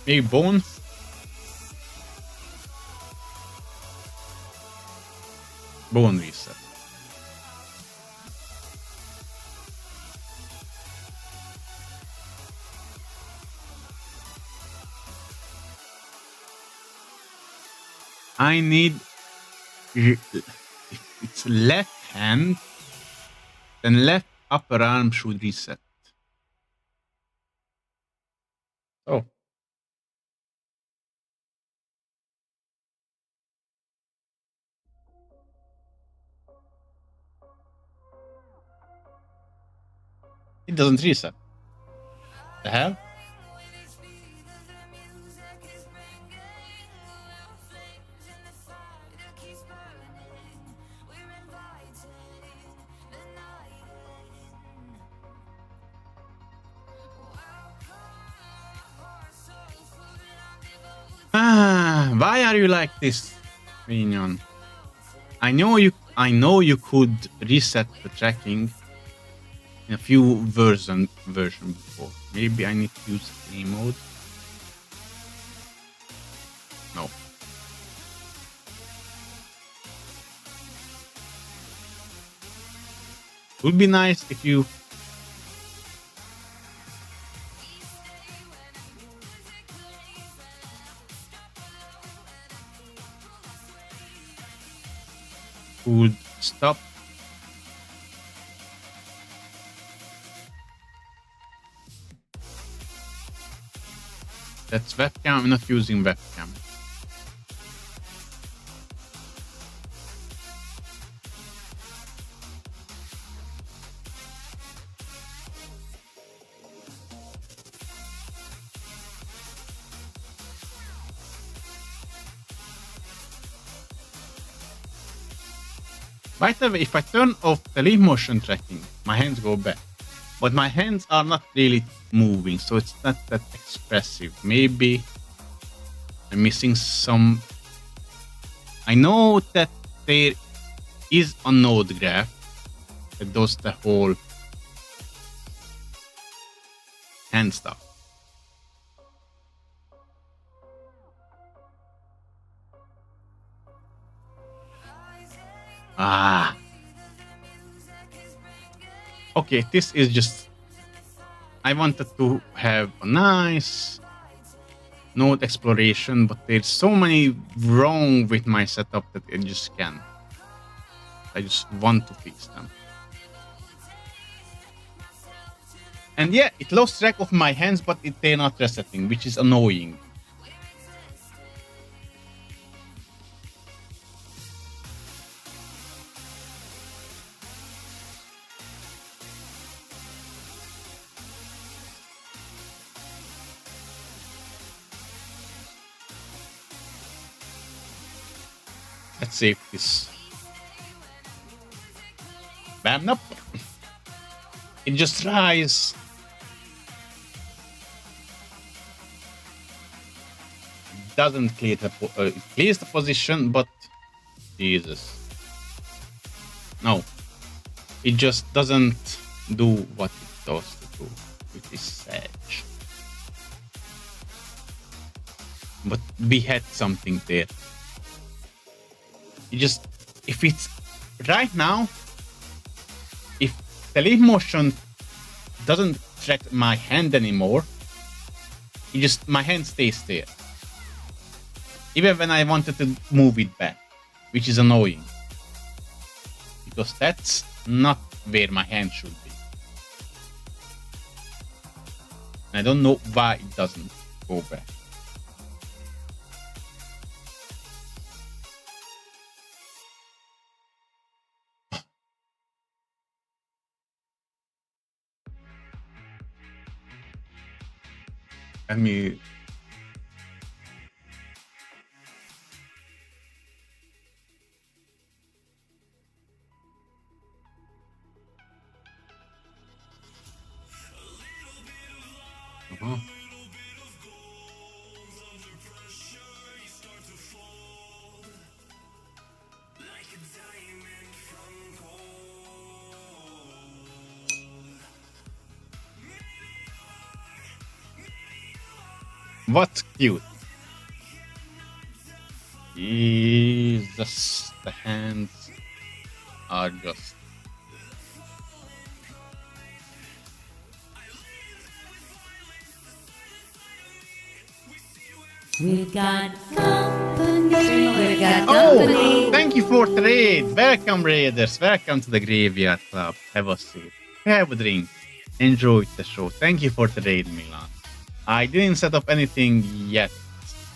Maybe bone. Bone reset. I need, if it's left hand, then left upper arm should reset. Oh. It doesn't reset. The hell? Why are you like this, Vnyan? I know you could reset the tracking in a few version before. Maybe I need to use game mode. No. It would be nice if you would stop. That's webcam. I'm not using webcam. By the way, if I turn off the leaf motion tracking, my hands go back. But my hands are not really moving, so it's not that expressive. Maybe I'm missing some. I know that there is a node graph that does the whole hand stuff. Ah. Okay, this is just... I wanted to have a nice node exploration, but there's so many wrong with my setup that I just can't. I just want to fix them. And yeah, it lost track of my hands, but they're not resetting, which is annoying. Let's save this. Bam, nope. It just tries. Doesn't clear the it clears the position, but Jesus, no, it just doesn't do what it does to do with this edge. But we had something there. It just, if it's right now, if the leaf motion doesn't track my hand anymore, it just, my hand stays there. Even when I wanted to move it back, which is annoying. Because that's not where my hand should be. I don't know why it doesn't go back. Let me... What's cute? Jesus, the hands are just... We've got company. We've got Oh, company. thank you for trade. Welcome, Raiders. Welcome to the Graveyard Club. Have a seat. Have a drink. Enjoy the show. Thank you for trade, Milan. I didn't set up anything yet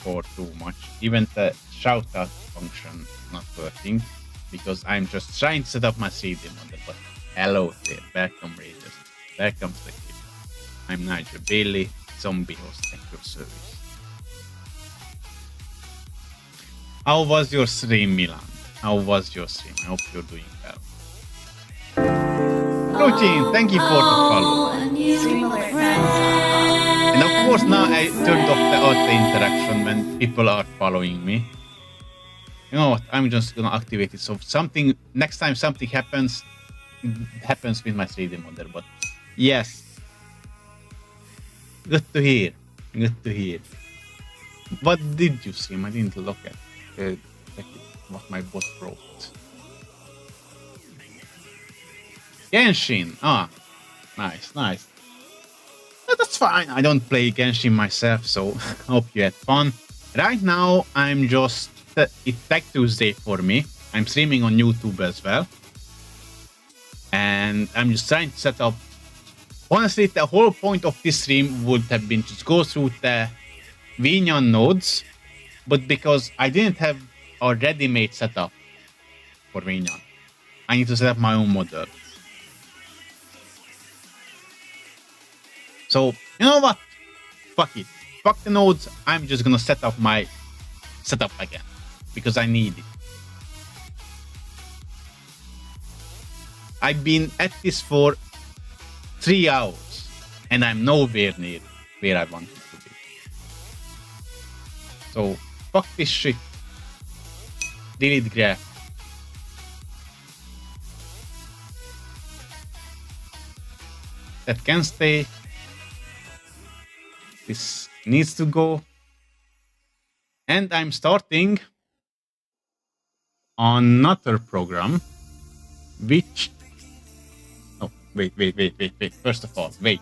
for too much. Even the shoutout function is not working because I'm just trying to set up my CD model. But hello there. Welcome, Raiders. Welcome to the Graveyard. I'm NaGeL Bailey, zombie host at your service. How was your stream, Milan? How was your stream? I hope you're doing well. Protein, thank you for the follow. And of course, now I turned off the auto interaction when people are following me. You know what? I'm just gonna activate it. So something next time something happens, it happens with my 3D model. But yes, good to hear. Good to hear. What did you stream? I didn't look at. What my bot wrote. Genshin. Ah, nice, nice. That's fine. I don't play Genshin myself, so hope you had fun. Right now, I'm just... it's Tech Tuesday for me. I'm streaming on YouTube as well. And I'm just trying to set up... Honestly, the whole point of this stream would have been to go through the Vnyan nodes. But because I didn't have a ready-made setup for Vnyan, I need to set up my own model. So, you know what? Fuck it. Fuck the nodes. I'm just gonna set up my setup again. Because I need it. I've been at this for 3 hours. And I'm nowhere near where I want it to be. So, fuck this shit. Delete graph. That can stay. This needs to go. And I'm starting on another program which... Oh, wait. First of all, wait.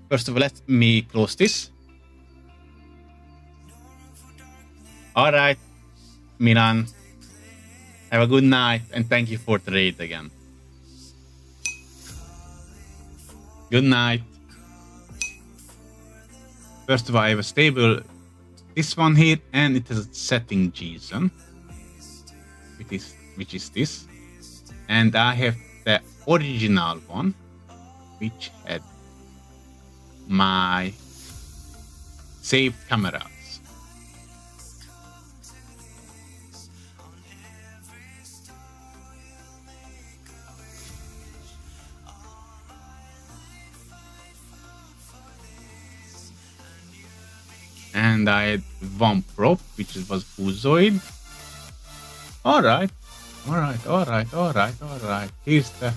First of all, let me close this. All right, Milan. Have a good night, and thank you for the raid again. Good night. First of all, I have a stable, this one here, and it has a setting JSON, which is this. And I have the original one, which had my saved cameras. And I had one prop, which was Uzoid. Alright. Here's the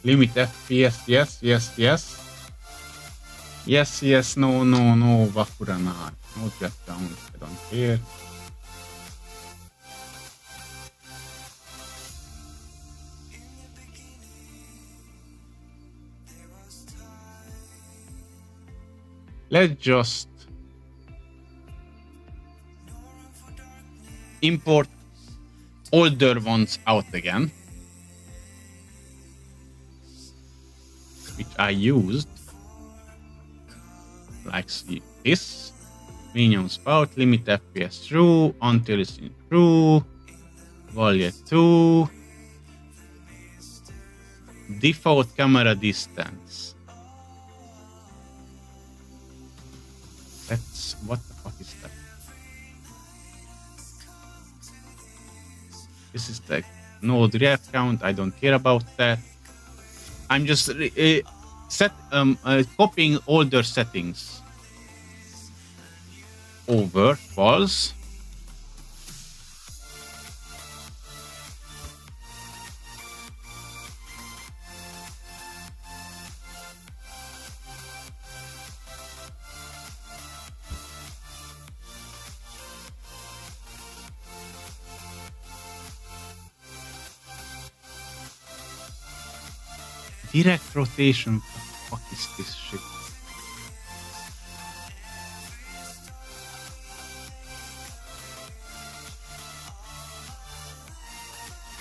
limit FPS. Yes. No, Vakuranai. Not that count. I don't care. Let's just import older ones out again, which I used, like this. Vnyan spout, limit FPS true, until it's in true, value 2, default camera distance. That's, what the fuck is that? This is the node ref count. I don't care about that. I'm just copying older settings over false. Direct rotation. What the fuck is this shit?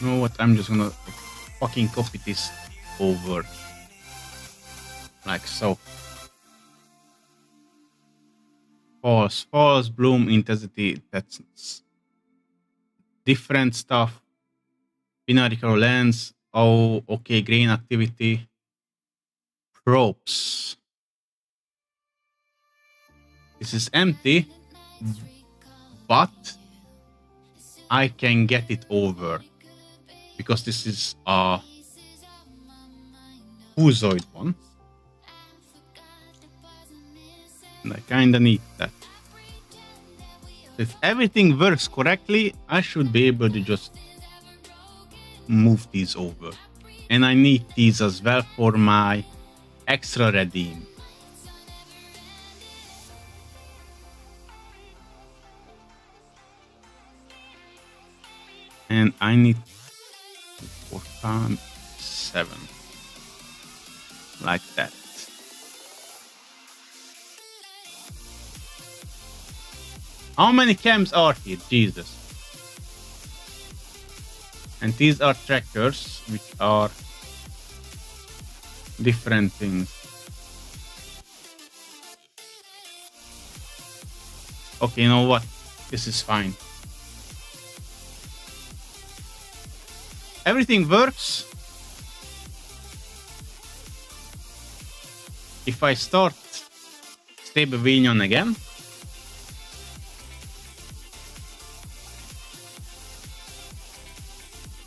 You know what? I'm just gonna fucking copy this over. Like so. False, bloom intensity. That's different stuff. Binary color lens. Oh, okay, grain activity. Probes. This is empty, but I can get it over because this is a Uzoid one. And I kinda need that. If everything works correctly, I should be able to just move these over. And I need these as well for my extra redeem. And I need 4 times 7. Like that. How many cams are here? Jesus. And these are trackers, which are different things. Okay, you know what? This is fine. Everything works. If I start stable Vnyan again,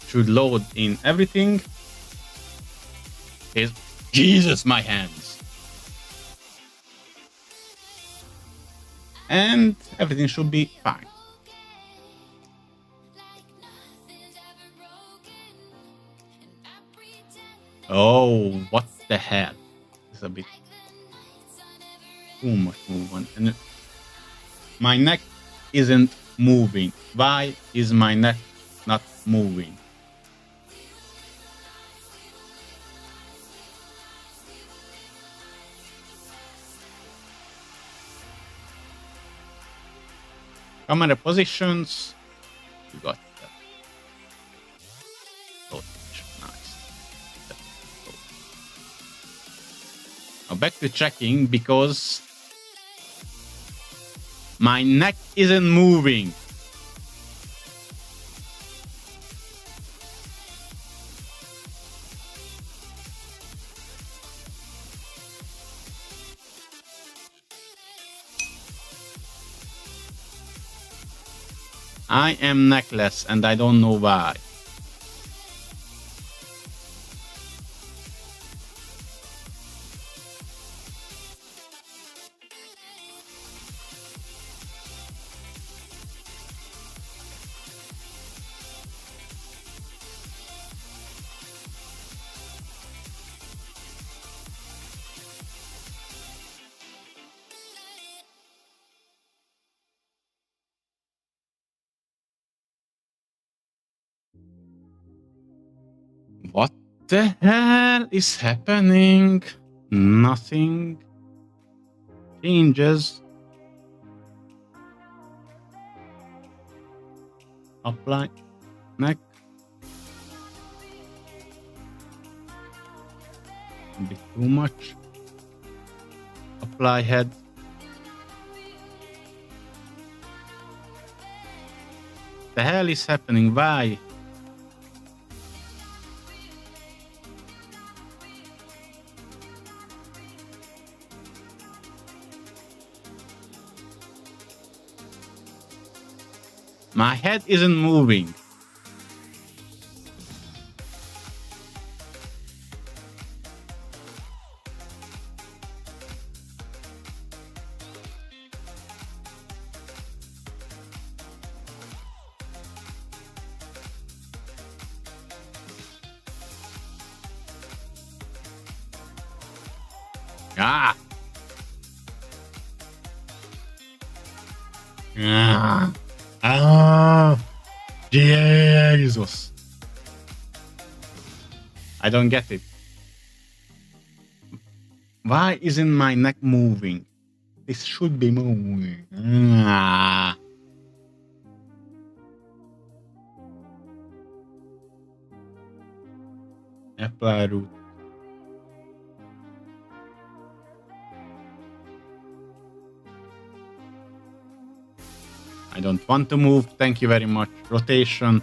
should load in everything. Here's, Jesus, my hands. And everything should be fine. Oh, what the hell? It's a bit too much movement. And my neck isn't moving. Why is my neck not moving. Camera positions. You got that. Rotation. Nice. Now back to checking because my neck isn't moving. I am neckless and I don't know why. What the hell is happening? Nothing changes. Apply neck. A bit too much. Apply head. The hell is happening? Why? My head isn't moving. Ah. Ah. Ah. Jesus. I don't get it. Why isn't my neck moving? This should be moving. Ah. Apply root. I don't want to move. Thank you very much. Rotation.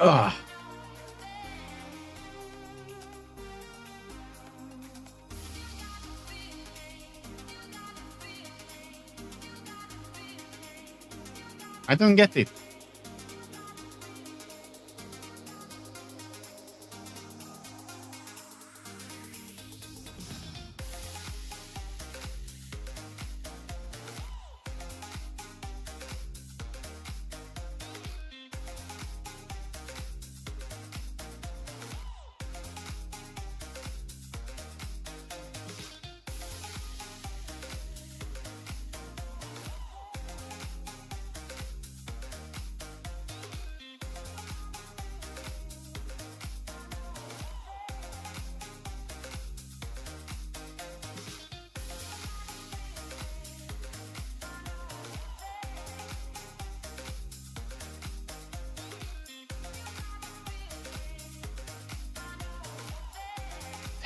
Ugh. I don't get it.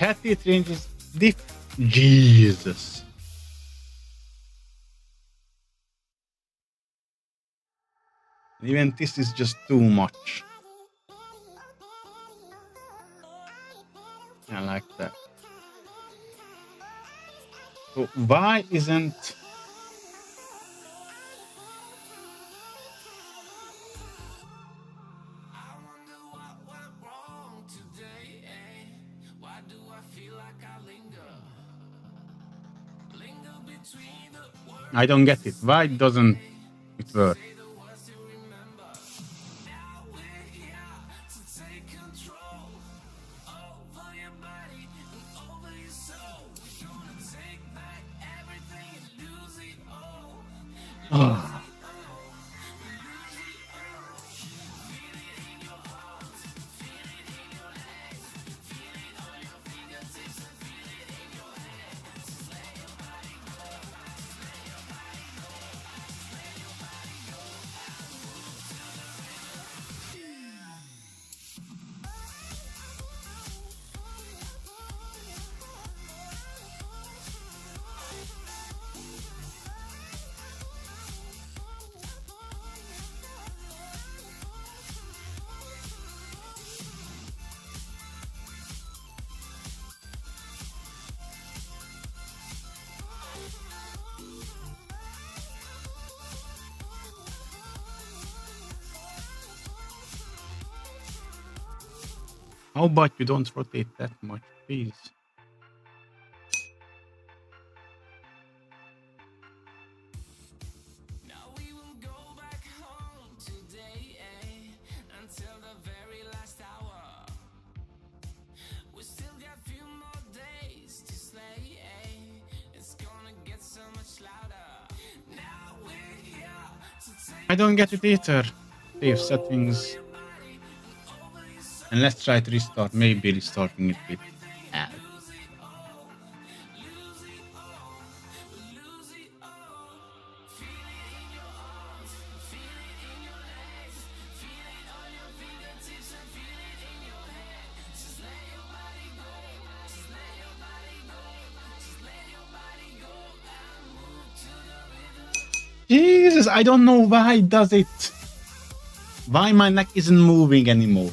Happy ranges diff. Jesus. Even this is just too much. I like that. So why isn't I don't get it. Why doesn't it work? Ah. How about you don't rotate that much, please? I don't get it either. Save settings. And let's try to restart. Maybe restarting it with add. Jesus, I don't know why it does it. Why my neck isn't moving anymore.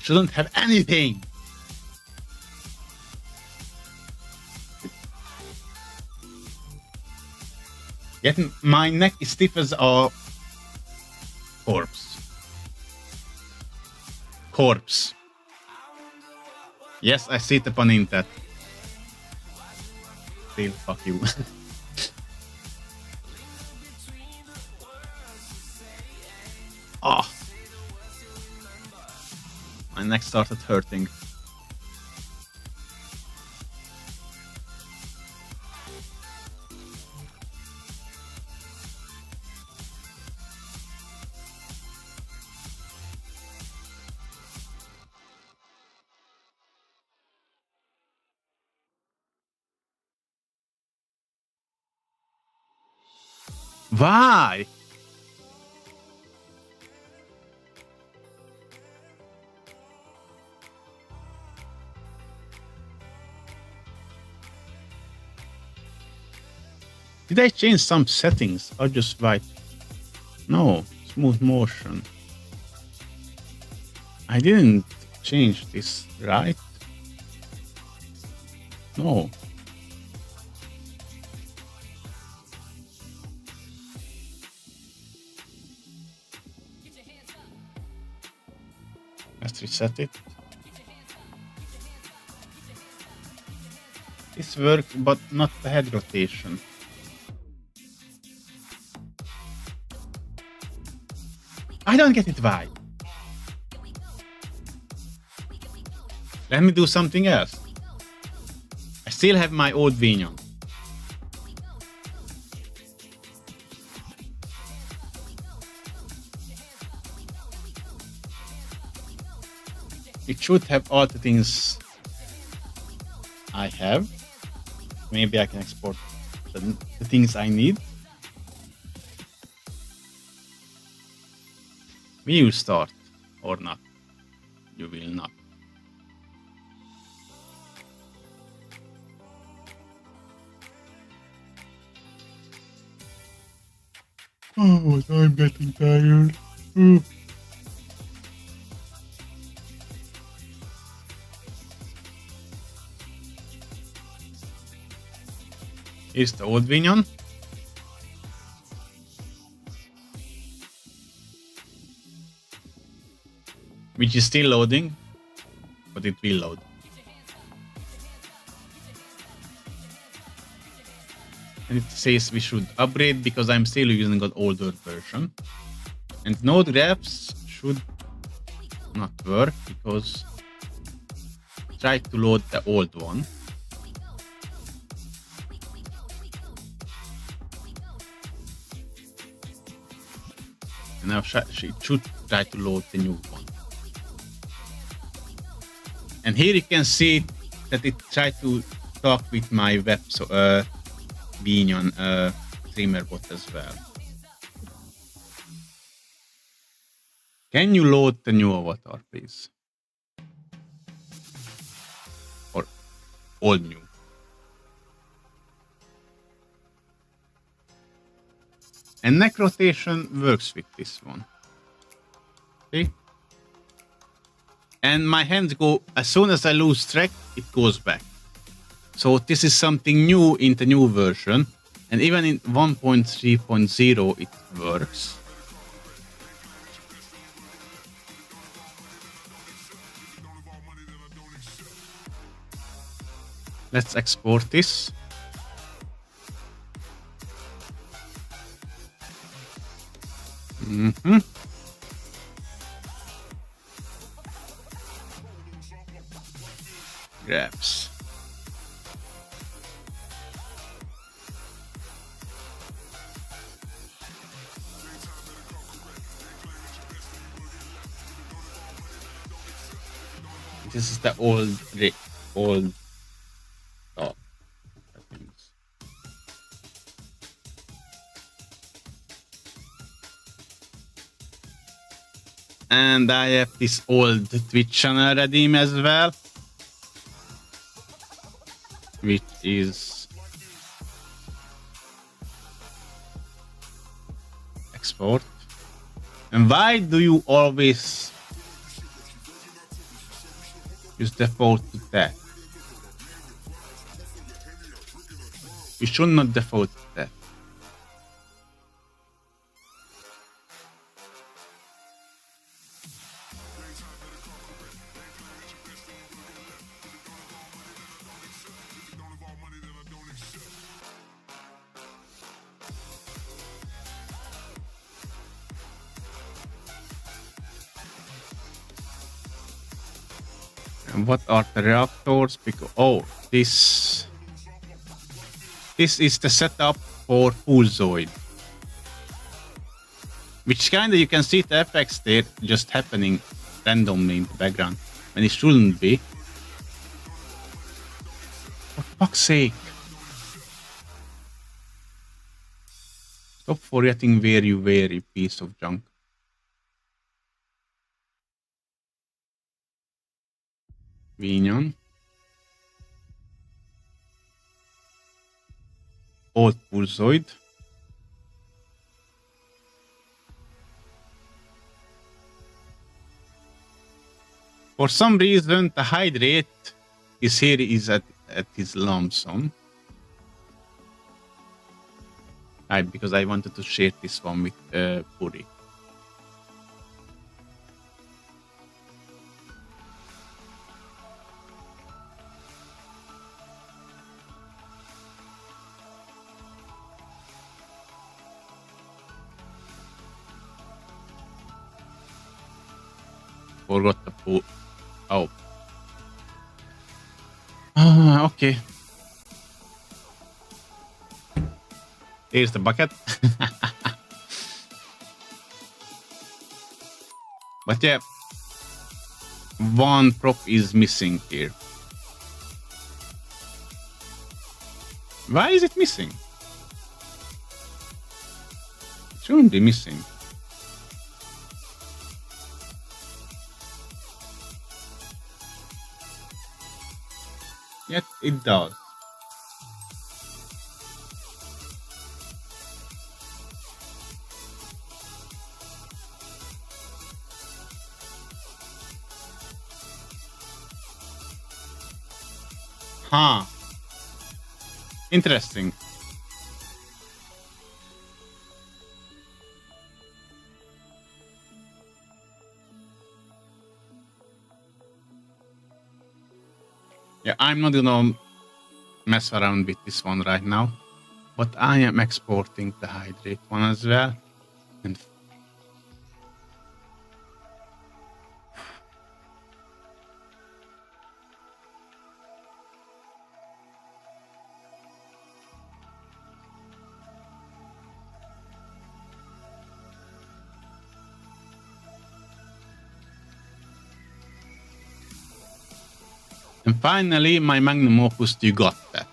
Shouldn't have anything. Yet my neck is stiff as a corpse. Corpse. Yes, I see the pun in that. Still, fuck you. Ah. My neck started hurting. Why? Did I change some settings or just right? No, smooth motion. I didn't change this, right? No. Let's reset it. This worked, but not the head rotation. I don't get it why. Let me do something else. I still have my old Vnyan. It should have all the things I have. Maybe I can export the things I need. Will you start or not? You will not. Oh, I'm getting tired. Here's the old Vnyan. Which is still loading, but it will load. And it says we should upgrade because I'm still using an older version. And node grabs should not work because try to load the old one. And now she should try to load the new one. And here you can see that it tried to talk with my web, so Vnyan streamer bot as well. Can you load the new avatar, please? Or all new? And neck rotation works with this one. See? And my hands go, as soon as I lose track, it goes back. So this is something new in the new version. And even in 1.3.0 it works. Let's export this. Grabs. This is the old top. And I have this old Twitch channel redeem as well, which is export. And why do you always use default to that? You should not default to that. And what are the reactors? Because this is the setup for full Zoid, which kinda you can see the effects there just happening randomly in the background when it shouldn't be. For fuck's sake! Stop forgetting where you were, you piece of junk. Vnyan. Old Pulsoid. For some reason, the hydrate is here is at his lump sum. Because I wanted to share this one with Puri. Forgot to put. Oh. Okay. Here's the bucket. But yeah, one prop is missing here. Why is it missing? It shouldn't be missing. Yet it does. Huh. Interesting. Yeah, I'm not gonna mess around with this one right now, but I am exporting the hydrate one as well. And And finally, my magnum opus, you got that.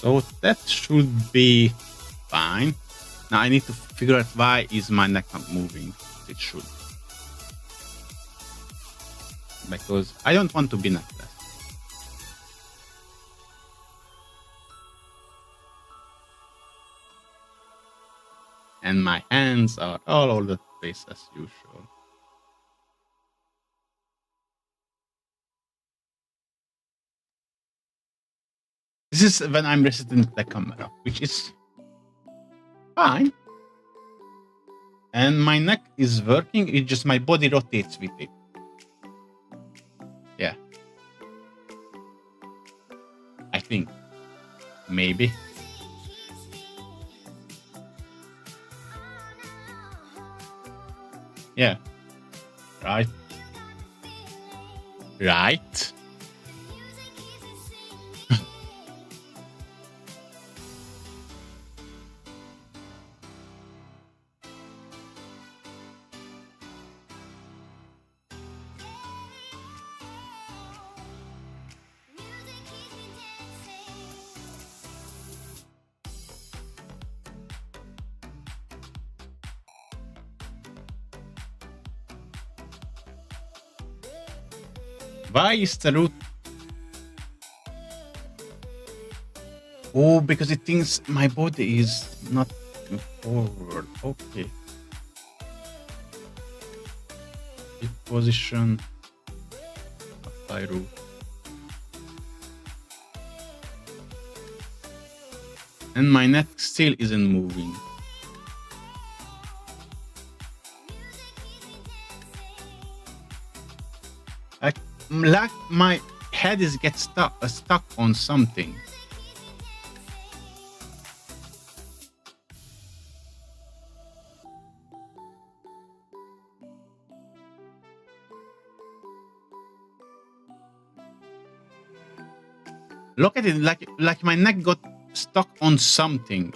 So that should be fine. Now I need to figure out why is my neck not moving. It should. Because I don't want to be neckless. And my hands are all over the place as usual. This is when I'm resetting the camera, which is fine. And my neck is working, it's just my body rotates with it. Yeah. I think. Maybe. Yeah. Right. Right. Why is the root? Oh, because it thinks my body is not moving forward. Okay. Hip position. Apply root. And my neck still isn't moving. Like my head is get stuck on something. Look at it, like my neck got stuck on something.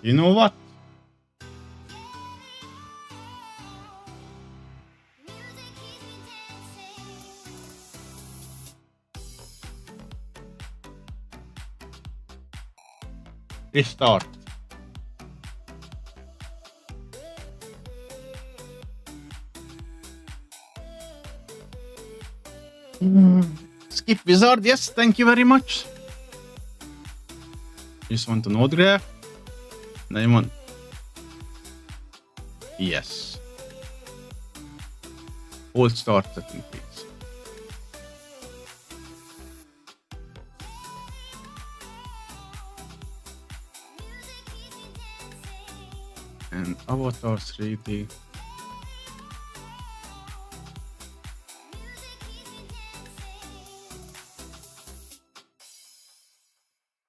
You know what? Restart. Skip wizard, yes, thank you very much. Just want to node graph. Then want. Yes. All start setting, please. And avatar 3D.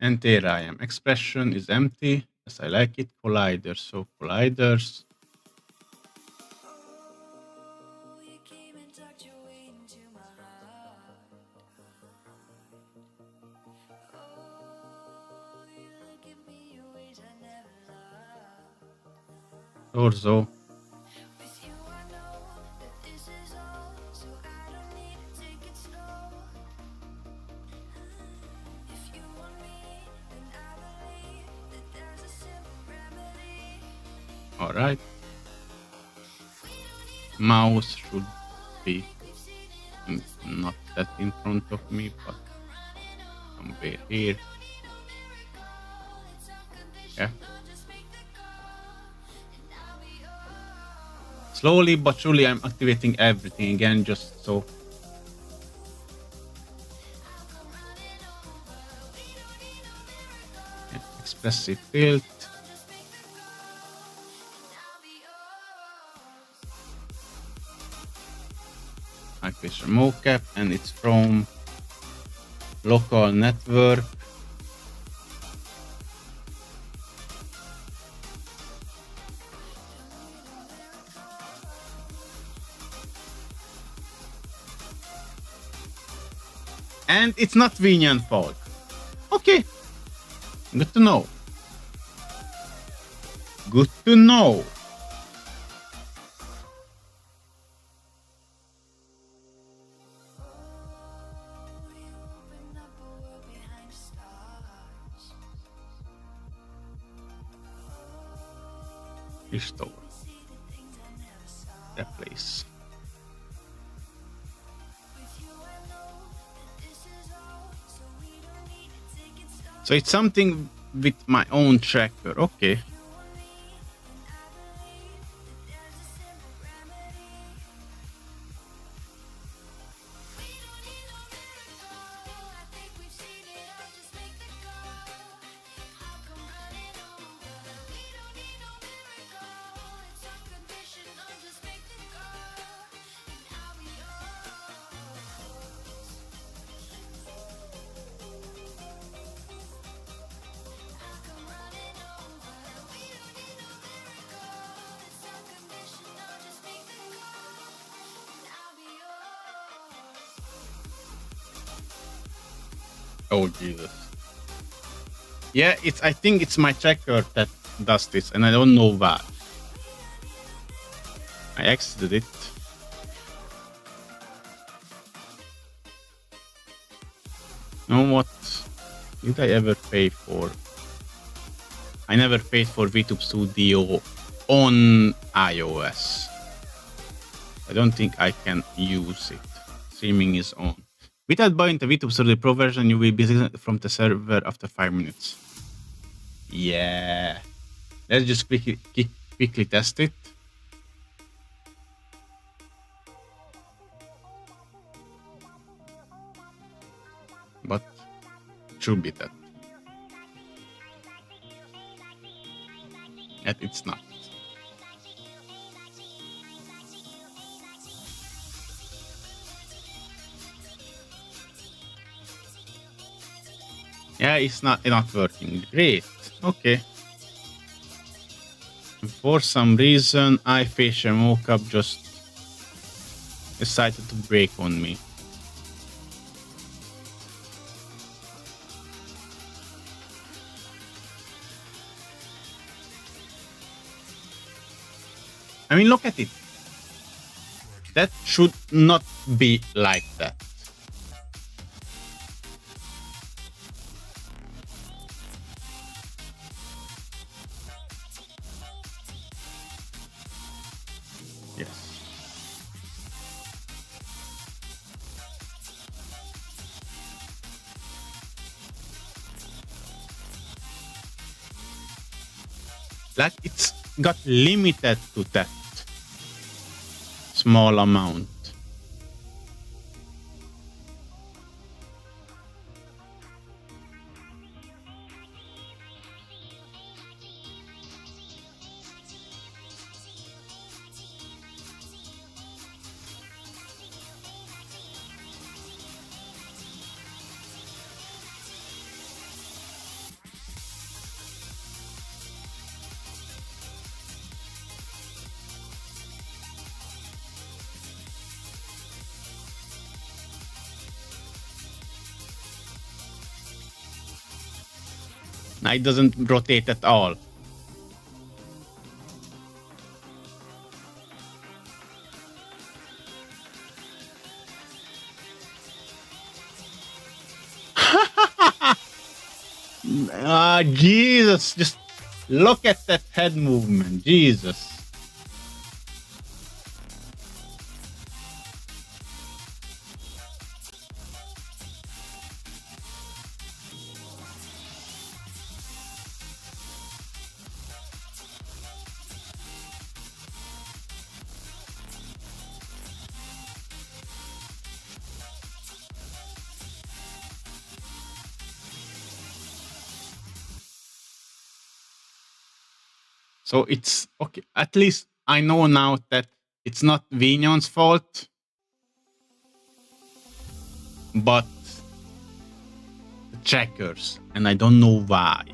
And there I am. Expression is empty, as I like it. Colliders, so colliders. Torso. All right. Mouse should be not that in front of me, but somewhere here. Yeah. Slowly but surely, I'm activating everything again, just so. Yeah, expressive tilt. High pressure mocap, and it's from local network. And it's not Vnyan fault. Okay. Good to know. Good to know. Restore. Replace. So it's something with my own tracker. Okay. Oh Jesus. Yeah, it's. I think it's my tracker that does this, and I don't know why. I exited it. You know what? Did I ever pay for? I never paid for VTube Studio on iOS. I don't think I can use it. Streaming is on. Without buying the VTube Studio Pro version, you will be disconnected from the server after 5 minutes. Yeah. Let's just quickly test it. But it should be that. Yet it's not. Yeah, it's not working. Great. Okay. For some reason, iFacial mocap just decided to break on me. I mean, look at it. That should not be like that. Yes. Like it's got limited to that small amount. It doesn't rotate at all. Jesus, just look at that head movement. Jesus. So it's okay. At least I know now that it's not Vnyan's fault, but the checkers, and I don't know why.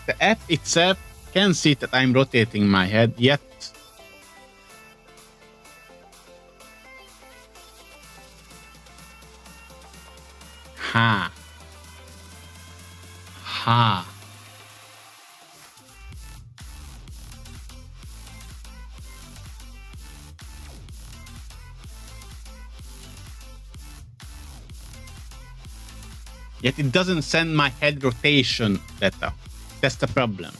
The app itself can see that I'm rotating my head, yet ha. Yet it doesn't send my head rotation data. That's the problem.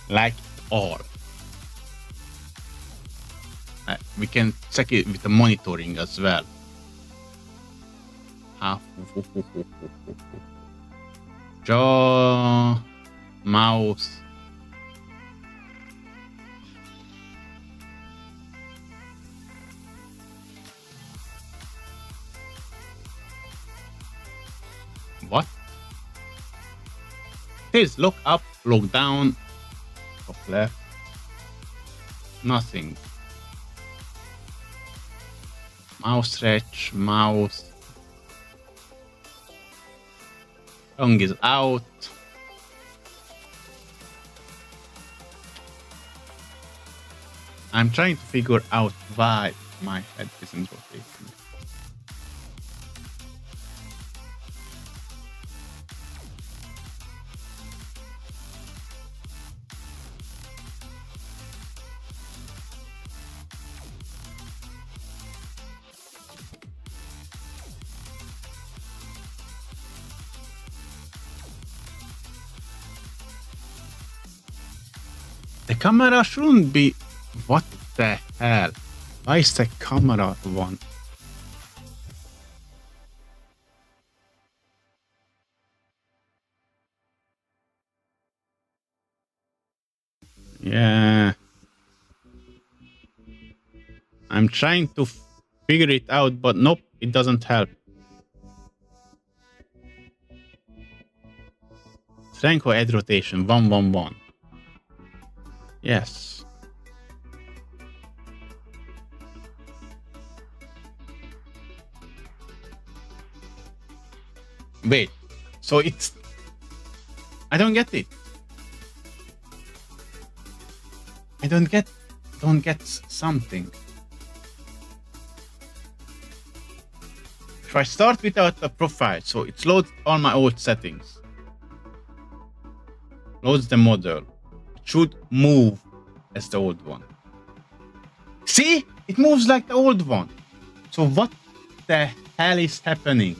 Like all. We can check it with the monitoring as well. Jaw, mouse. What? Please look up, look down, top left. Nothing. Mouse stretch, mouse. Tongue is out. I'm trying to figure out why my head isn't rotating. The camera shouldn't be... What the hell? Why is the camera one? Yeah. I'm trying to figure it out, but nope, it doesn't help. Strength or head rotation, 111. Yes. Wait, so it's... I don't get it. I don't get something. If I start without a profile, so it loads all my old settings. Loads the model. It should move as the old one. See? It moves like the old one. So what the hell is happening?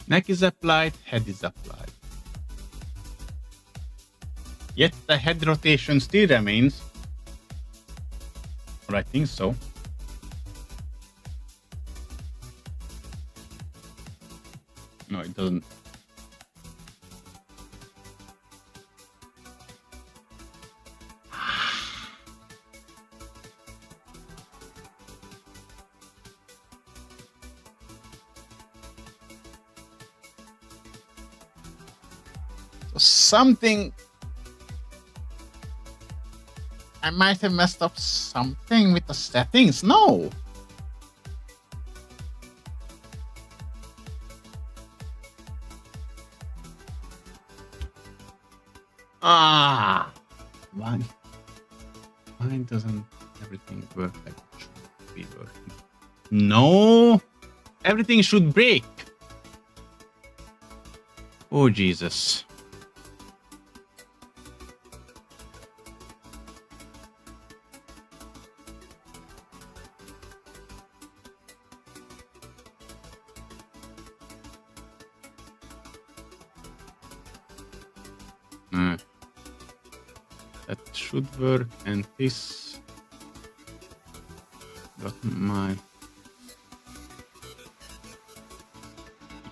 Neck is applied, head is applied. Yet the head rotation still remains. Or I think so. No, it doesn't. So something... I might have messed up something with the settings. No! Ah! Why doesn't everything work like it should be working? No! Everything should break! Oh, Jesus. That should work, and this got my...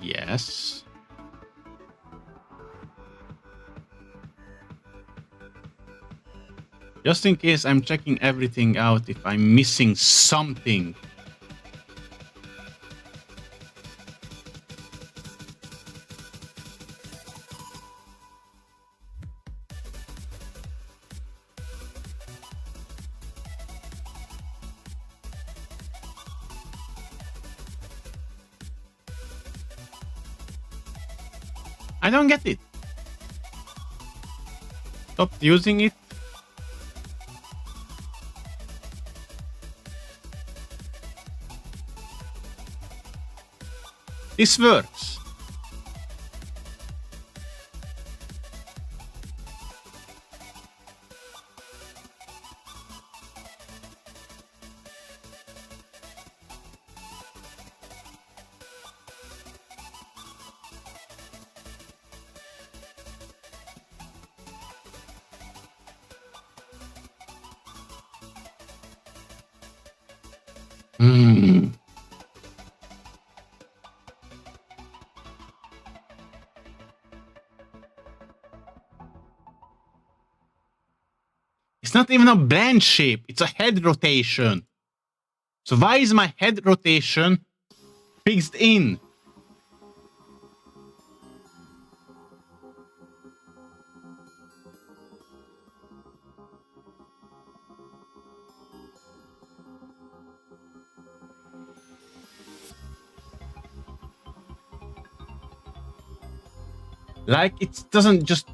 Yes. Just in case I'm checking everything out if I'm missing something. I don't get it. Stop using it. This works. It's not even a blend shape. It's a head rotation. So why is my head rotation fixed in? Like it doesn't just...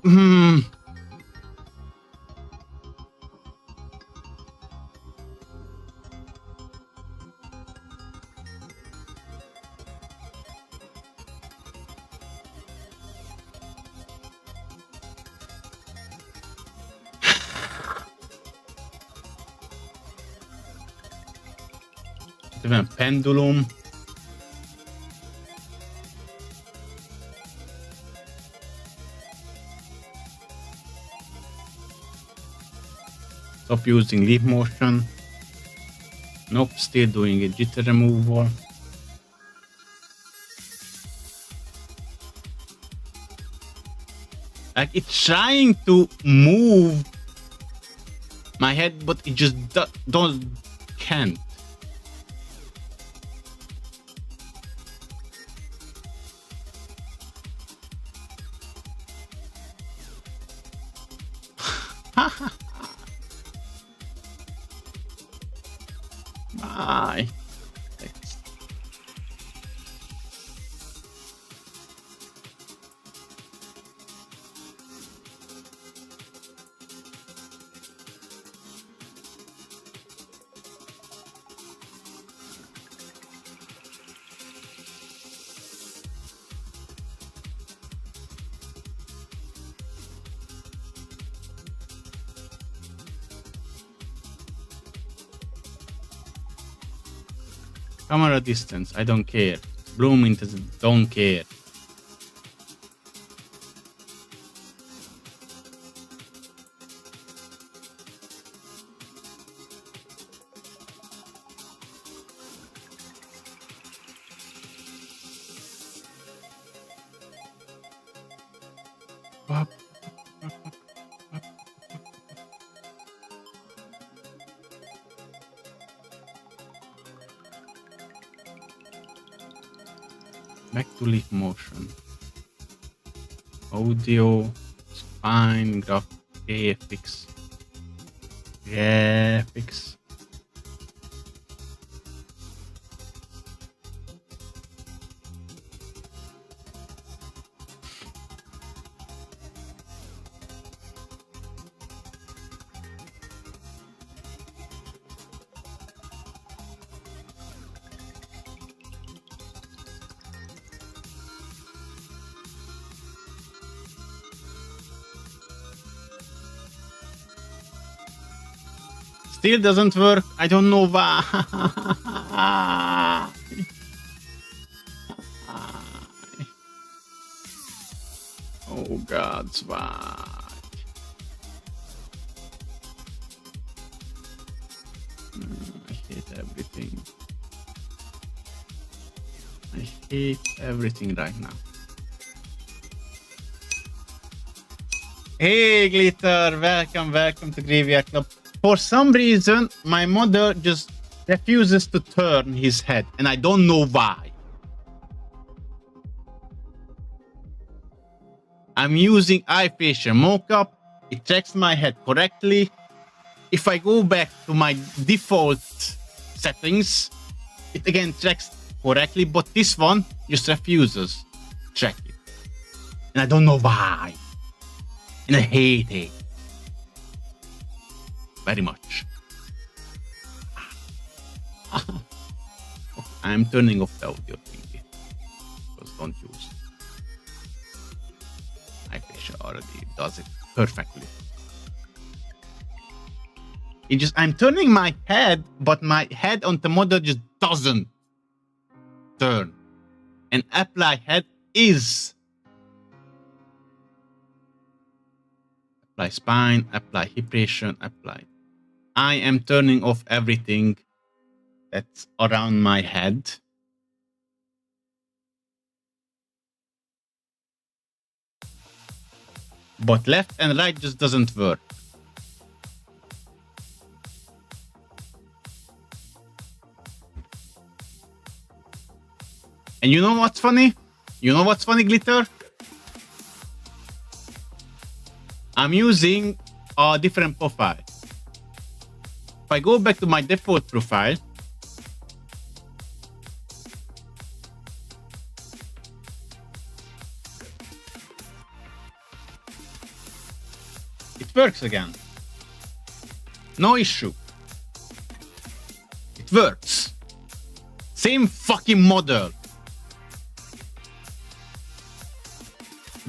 Even pendulum. Stop using leaf motion. Nope, still doing a jitter removal. Like it's trying to move my head, but it just can't. Bye. Thanks. Camera distance, I don't care. Bloom intensity, don't care. Back to leaf motion. Audio. Fine, graphics. Graphics. Still doesn't work. I don't know why. Oh God, why? I hate everything. I hate everything right now. Hey Glitter, welcome to Graveyard Club. For some reason, my mother just refuses to turn his head, and I don't know why. I'm using eye facial mockup. It checks my head correctly. If I go back to my default settings, it again checks correctly, but this one just refuses to check it. And I don't know why. And I hate it very much. I'm turning off the audio thingy. Because don't use iFacial already does it perfectly. I'm turning my head, but my head on the model just doesn't turn. And apply head is. Apply spine, apply hip region, apply. I am turning off everything that's around my head. But left and right just doesn't work. And you know what's funny? You know what's funny, Glitter? I'm using a different profile. If I go back to my default profile, it works again. No issue. It works. Same fucking model.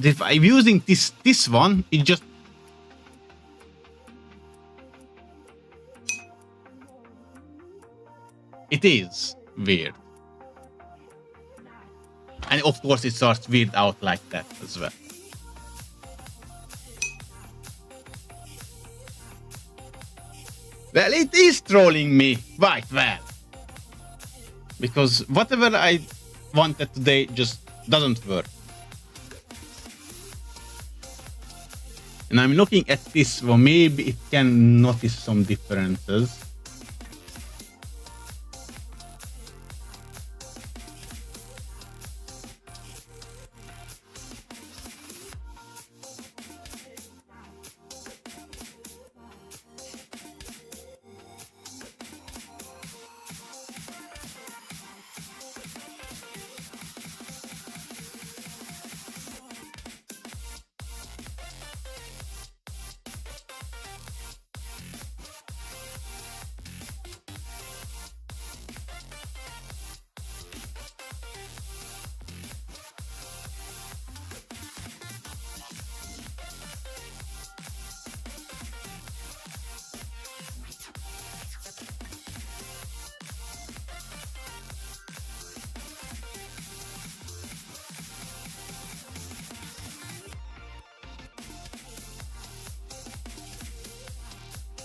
If I'm using this one, it just it is weird. And of course it starts weird out like that as well. Well, it is trolling me quite well. Because whatever I wanted today just doesn't work. And I'm looking at this, well, maybe it can notice some differences.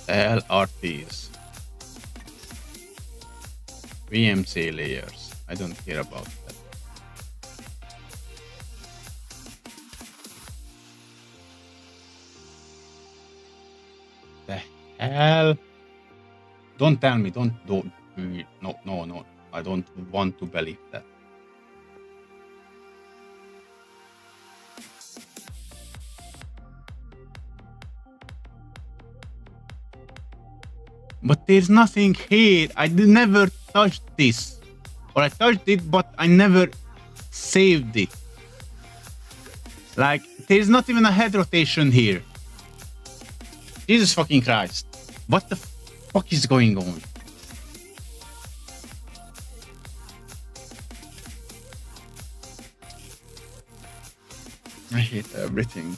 LRTs. VMC layers. I don't care about that. The hell? Don't tell me, don't, no. I don't want to believe that. But there's nothing here. I never touched this. Or I touched it, but I never saved it. Like, there's not even a head rotation here. Jesus fucking Christ. What the fuck is going on? I hate everything.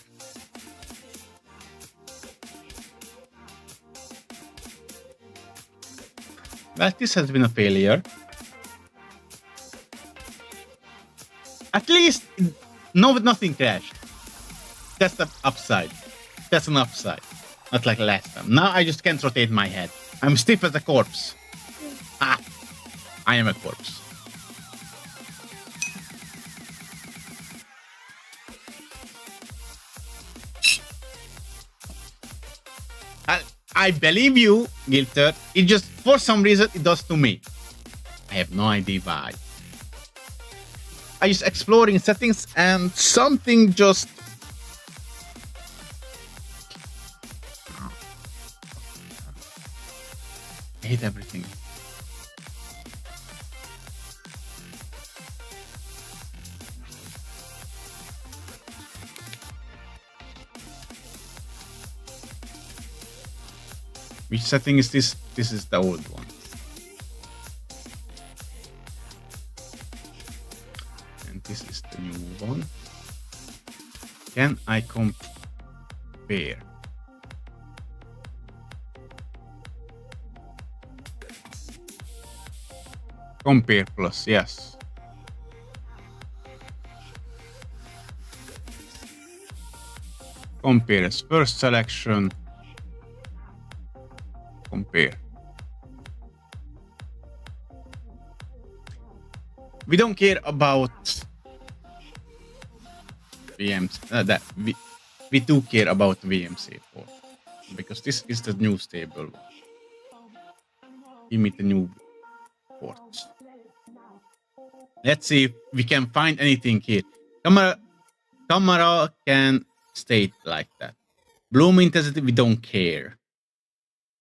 Well, this has been a failure. At least nothing crashed. That's the upside. That's an upside. Not like last time. Now I just can't rotate my head. I'm stiff as a corpse. Ah, I am a corpse. I believe you, Gilter. It just, for some reason, it does to me. I have no idea why. I just exploring settings and something just... I hate everything. Which setting is this? This is the old one. And this is the new one. Can I compare? Compare plus, yes. Compare as first selection. Compare. We don't care about VMs. We do care about VMC4 because this is the new stable one. Give me the new ports. Let's see if we can find anything here. Camera can stay like that. Bloom intensity, we don't care.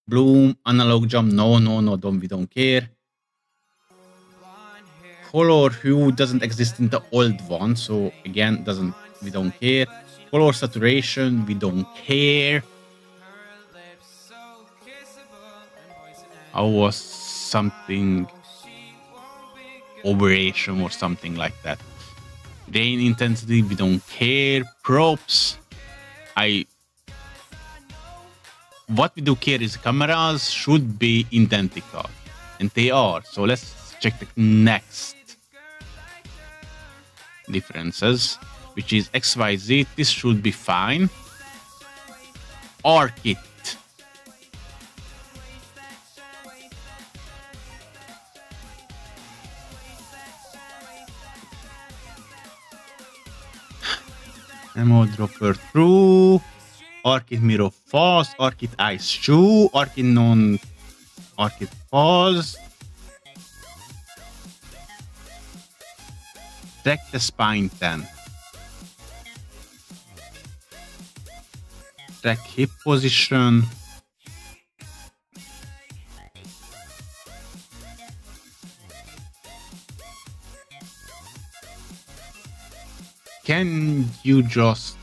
Bloom, analog jump, no, we don't care. Color hue doesn't exist in the old one, so again, we don't care. Color saturation, we don't care. How was something operation or something like that? Rain intensity, we don't care. Props, what we do care is cameras should be identical, and they are. So let's check the next differences, which is XYZ. This should be fine. ARKit. Ammo dropper true. ARKit mirror fast. ARKit ice shoe. ARKit non. ARKit pause. Track the spine 10. Track hip position. Can you just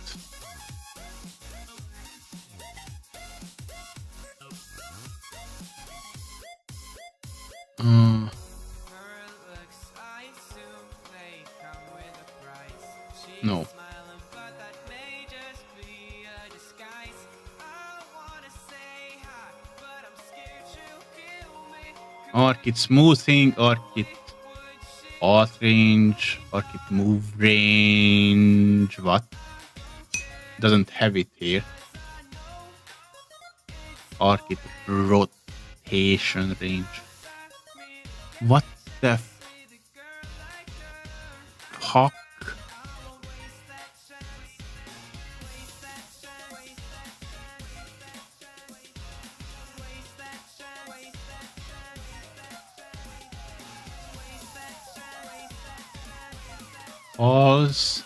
no. ARKit smoothing, ARKit path range, ARKit move range. What? Doesn't have it here. ARKit rotation range. What the fuck? Pause.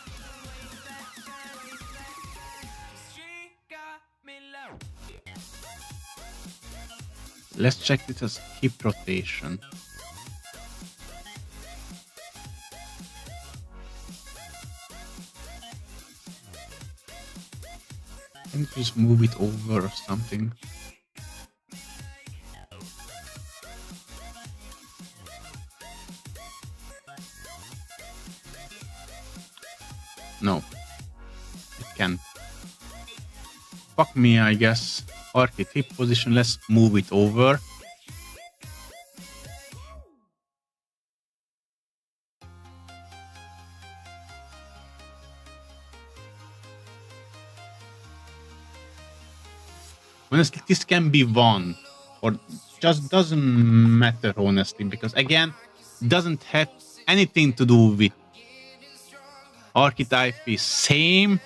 Let's check this as hip rotation. Can you just move it over or something? No, it can't. Fuck me, I guess. Arcade hip position, let's move it over. Honestly, this can be won, or just doesn't matter, honestly, because again, it doesn't have anything to do with archetype is same.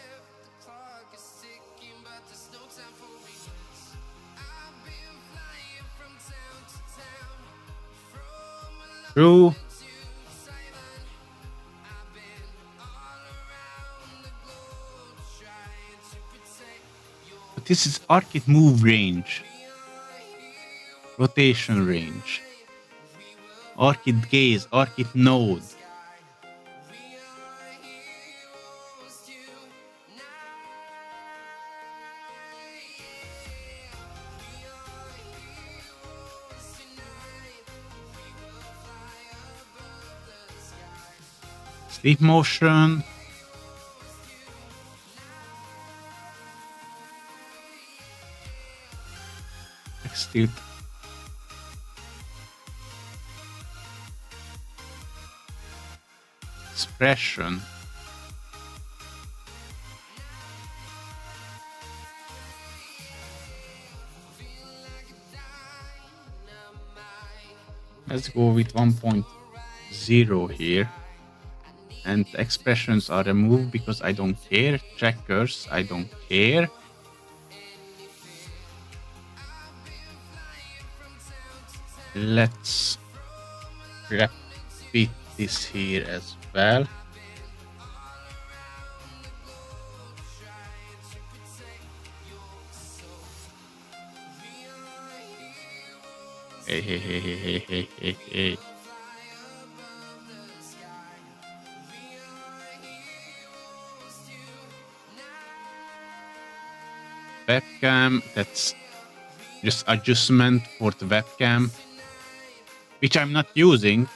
True. But this is arcade move range. Rotation range. Arcade gaze, arcade node. Sleep motion. X tilt. Expression. Let's go with 1.0 here. And expressions are removed because I don't care. Checkers, I don't care. Let's repeat this here as well. Hey. Webcam, that's just adjustment for the webcam, which I'm not using.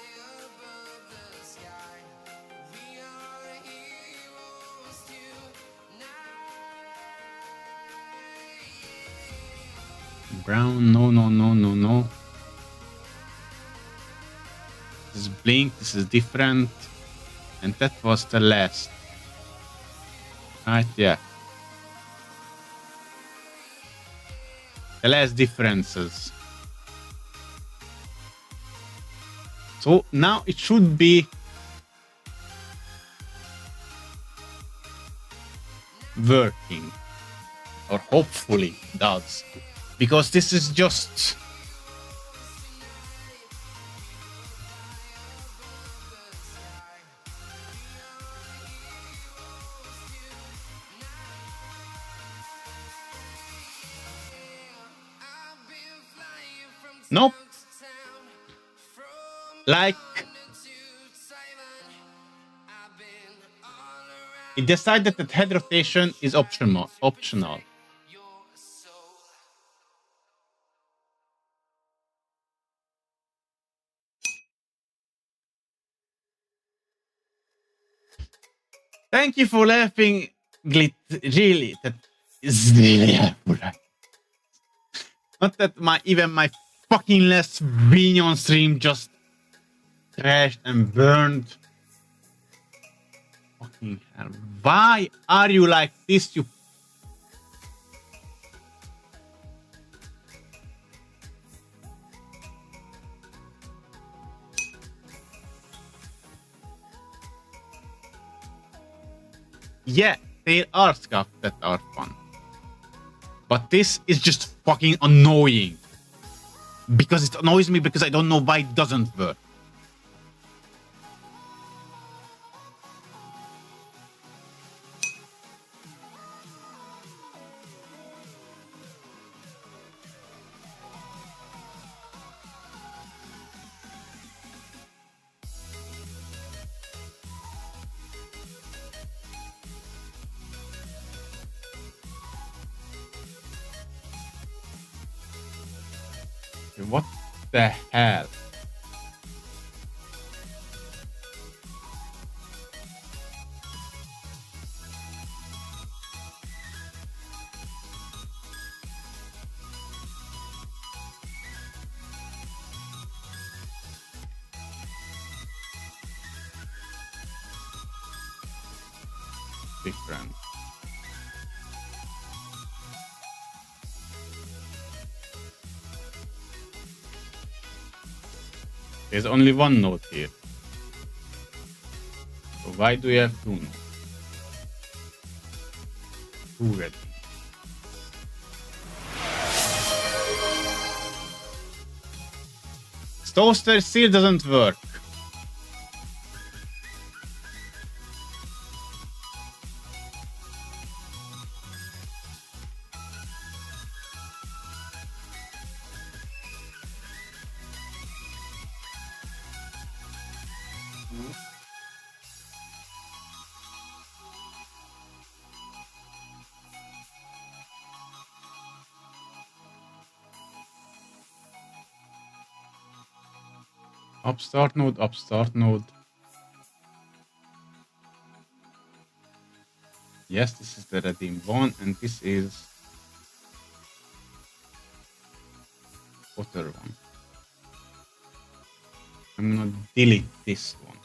Brown, no. This is blink, this is different. And that was the last. Right, yeah. The last differences. So now it should be working, or hopefully does, because this is just nope. Like it decided that head rotation is optional. Thank you for laughing, Glit. Really, that is really helpful. Not that even my fucking last Vnyan stream just crashed and burned. Fucking hell. Why are you like this, you? Yeah, there are scuffs that are fun. But this is just fucking annoying. Because it annoys me because I don't know why it doesn't work. What the hell? Different. There's only one note here. So why do you have two notes? Two red. Toaster still doesn't work. Upstart node, upstart node. Yes, this is the redeem one, and this is other one. I'm gonna delete this one.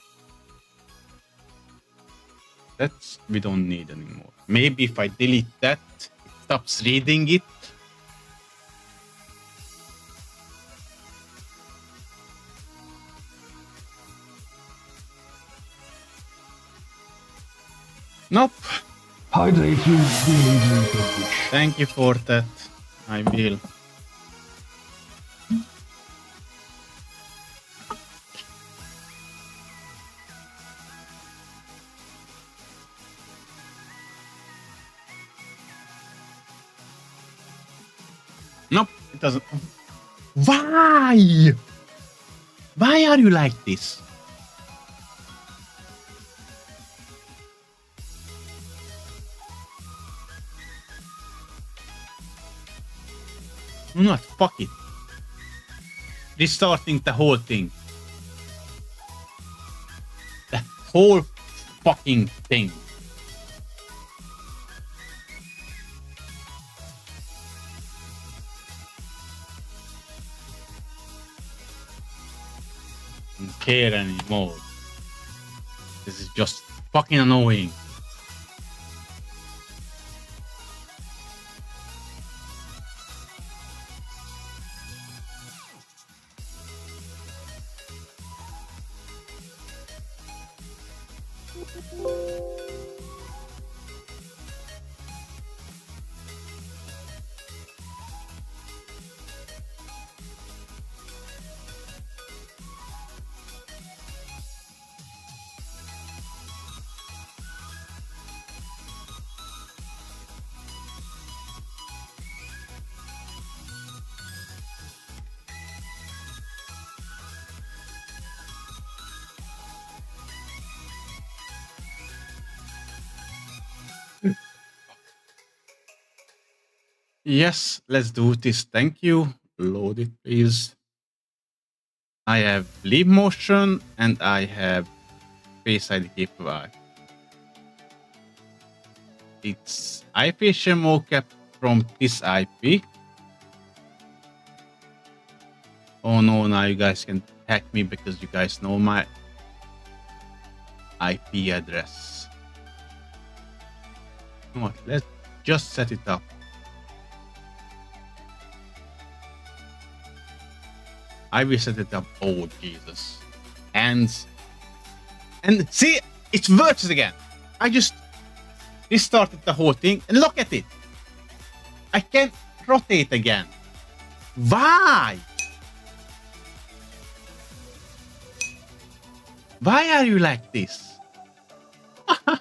That's we don't need anymore. Maybe if I delete that, it stops reading it. Nope. Hydrate you, dehydrated. Thank you for that. I will. Nope, it doesn't. Why? Why are you like this? Not fuck it. Restarting the whole thing. The whole fucking thing. Don't care anymore. This is just fucking annoying. Yes, let's do this. Thank you. Load it, please. I have leave motion and I have face ID KPI. It's IP share mocap from this IP. Oh no, now you guys can hack me because you guys know my IP address. You know what? Let's just set it up. I will set it up. Oh Jesus! And see, it works again. I just restarted the whole thing and look at it. I can't rotate again. Why? Why are you like this? I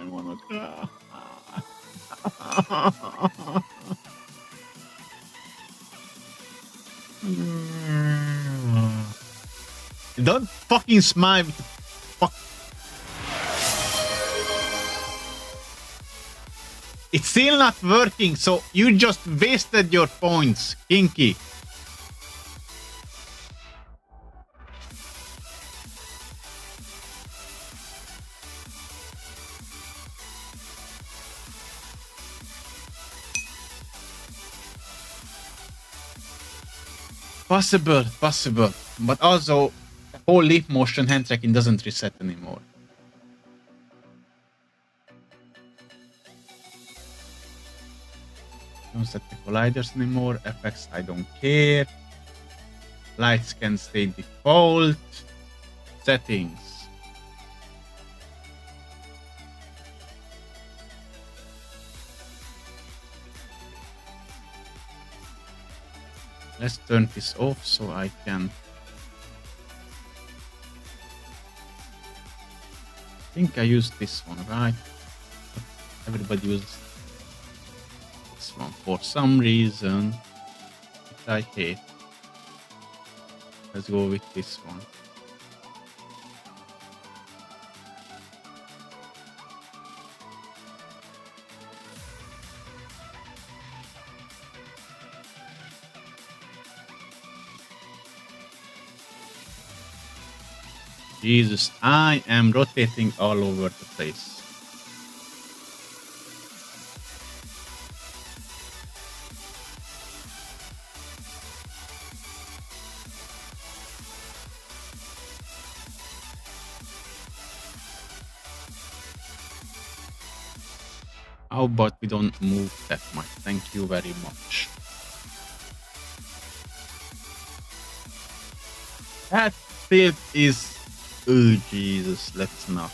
wanna cry. Don't fucking smile with the fuck. It's still not working, so you just wasted your points, Kinky. Possible. But also, the whole leap motion hand tracking doesn't reset anymore. Don't set the colliders anymore. FX, I don't care. Lights can stay default. Settings. Let's turn this off so I can. I think I used this one, right? Everybody uses this one for some reason, which I hate. Let's go with this one. Jesus, I am rotating all over the place. How about we don't move that much? Thank you very much. That field is... Oh, Jesus, let's not.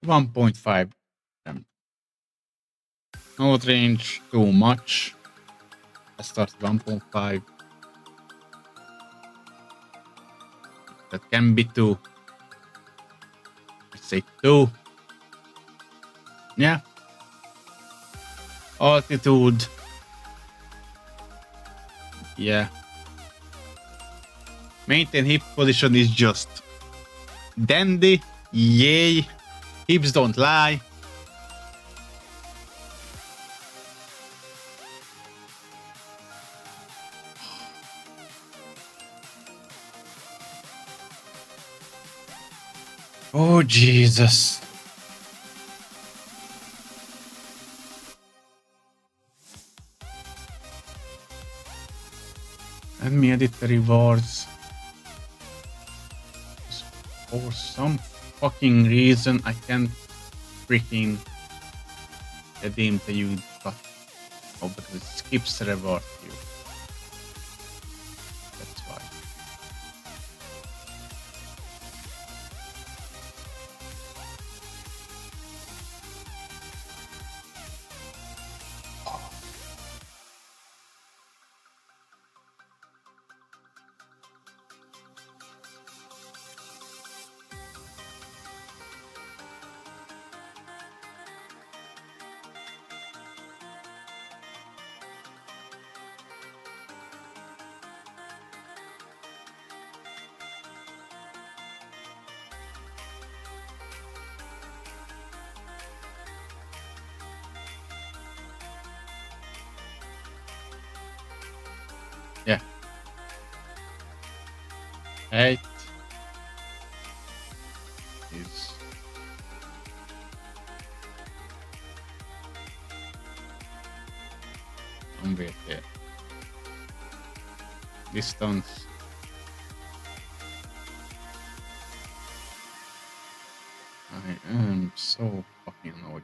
$1.5. No range, too much. Let's start 1.5. That can be 2. Let's say 2. Yeah. Altitude. Yeah. Maintain hip position is just dandy. Yay. Hips don't lie. Oh, Jesus. Let me edit the rewards. For some fucking reason, I can't freaking redeem the youth, but oh, because it skips the reward queue. That's why. Yeah. 8 is somewhere here. Distance. I am so fucking annoyed.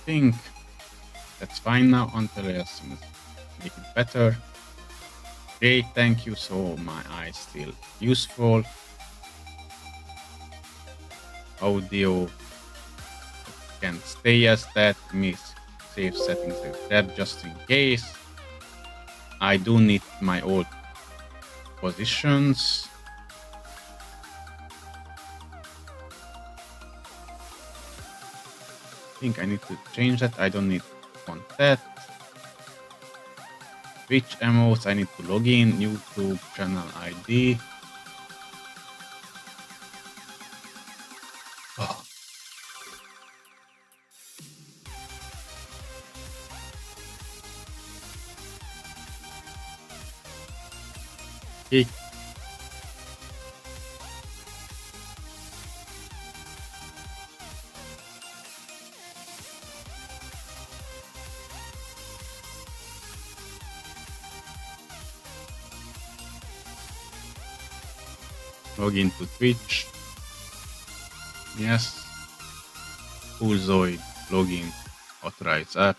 Think that's fine now until I make it better. Great, thank you. So my eyes still useful. Audio can stay as that. Me save settings like that just in case. I do need my old positions. I think I need to change that. I don't want that. Which emotes I need to log in? YouTube channel ID. Oh, Log into Twitch. Yes. Full Zoid. Login. Authorize app.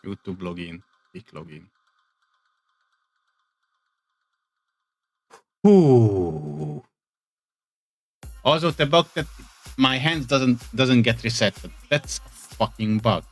YouTube login. Click login. Ooh. Also, the bug that my hands doesn't get resetted. That's a fucking bug.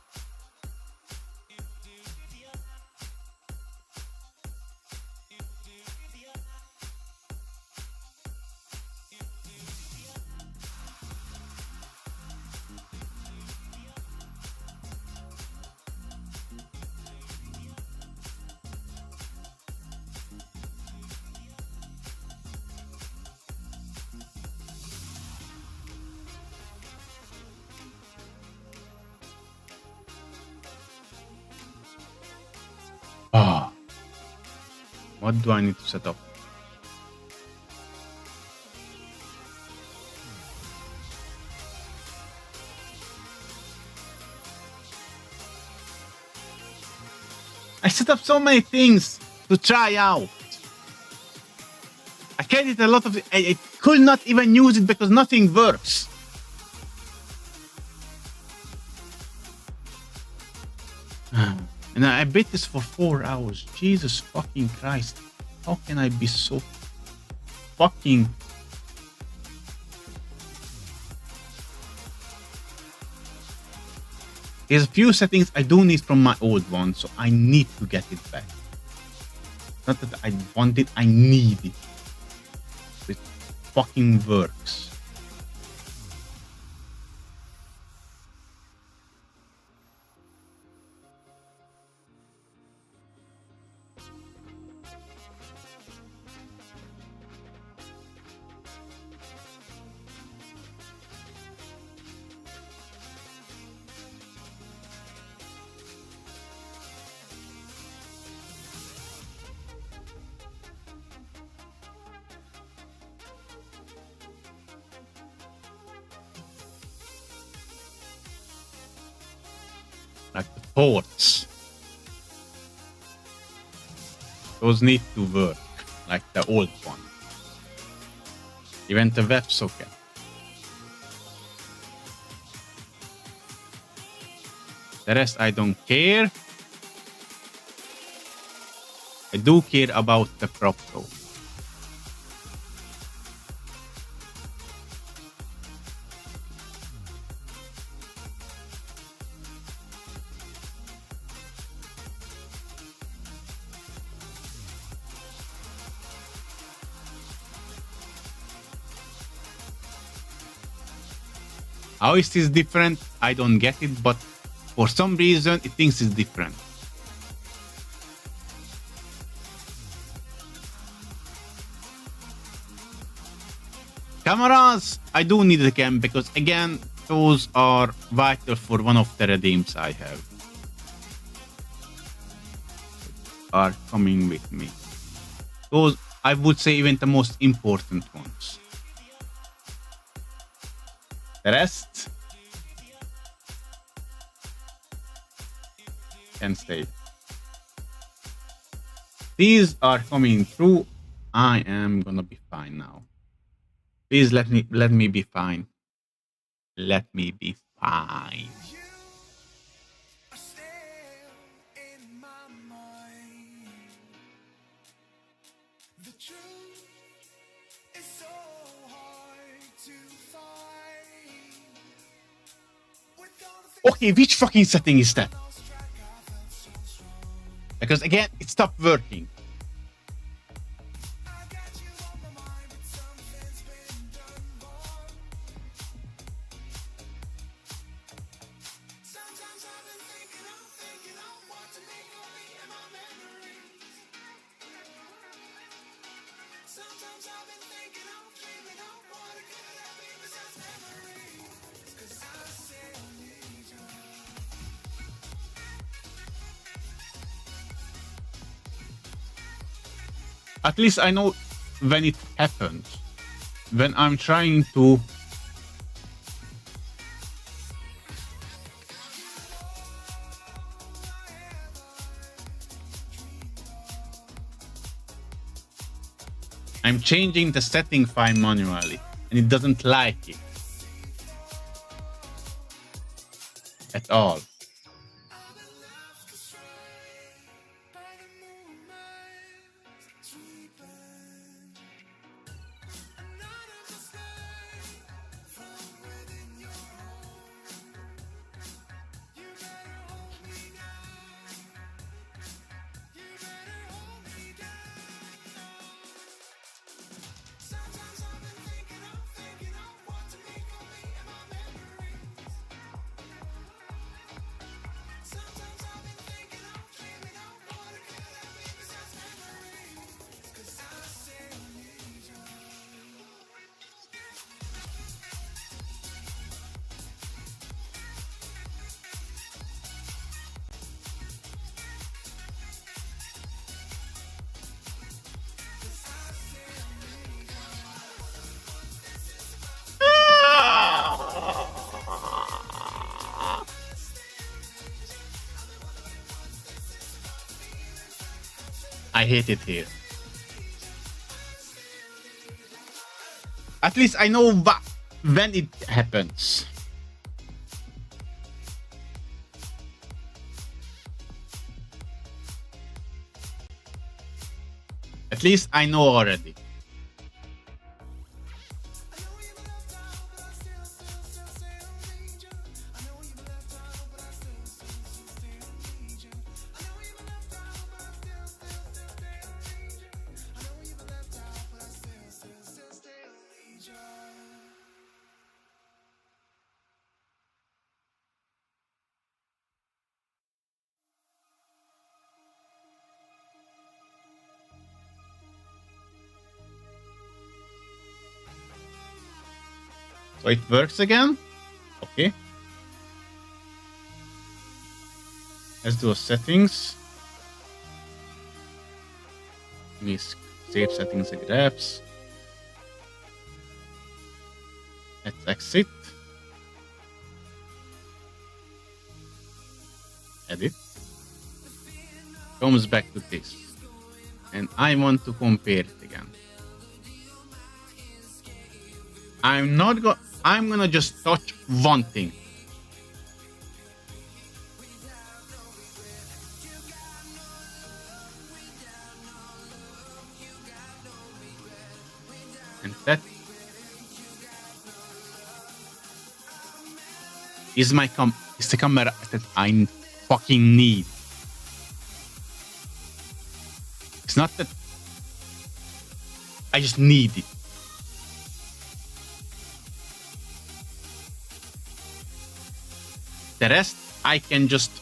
Ah. What do I need to set up? I set up so many things to try out. I created a lot of... I could not even use it because nothing works. And I beat this for 4 hours. Jesus fucking Christ. How can I be so fucking... There's a few settings I do need from my old one, so I need to get it back. Not that I want it, I need it. It fucking works. Like the ports. Those need to work, like the old one. Even the WebSocket. The rest I don't care. I do care about the prop though. How is this different? I don't get it, but for some reason it thinks it's different. Cameras, I do need a cam because again, those are vital for one of the redeems I have. Are coming with me. Those, I would say, even the most important ones. The rest can stay. These are coming through. I am gonna be fine now. Please let me be fine. Let me be fine. Okay, which fucking setting is that? Because again, it stopped working. At least I know when it happens. When I'm trying to... I'm changing the setting file manually, and it doesn't like it at all. I hate it here. At least I know when it happens. At least I know already. So it works again. Okay. Let's do settings. Please save settings and graphs. Let's exit. Edit. Comes back to this. And I want to compare it again. I'm gonna just touch one thing. And that is is the camera that I fucking need. It's not that I just need it. The rest, I can just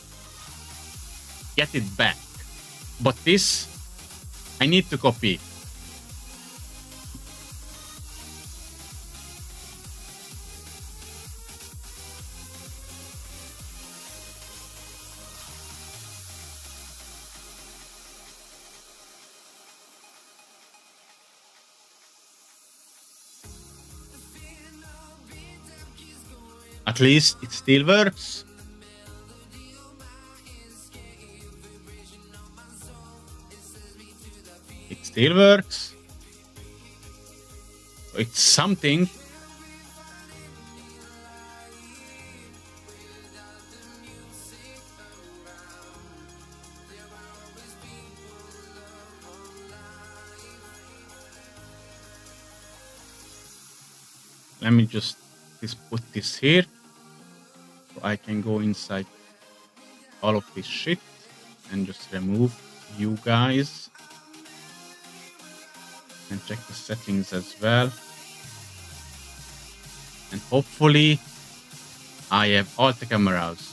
get it back. But this, I need to copy. At least it still works. It still works. It's something. Let me just put this here. So I can go inside all of this shit and just remove you guys. And check the settings as well. And hopefully I have all the cameras.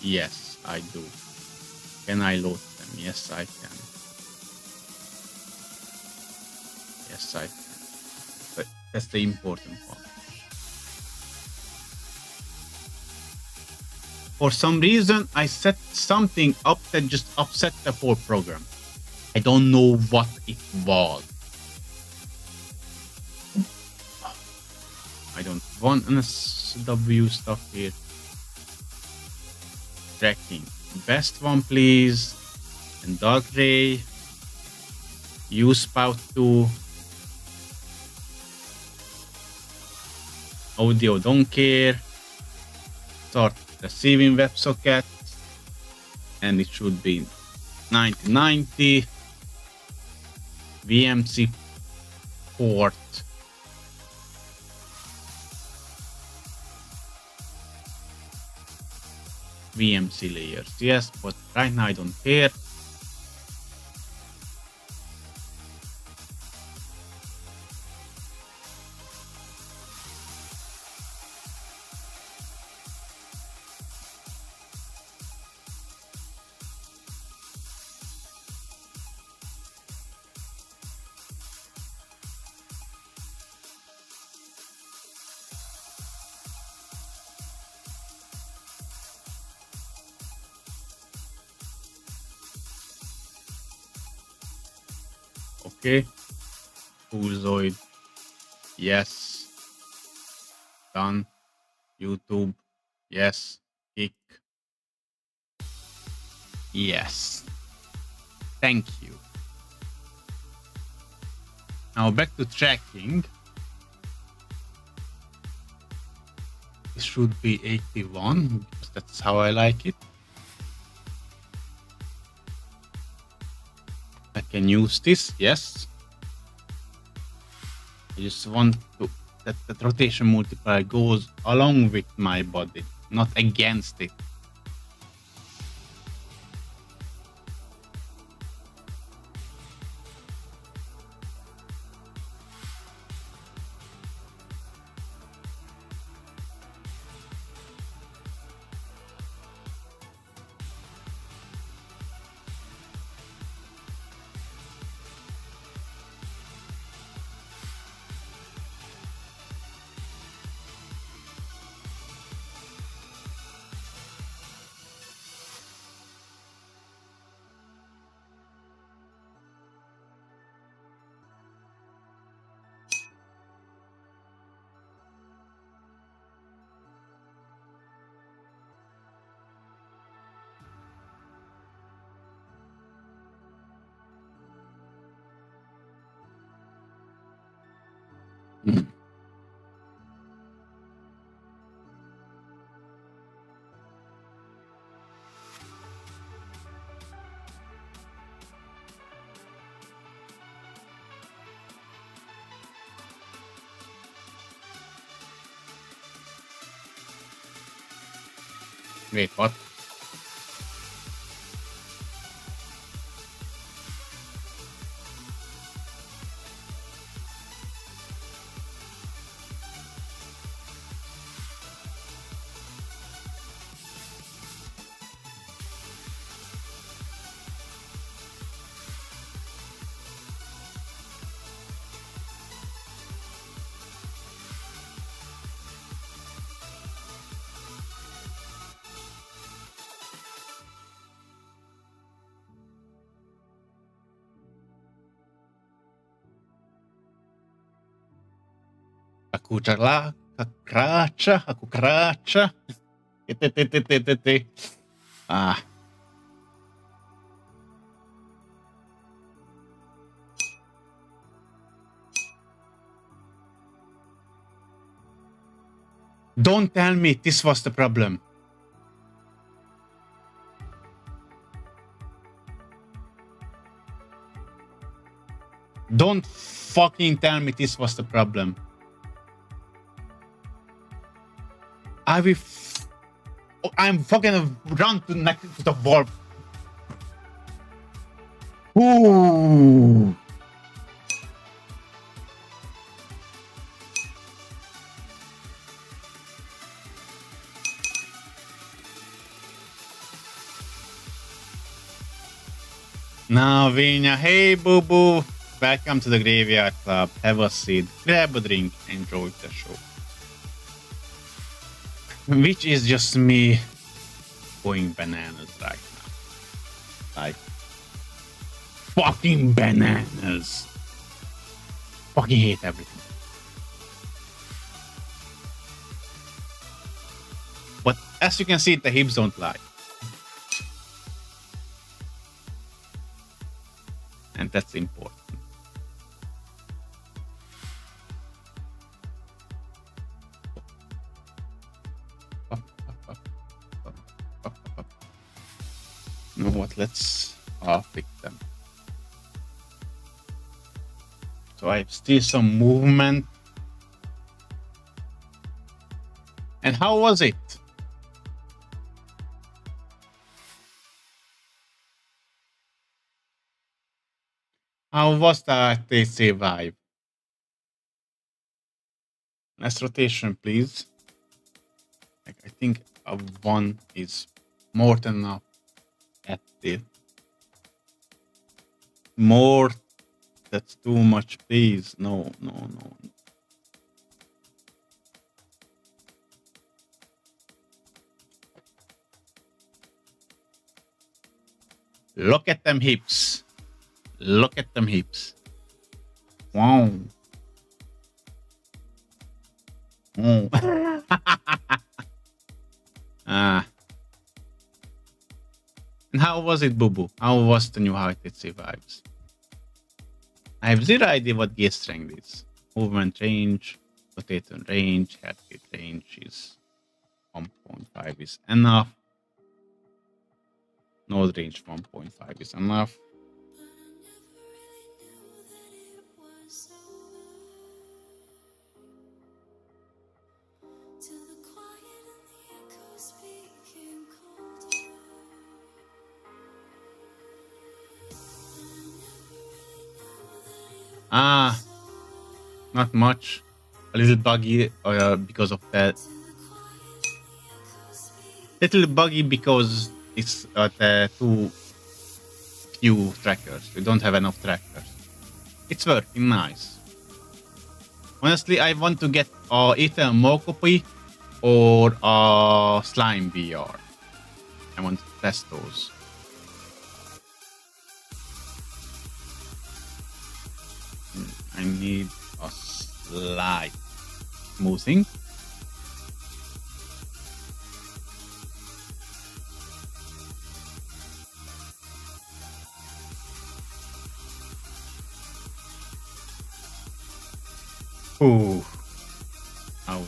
Yes, I do. Can I load them? Yes, I can. Yes, I can. But that's the important part. For some reason, I set something up that just upset the whole program. I don't know what it was. I don't want NSW stuff here. Tracking. Best one, please. And dark gray. Use spout 2. Audio don't care. Start receiving WebSocket, and it should be 9090 VMC port. VMC layers, yes, but right now I don't care. Okay, Zoid, yes, done. YouTube, yes. Kick, yes. Thank you. Now back to tracking. It should be 81 because that's how I like it. I can use this, yes. I just want to that the rotation multiplier goes along with my body, not against it. Wait, what? Aku keracha. Ah. Don't tell me this was the problem. Don't fucking tell me this was the problem. I'm fucking run to next to the wall. Ooh. Now, Vnyan, hey boo boo. Welcome to the Graveyard Club. Have a seat, grab a drink, enjoy the show. Which is just me going bananas right now. Like, fucking bananas. Fucking hate everything. But as you can see, the hips don't lie. And that's important. let's pick them. So I have still some movement. And how was it? How was that TC vibe? Last rotation, please. Like, I think a 1 is more than enough at it. More, that's too much, please. No. Look at them hips. Look at them hips. Wow. Oh. And how was it, Boo Boo? How was the new HTC vibes? I have zero idea what gear strength is. Movement range, rotation range, heartbeat range is 1.5 is enough. Node range 1.5 is enough. Not much. A little buggy because of that. Little buggy because it's too few trackers. We don't have enough trackers. It's working nice. Honestly, I want to get either a Mokopi or a Slime VR. I want to test those. I need a slight smoothing. Ooh. How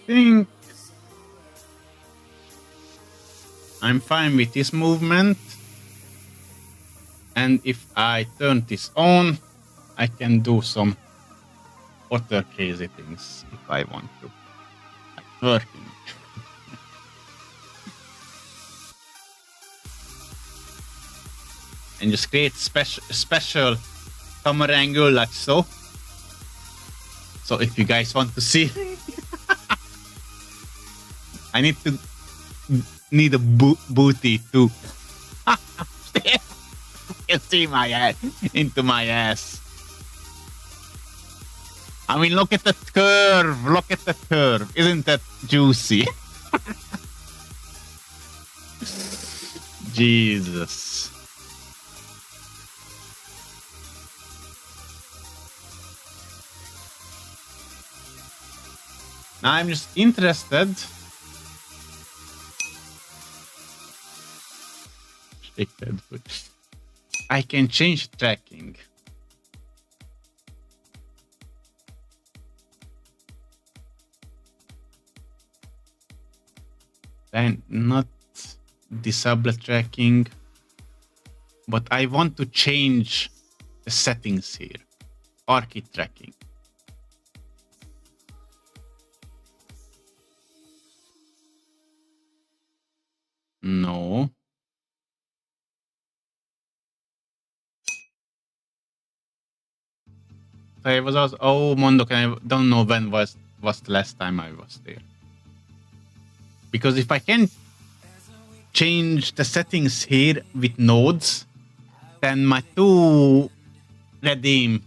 think I'm fine with this movement, and if I turn this on, I can do some other crazy things if I want to. Like working. And just create special camera angle like so. So if you guys want to see, I need a booty too. You can see my ass into my ass. I mean, look at that curve. Look at that curve. Isn't that juicy? Jesus. Now I'm just interested. I can change tracking. And not disable tracking, but I want to change the settings here. Arcade tracking. No. I was also, oh, Mondo, I don't know when was the last time I was there. Because if I can change the settings here with nodes, then my two redeem,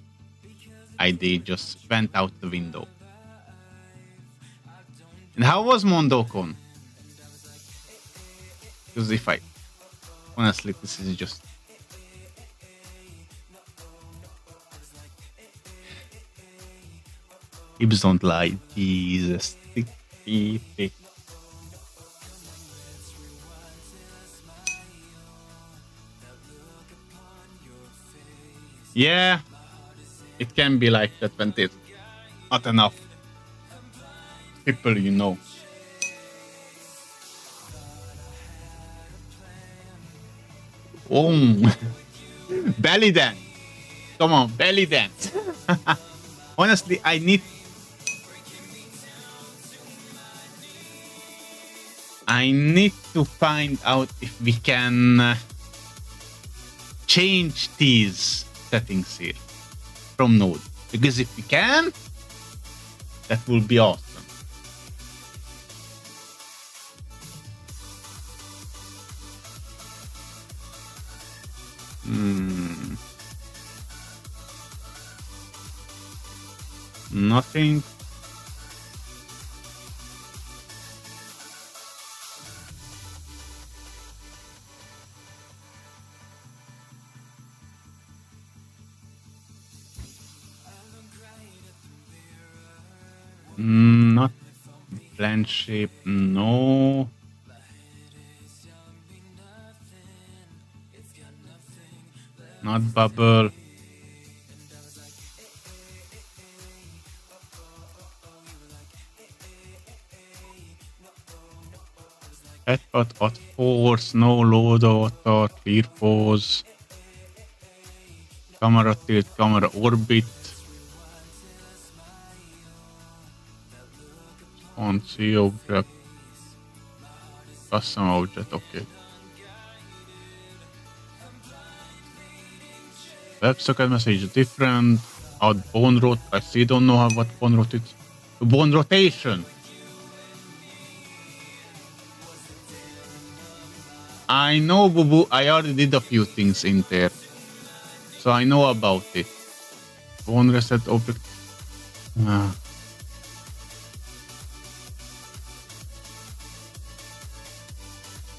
idea just went out the window. And how was MondoCon? Because if I honestly, this is just hips don't lie. Jesus. Yeah, it can be like that when there's not enough people, you know. Oh, belly dance. Come on, belly dance. Honestly, I need to find out if we can change these settings here from Node. Because if we can, that will be awesome. Nothing. Not blend shape, no. Not bubble. Headbutt at force, no load auto, clear pose. Camera tilt, camera orbit. On C object. Custom object, okay. WebSocket message different. Add bone rot. I still don't know what bone rot is. Bone rotation. I know, boo boo. I already did a few things in there, so I know about it. Bone reset object.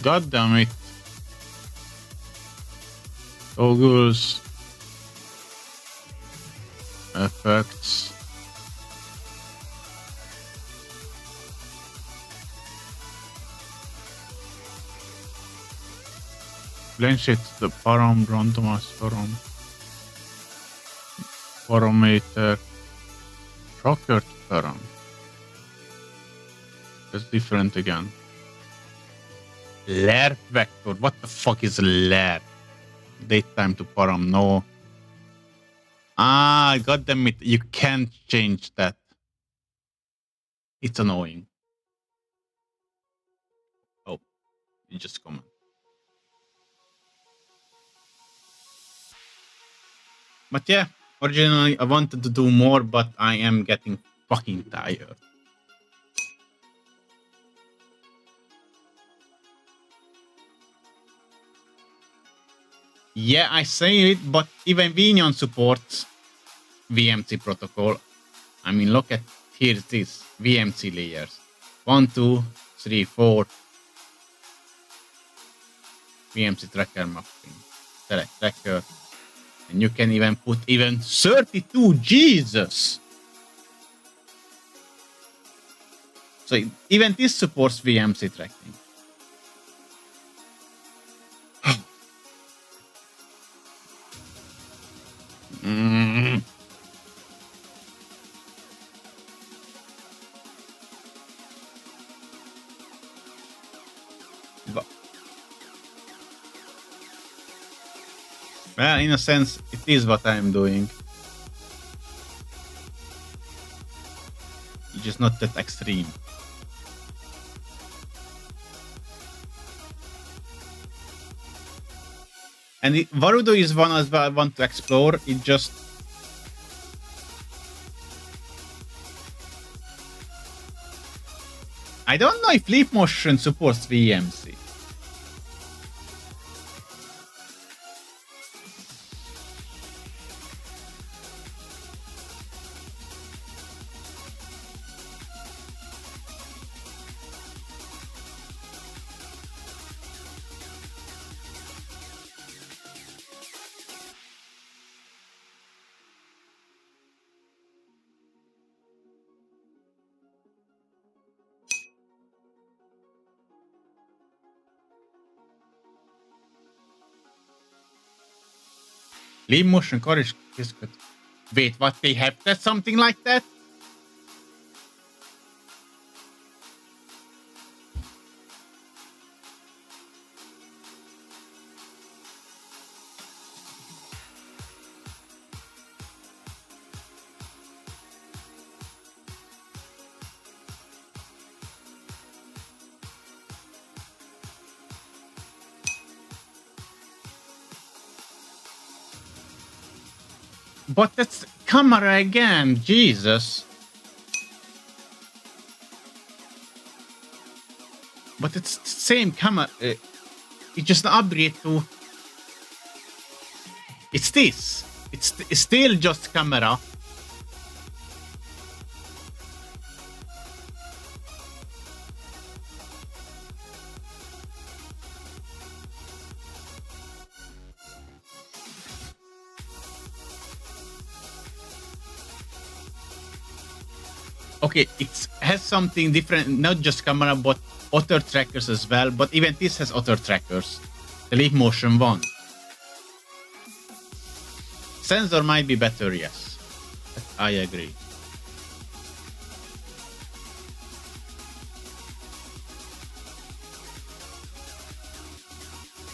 God damn it. Toggles. Effects. Blend it the param, randomized param. Parameter. Rocket param. That's different again. Lair vector. What the fuck is lair? Daytime to param, no. Goddamn it. You can't change that. It's annoying. Oh, you just comment. But yeah, originally I wanted to do more, but I am getting fucking tired. Yeah, I say it, but even Vnyan supports VMC protocol. I mean, look at here it is, VMC layers. 1, 2, 3, 4. VMC tracker mapping. Select tracker. And you can even put even 32, Jesus! So even this supports VMC tracking. Well, in a sense, it is what I'm doing. It's just not that extreme. And Varudo is one as well I want to explore. It just... I don't know if Leap Motion supports VMC. Leave motion courage is good. Wait, what? They have that something like that? But that's camera again, Jesus. But it's the same camera. It's just an upgrade to. It's this. It's still just camera. Okay, it has something different, not just camera, but other trackers as well. But even this has other trackers. The leap motion one. Sensor might be better, yes. I agree.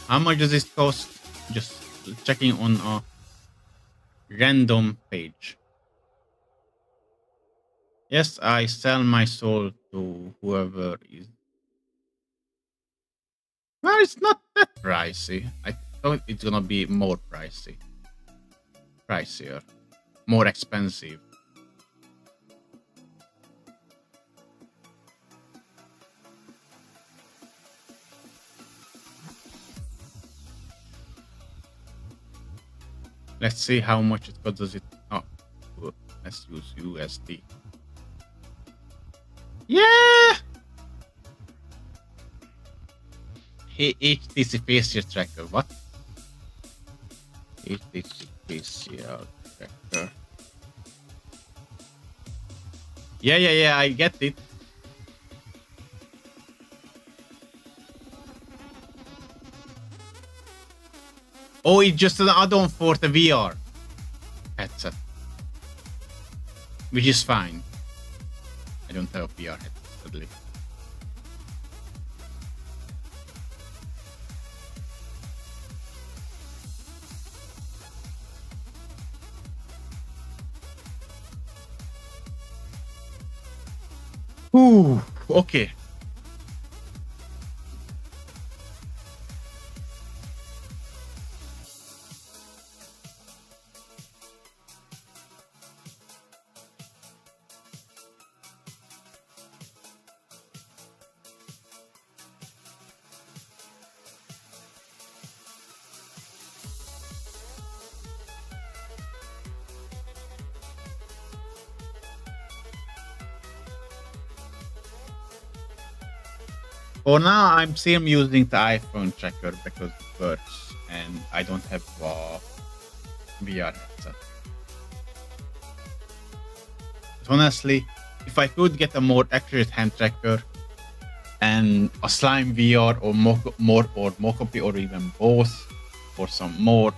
How much does this cost? Just checking on a random page. Yes, I sell my soul to whoever is. Well, it's not that pricey. I thought it's gonna be more pricier, more expensive. Let's see how much it costs. Does it? Oh, let's use USD. Yeah. Hey, HTC facial tracker. What? HTC facial tracker. Yeah. I get it. Oh, it's just an add-on for the VR headset, which is fine. I don't have a VR headset, sadly. Ooh, okay. For now, I'm still using the iPhone tracker because it works, and I don't have a VR headset. But honestly, if I could get a more accurate hand tracker and a Slime VR or Mokopi or even both, for some more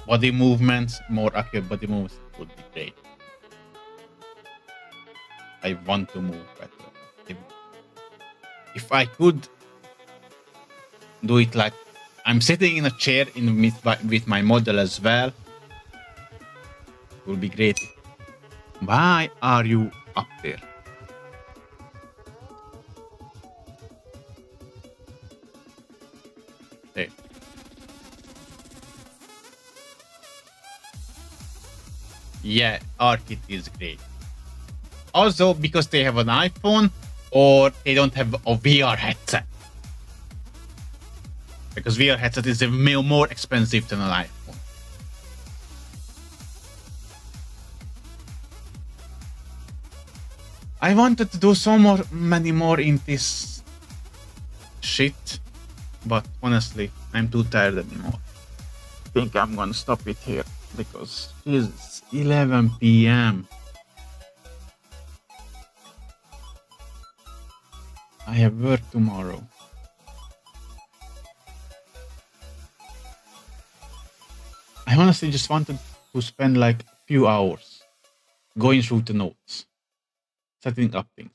body movements, more accurate body movements, it would be great. I want to move better. If I could do it like I'm sitting in a chair with my model as well, it would be great. Why are you up there? There. Yeah, ARKit is great. Also, because they have an iPhone, or they don't have a VR headset. Because VR headset is more expensive than an iPhone. I wanted to do many more in this shit, but honestly, I'm too tired anymore. I think I'm gonna stop it here because it's 11 p.m. I have work tomorrow. I honestly just wanted to spend like a few hours going through the notes, setting up things.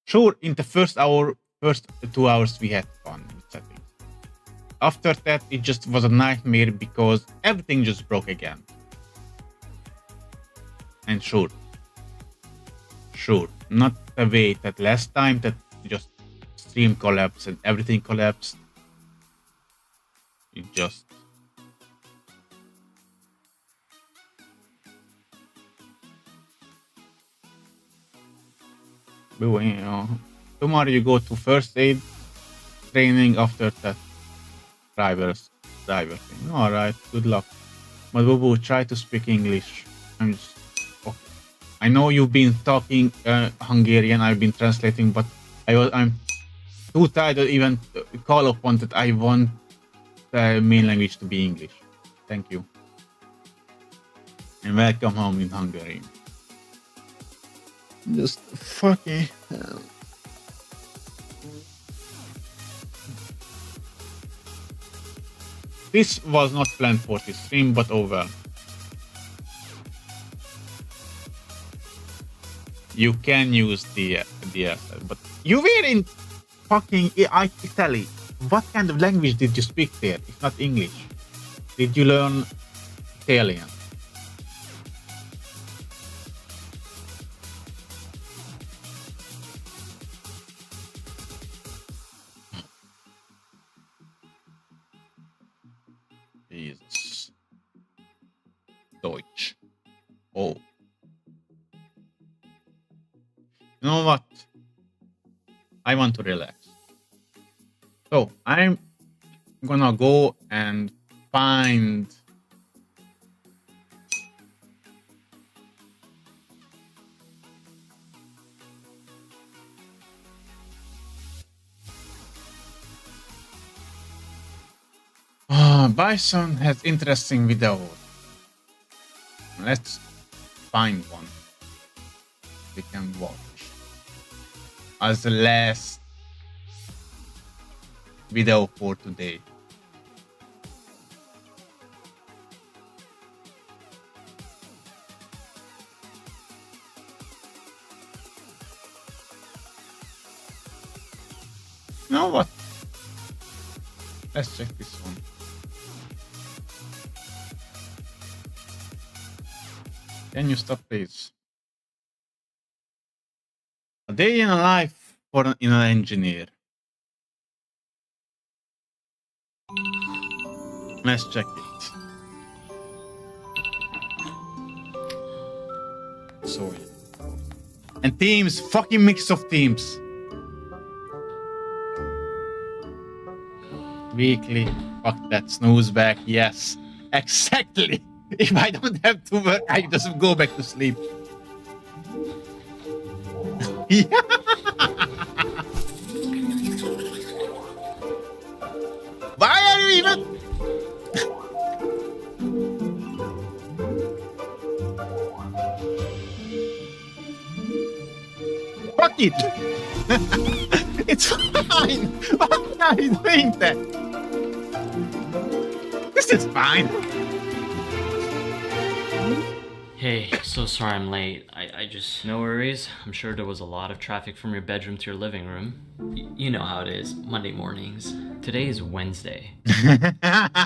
Sure, in the first 2 hours, we had fun with settings. After that, it just was a nightmare because everything just broke again. And sure, not the way that last time that just stream collapsed and everything collapsed. It just tomorrow you go to first aid training after that driver thing. All right, good luck. But Bubu, try to speak English. I'm just okay. I know you've been talking Hungarian. I've been translating, but I'm too tired to even call upon that. I want the main language to be English. Thank you, and welcome home in Hungary. Just fucking hell. This was not planned for this stream, but oh well. You can use the asset, but you were in fucking Italy. What kind of language did you speak there, if not English? Did you learn Italian? Jesus. Deutsch. Oh. You know what? I want to relax. So I'm gonna go and find Bison has interesting videos. Let's find one we can watch as the last video for today. You know what? Let's check this one. Can you stop, please? A day in a life for an engineer. Let's check it. Sorry. And teams, fucking mix of teams. Weekly, fuck that, snooze back, yes. Exactly. If I don't have to work, I just go back to sleep. Yeah. Why are you even? Fuck it. It's fine. Why are you doing that? This is fine. Hey, so sorry I'm late. I just... No worries. I'm sure there was a lot of traffic from your bedroom to your living room. You know how it is, Monday mornings. Today is Wednesday.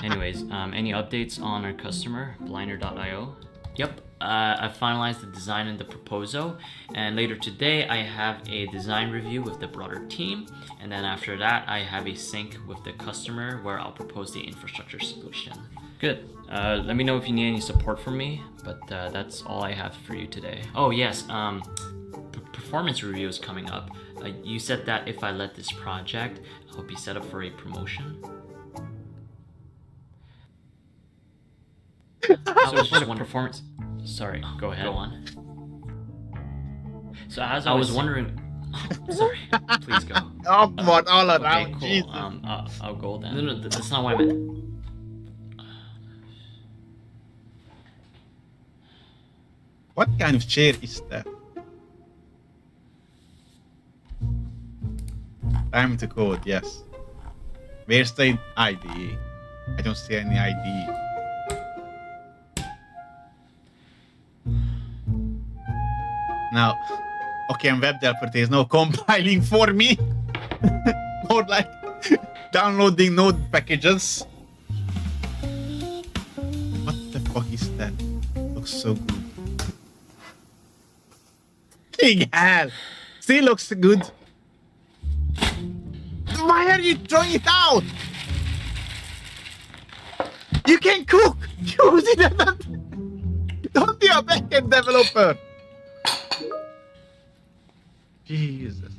Anyways, any updates on our customer, Blinder.io? Yep, I finalized the design and the proposal, and later today I have a design review with the broader team, and then after that I have a sync with the customer where I'll propose the infrastructure solution. Good. Let me know if you need any support from me, but that's all I have for you today. Oh yes, performance review is coming up. You said that if I led this project, I'll be set up for a promotion. So for the performance... Sorry, go ahead. Go on. So as I was wondering... Oh, sorry, please go. Awkward all around, okay, cool. Jesus. I'll go then. No, that's not what I meant. What kind of chair is that? Time to code, yes. Where's the ID? I don't see any ID. Now, okay, on web developer, there's no compiling for me. More like downloading node packages. What the fuck is that? Looks so good. Big hell! Still looks good. Why are you throwing it out? You can cook! Use it as a... Don't be a backend developer! Jesus.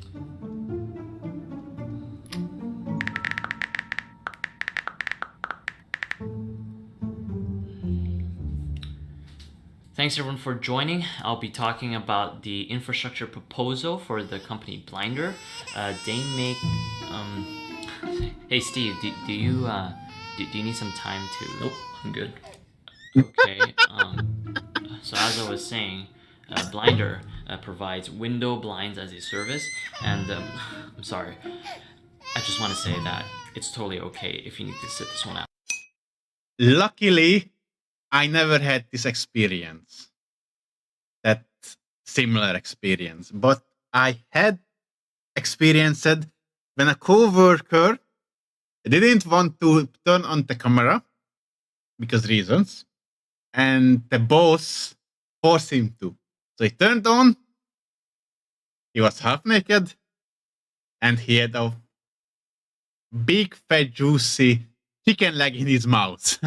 Thanks everyone for joining. I'll be talking about the infrastructure proposal for the company Blinder. They make Hey Steve, do you need some time to? Nope, I'm good. Okay. So as I was saying, Blinder provides window blinds as a service, and I'm sorry, I just want to say that it's totally okay if you need to sit this one out. Luckily, I never had this experience. That similar experience. But I had experienced when a coworker didn't want to turn on the camera because reasons, and the boss forced him to. So he turned on, he was half naked, and he had a big, fat, juicy chicken leg in his mouth.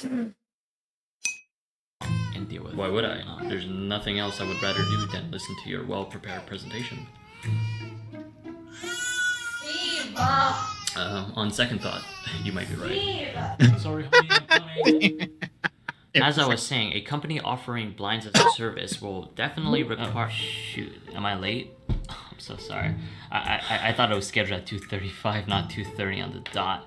And deal with it. Why would I? There's nothing else I would rather do than listen to your well-prepared presentation. Steve! On second thought, you might be right. Steve! Sorry, honey, I'm coming. As I was saying, a company offering blinds as a service will definitely require... shoot, am I late? I'm so sorry. I thought it was scheduled at 2:35, not 2:30 on the dot.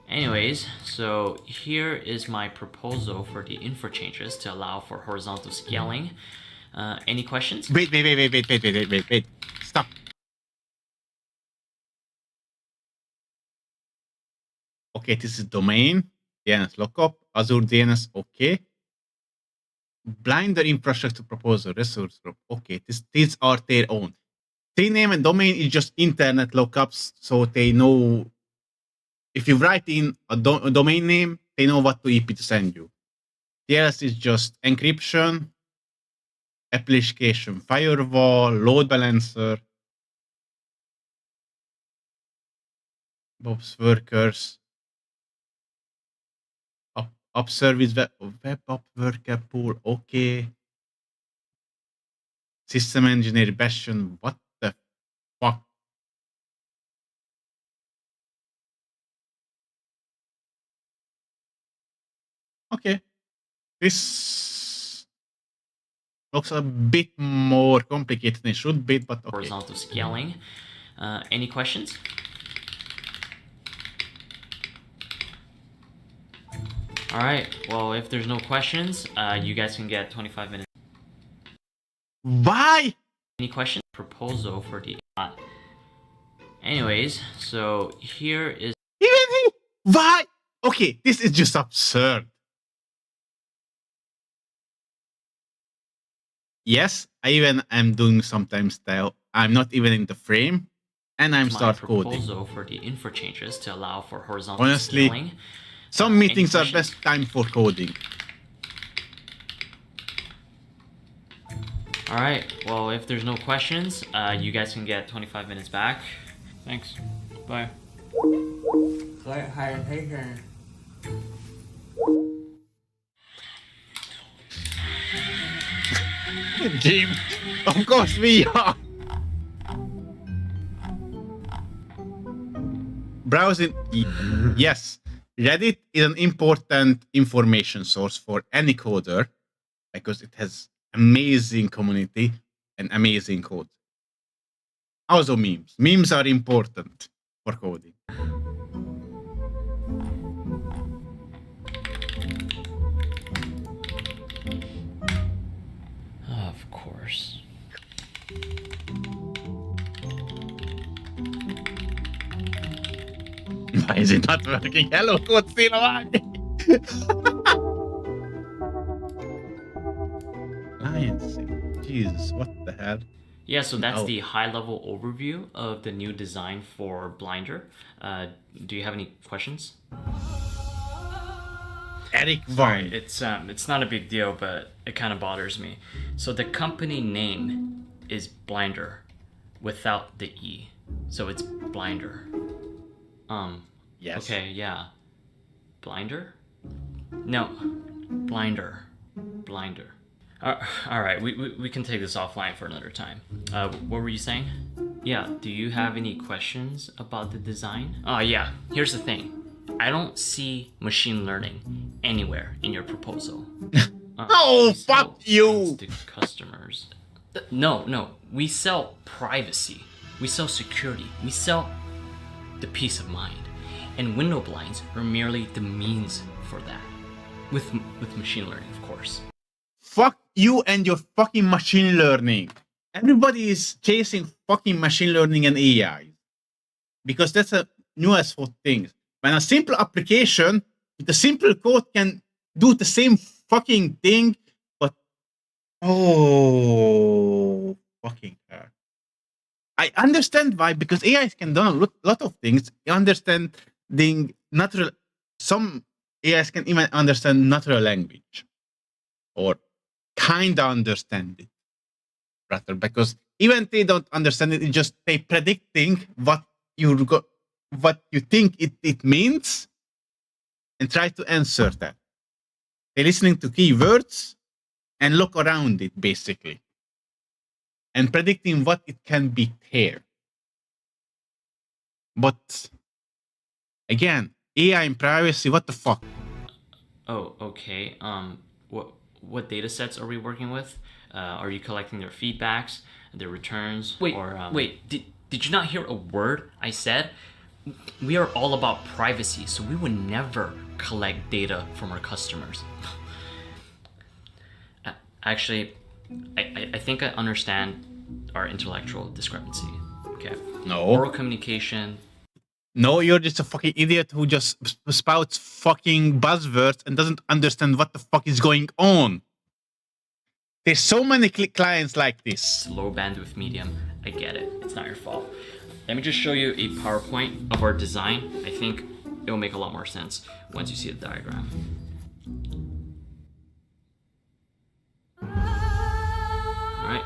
Anyways, so here is my proposal for the info changes to allow for horizontal scaling. Any questions? Wait. Stop. Okay, this is domain, DNS lookup, Azure DNS, okay. Blinder infrastructure proposal, resource group, okay, these are their own. CNAME and domain is just internet lookups, so they know if you write in a domain name, they know what to IP to send you. DNS is just encryption, application firewall, load balancer, Bob's workers, up service, web app worker pool, okay. System engineer bastion, what the fuck? Okay. This looks a bit more complicated than it should be, but okay. Horizontal scaling. Any questions? All right. Well, if there's no questions, you guys can get 25 minutes. Why? Any questions? Proposal for the. Anyways, so here is. Why? Okay, this is just absurd. Yes, I even am doing sometimes style. I'm not even in the frame, and I'm start coding. Proposal for the info changes to allow for horizontal Honestly, scaling. some meetings are questions? best time for coding. All right. Well, if there's no questions, you guys can get 25 minutes back. Thanks. Bye. Jim, of course we are. Browsing, yes. Reddit is an important information source for any coder because it has amazing community and amazing code. Also memes. Memes are important for coding. Of course. Why is it not working? Hello, code still on. Jesus, what the hell? Yeah, so that's Oh. the high-level overview of the new design for Blinder. Do you have any questions? Eric Sorry, Vaughn. it's not a big deal, but it kind of bothers me. So the company name is Blinder, without the E, so it's Blinder. Yes. Okay, yeah. Blinder? No, Blinder. Blinder. All right, we can take this offline for another time. What were you saying? Yeah, do you have any questions about the design? Yeah, here's the thing. I don't see machine learning anywhere in your proposal. Oh, We sell fuck you! things to customers. No, we sell privacy. We sell security. We sell the peace of mind. And window blinds are merely the means for that. With machine learning, of course. Fuck you and your fucking machine learning. Everybody is chasing fucking machine learning and AI. Because that's a newest hot thing. When a simple application with a simple code can do the same fucking thing, but oh fucking hell. I understand why, because AI can do a lot of things. You understand the natural, some AIs can even understand natural language, or kinda understand it, rather, because even they don't understand it, it's just they predicting what what you think it means, and try to answer that. They're listening to keywords and look around it, basically, and predicting what it can be here. But again, AI and privacy, what the fuck? Oh, okay. What data sets are we working with? Are you collecting their feedbacks, their returns? Wait. Did you not hear a word I said? We are all about privacy, so we would never collect data from our customers. Actually, I think I understand our intellectual discrepancy. Okay. No. Oral communication. No, you're just a fucking idiot who just spouts fucking buzzwords and doesn't understand what the fuck is going on. There's so many clients like this. It's low bandwidth medium. I get it. It's not your fault. Let me just show you a PowerPoint of our design. I think it will make a lot more sense once you see the diagram. Alright,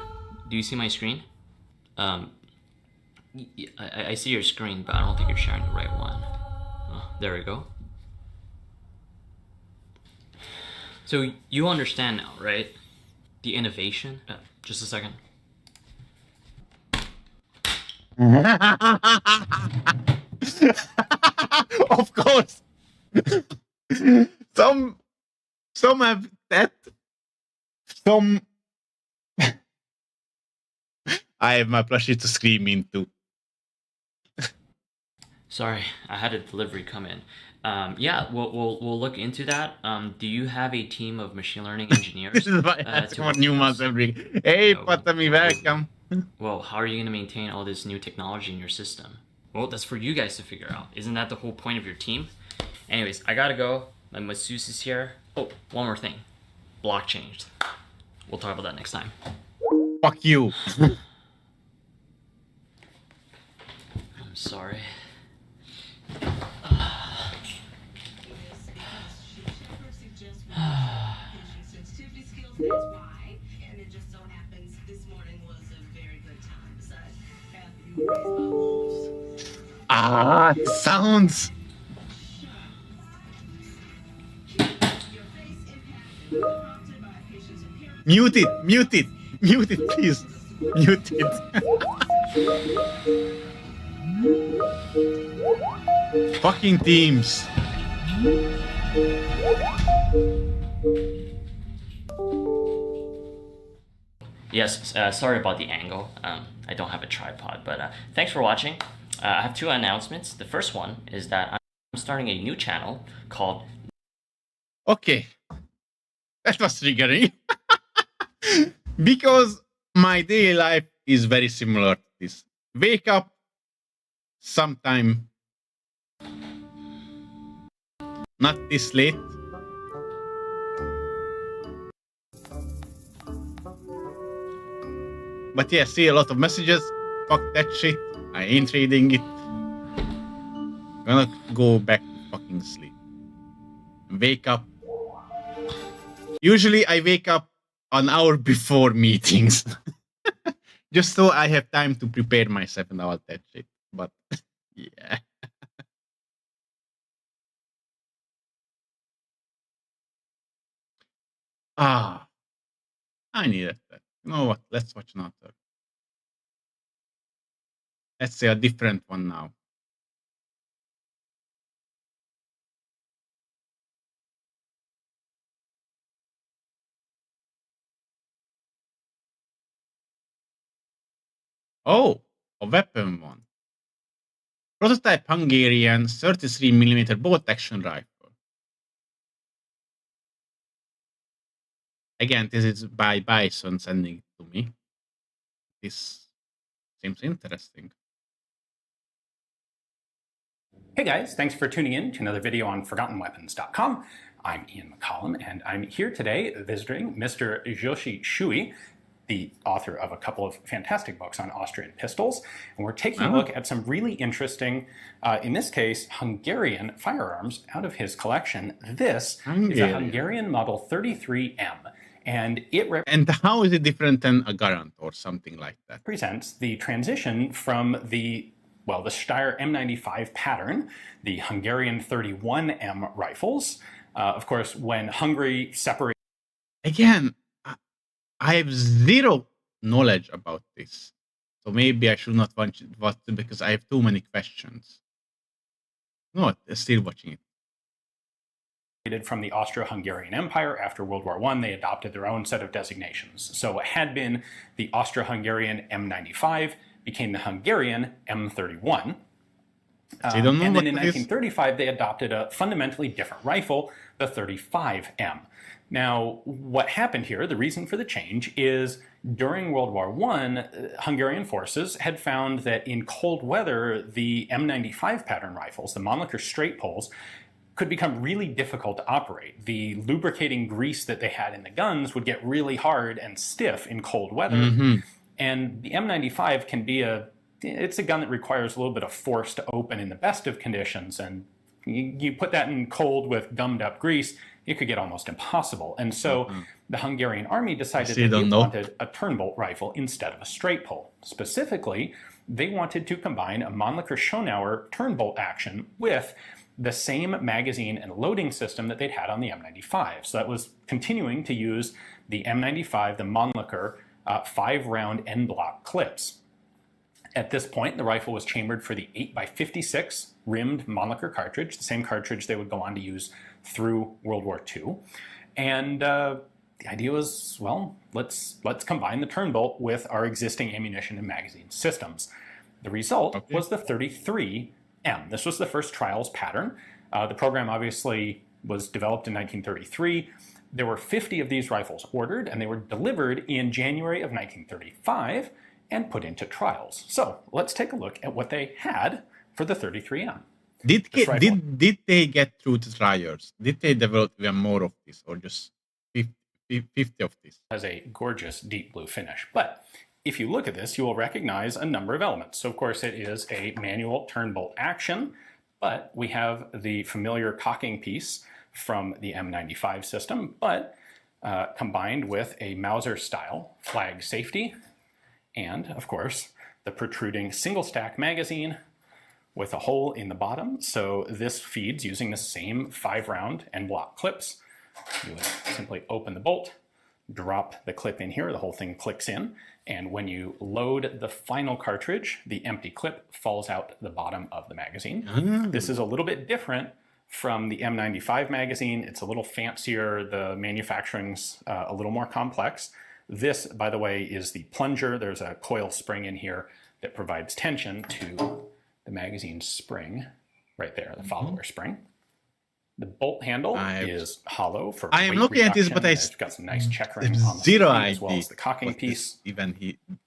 do you see my screen? I see your screen, but I don't think you're sharing the right one. Oh, there we go. So you understand now, right? The innovation? Just a second. Of course. Some have that. Some I have my plushie to scream into. Sorry, I had a delivery come in. Yeah, we'll look into that. Do you have a team of machine learning engineers? This is why I ask to for work new with ones us? every. Hey, No. Patami, welcome. Well, how are you going to maintain all this new technology in your system? Well, that's for you guys to figure out. Isn't that the whole point of your team? Anyways, I gotta go. My masseuse is here. Oh, one more thing. Block changed. We'll talk about that next time. Fuck you. I'm sorry. And it just so happens this morning was a very good time. Besides, after you raised my wolves. Ah, sounds. Your face impacted, prompted by a patient's appearance. Mute it, please. Mute it. Fucking teams. Yes, sorry about the angle. I don't have a tripod, but thanks for watching. I have two announcements. The first one is that I'm starting a new channel called... Okay. That was triggering. Because my daily life is very similar to this. Wake up sometime, not this late. But yeah, see a lot of messages. Fuck that shit. I ain't reading it. Gonna go back to fucking sleep. Wake up. Usually I wake up an hour before meetings. Just so I have time to prepare myself and all that shit. But yeah. Ah, I needed that. You know what? Let's watch another. Let's say a different one now. Oh, a weapon one. Prototype Hungarian 33mm bolt action rifle. Again, this is by Bison sending it to me. This seems interesting. Hey guys, thanks for tuning in to another video on ForgottenWeapons.com. I'm Ian McCollum, and I'm here today visiting Mr. Joshi Shui, the author of a couple of fantastic books on Austrian pistols. And we're taking a look at some really interesting, in this case, Hungarian firearms out of his collection. This is a Hungarian Model 33M. And And how is it different than a Garand or something like that? Represents the transition from the Steyr M95 pattern, the Hungarian 31M rifles. Of course, when Hungary separated... Again, I have zero knowledge about this. So maybe I should not watch it because I have too many questions. No, I'm still watching it. From the Austro-Hungarian Empire after World War I, they adopted their own set of designations. So it had been the Austro-Hungarian M95, became the Hungarian M31. And then in 1935, they adopted a fundamentally different rifle, the 35M. Now, what happened here, the reason for the change, is during World War I, Hungarian forces had found that in cold weather, the M95 pattern rifles, the Mannlicher straight poles, could become really difficult to operate. The lubricating grease that they had in the guns would get really hard and stiff in cold weather. And the M95 can be it's a gun that requires a little bit of force to open in the best of conditions. And you put that in cold with gummed up grease, it could get almost impossible. And so the Hungarian army decided that they wanted a turnbolt rifle instead of a straight pole. Specifically, they wanted to combine a Mannlicher Schonauer turnbolt action with the same magazine and loading system that they'd had on the M95. So that was continuing to use the M95, the Mannlicher 5-round N-block clips. At this point, the rifle was chambered for the 8x56 rimmed Mannlicher cartridge, the same cartridge they would go on to use through World War II. And the idea was, well, let's combine the turnbolt with our existing ammunition and magazine systems. The result was the 33M. This was the first trials pattern. The program obviously was developed in 1933. There were 50 of these rifles ordered, and they were delivered in January of 1935 and put into trials. So let's take a look at what they had for the 33M. Did they get through the trials? Did they develop even more of this, or just 50 of this? Has a gorgeous deep blue finish. But if you look at this, you will recognize a number of elements. So of course it is a manual turnbolt action, but we have the familiar cocking piece from the M95 system, but combined with a Mauser-style flag safety, and of course the protruding single stack magazine with a hole in the bottom. So this feeds using the same 5-round N-block clips. You would simply open the bolt, drop the clip in here, the whole thing clicks in, and when you load the final cartridge, the empty clip falls out the bottom of the magazine. This is a little bit different from the M95 magazine. It's a little fancier, the manufacturing's a little more complex. This, by the way, is the plunger. There's a coil spring in here that provides tension to the magazine spring right there, the follower spring. The bolt handle is hollow for I am looking at this, but it's got some nice checkering on the zero as well as the cocking piece.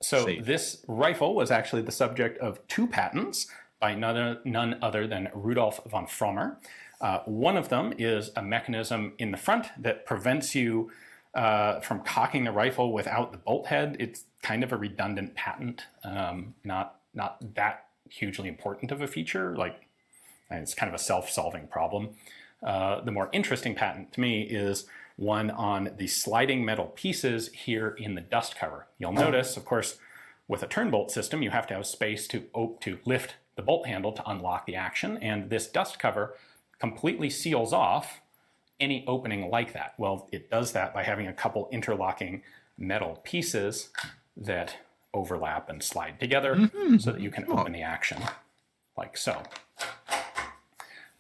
So this rifle was actually the subject of 2 patents by none other than Rudolf von Frommer. One of them is a mechanism in the front that prevents you from cocking the rifle without the bolt head. It's kind of a redundant patent, not that hugely important of a feature. Like, it's kind of a self-solving problem. The more interesting patent to me is one on the sliding metal pieces here in the dust cover. You'll notice, of course, with a turn bolt system, you have to have space to lift the bolt handle to unlock the action, and this dust cover completely seals off any opening like that. Well, it does that by having a couple interlocking metal pieces that overlap and slide together so that you can open the action like so.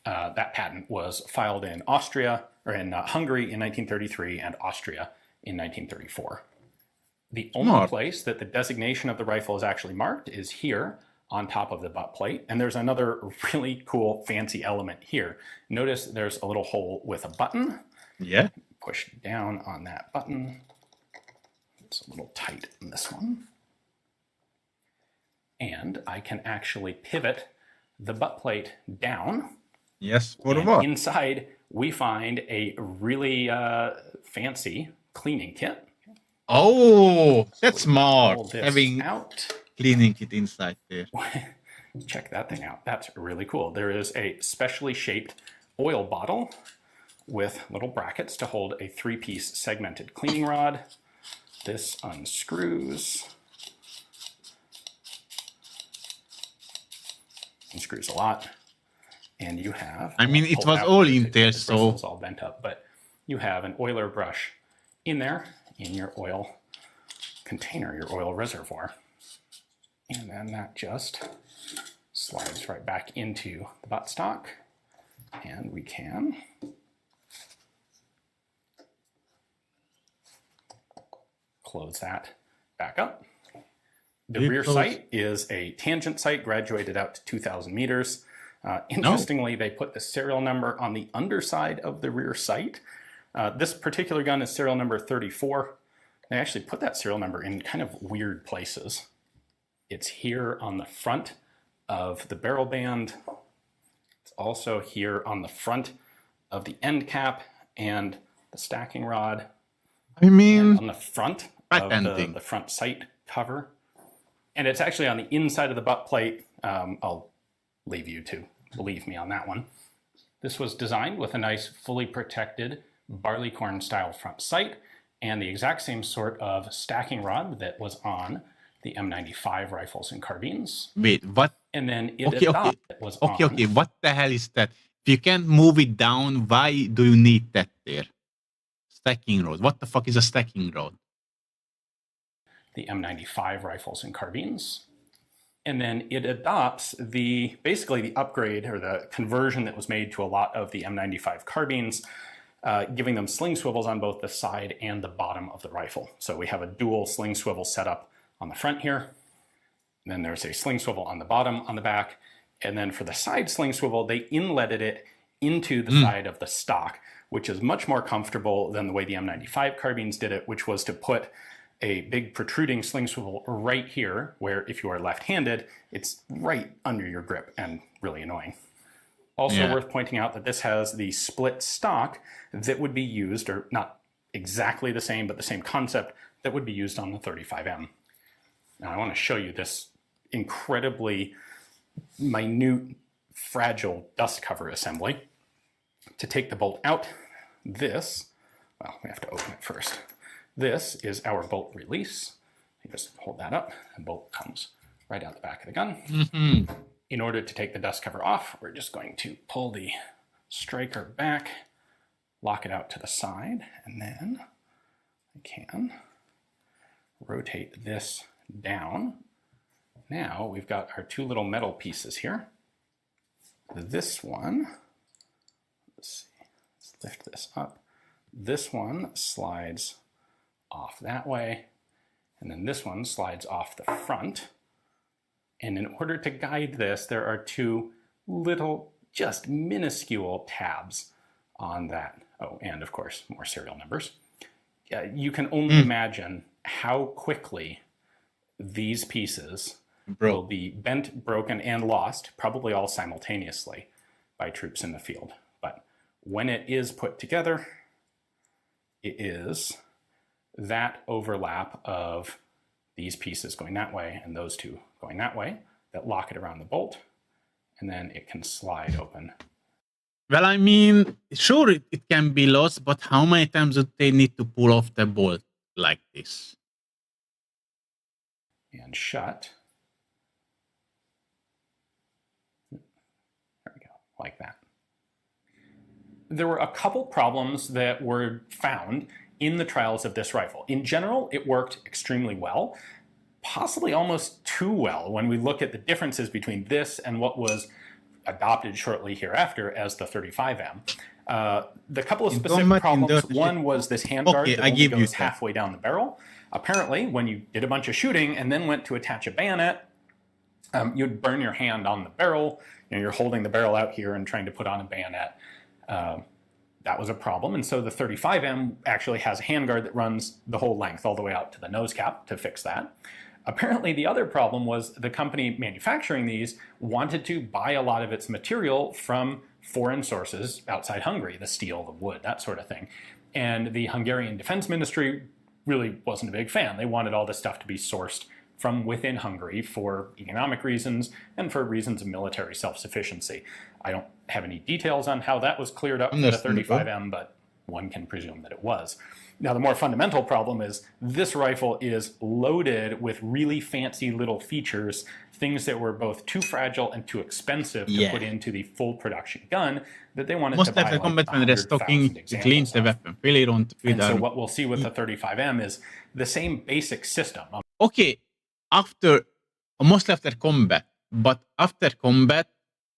That patent was filed in Austria, or in Hungary in 1933 and Austria in 1934. The only place that the designation of the rifle is actually marked is here on top of the butt plate. And there's another really cool fancy element here. Notice there's a little hole with a button. Yeah. Push down on that button. It's a little tight in this one. And I can actually pivot the butt plate down. Yes, for And what? inside, we find a really fancy cleaning kit. Oh, that's Pull smart. this Having out. cleaning kit inside there. Check that thing out. That's really cool. There is a specially shaped oil bottle with little brackets to hold a 3-piece segmented cleaning rod. This unscrews. Unscrews a lot. And you have... I mean, it pull was out all the in there, bristles so... all bent up, but you have an oiler brush in there, in your oil container, your oil reservoir. And then that just slides right back into the buttstock. And we can close that back up. The rear sight is a tangent sight graduated out to 2,000 meters. Interestingly, they put the serial number on the underside of the rear sight. This particular gun is serial number 34. They actually put that serial number in kind of weird places. It's here on the front of the barrel band. It's also here on the front of the end cap and the stacking rod. I mean, And on the front of ending. the front sight cover. And it's actually on the inside of the butt plate. I'll leave you to believe me on that one. This was designed with a nice fully protected barleycorn style front sight and the exact same sort of stacking rod that was on the M95 rifles and carbines. Wait, what? And then it Okay. was Okay, on okay. What the hell is that? If you can't move it down, why do you need that there? Stacking rod. What the fuck is a stacking rod? the M95 rifles and carbines. And then it adopts basically the upgrade or the conversion that was made to a lot of the M95 carbines, giving them sling swivels on both the side and the bottom of the rifle. So we have a dual sling swivel setup on the front here. And then there's a sling swivel on the bottom, on the back. And then for the side sling swivel, they inletted it into the side of the stock, which is much more comfortable than the way the M95 carbines did it, which was to put a big protruding sling swivel right here, where if you are left-handed, it's right under your grip and really annoying. Also worth pointing out that this has the split stock that would be used, or not exactly the same, but the same concept that would be used on the 35M. Now I want to show you this incredibly minute, fragile dust cover assembly. To take the bolt out, we have to open it first. This is our bolt release. You just hold that up, and bolt comes right out the back of the gun. In order to take the dust cover off, we're just going to pull the striker back, lock it out to the side, and then I can rotate this down. Now we've got our two little metal pieces here. This one, let's lift this up. This one slides off that way, and then this one slides off the front. And in order to guide this, there are two little, just minuscule tabs on that. Oh, and of course, more serial numbers. You can only imagine how quickly these pieces will be bent, broken, and lost, probably all simultaneously, by troops in the field. But when it is put together, it is that overlap of these pieces going that way and those two going that way that lock it around the bolt, and then it can slide open. Well, I mean, sure, it can be lost, but how many times would they need to pull off the bolt like this? And shut. There we go, like that. There were a couple problems that were found in the trials of this rifle. In general, it worked extremely well, possibly almost too well when we look at the differences between this and what was adopted shortly hereafter as the 35M. The couple of specific problems, one was this handguard that only goes halfway down the barrel. Apparently, when you did a bunch of shooting and then went to attach a bayonet, you'd burn your hand on the barrel. You know, you're holding the barrel out here and trying to put on a bayonet. That was a problem, and so the 35M actually has a handguard that runs the whole length all the way out to the nose cap to fix that. Apparently, the other problem was the company manufacturing these wanted to buy a lot of its material from foreign sources outside Hungary, the steel, the wood, that sort of thing. And the Hungarian Defense Ministry really wasn't a big fan. They wanted all this stuff to be sourced from within Hungary for economic reasons and for reasons of military self-sufficiency. I don't have any details on how that was cleared up for the 35M, but one can presume that it was. Now, the more fundamental problem is this rifle is loaded with really fancy little features, things that were both too fragile and too expensive to put into the full production gun that they wanted to buy like 100,000 examples of. And so what we'll see with the 35M is the same basic system. Okay, mostly after combat, but after combat,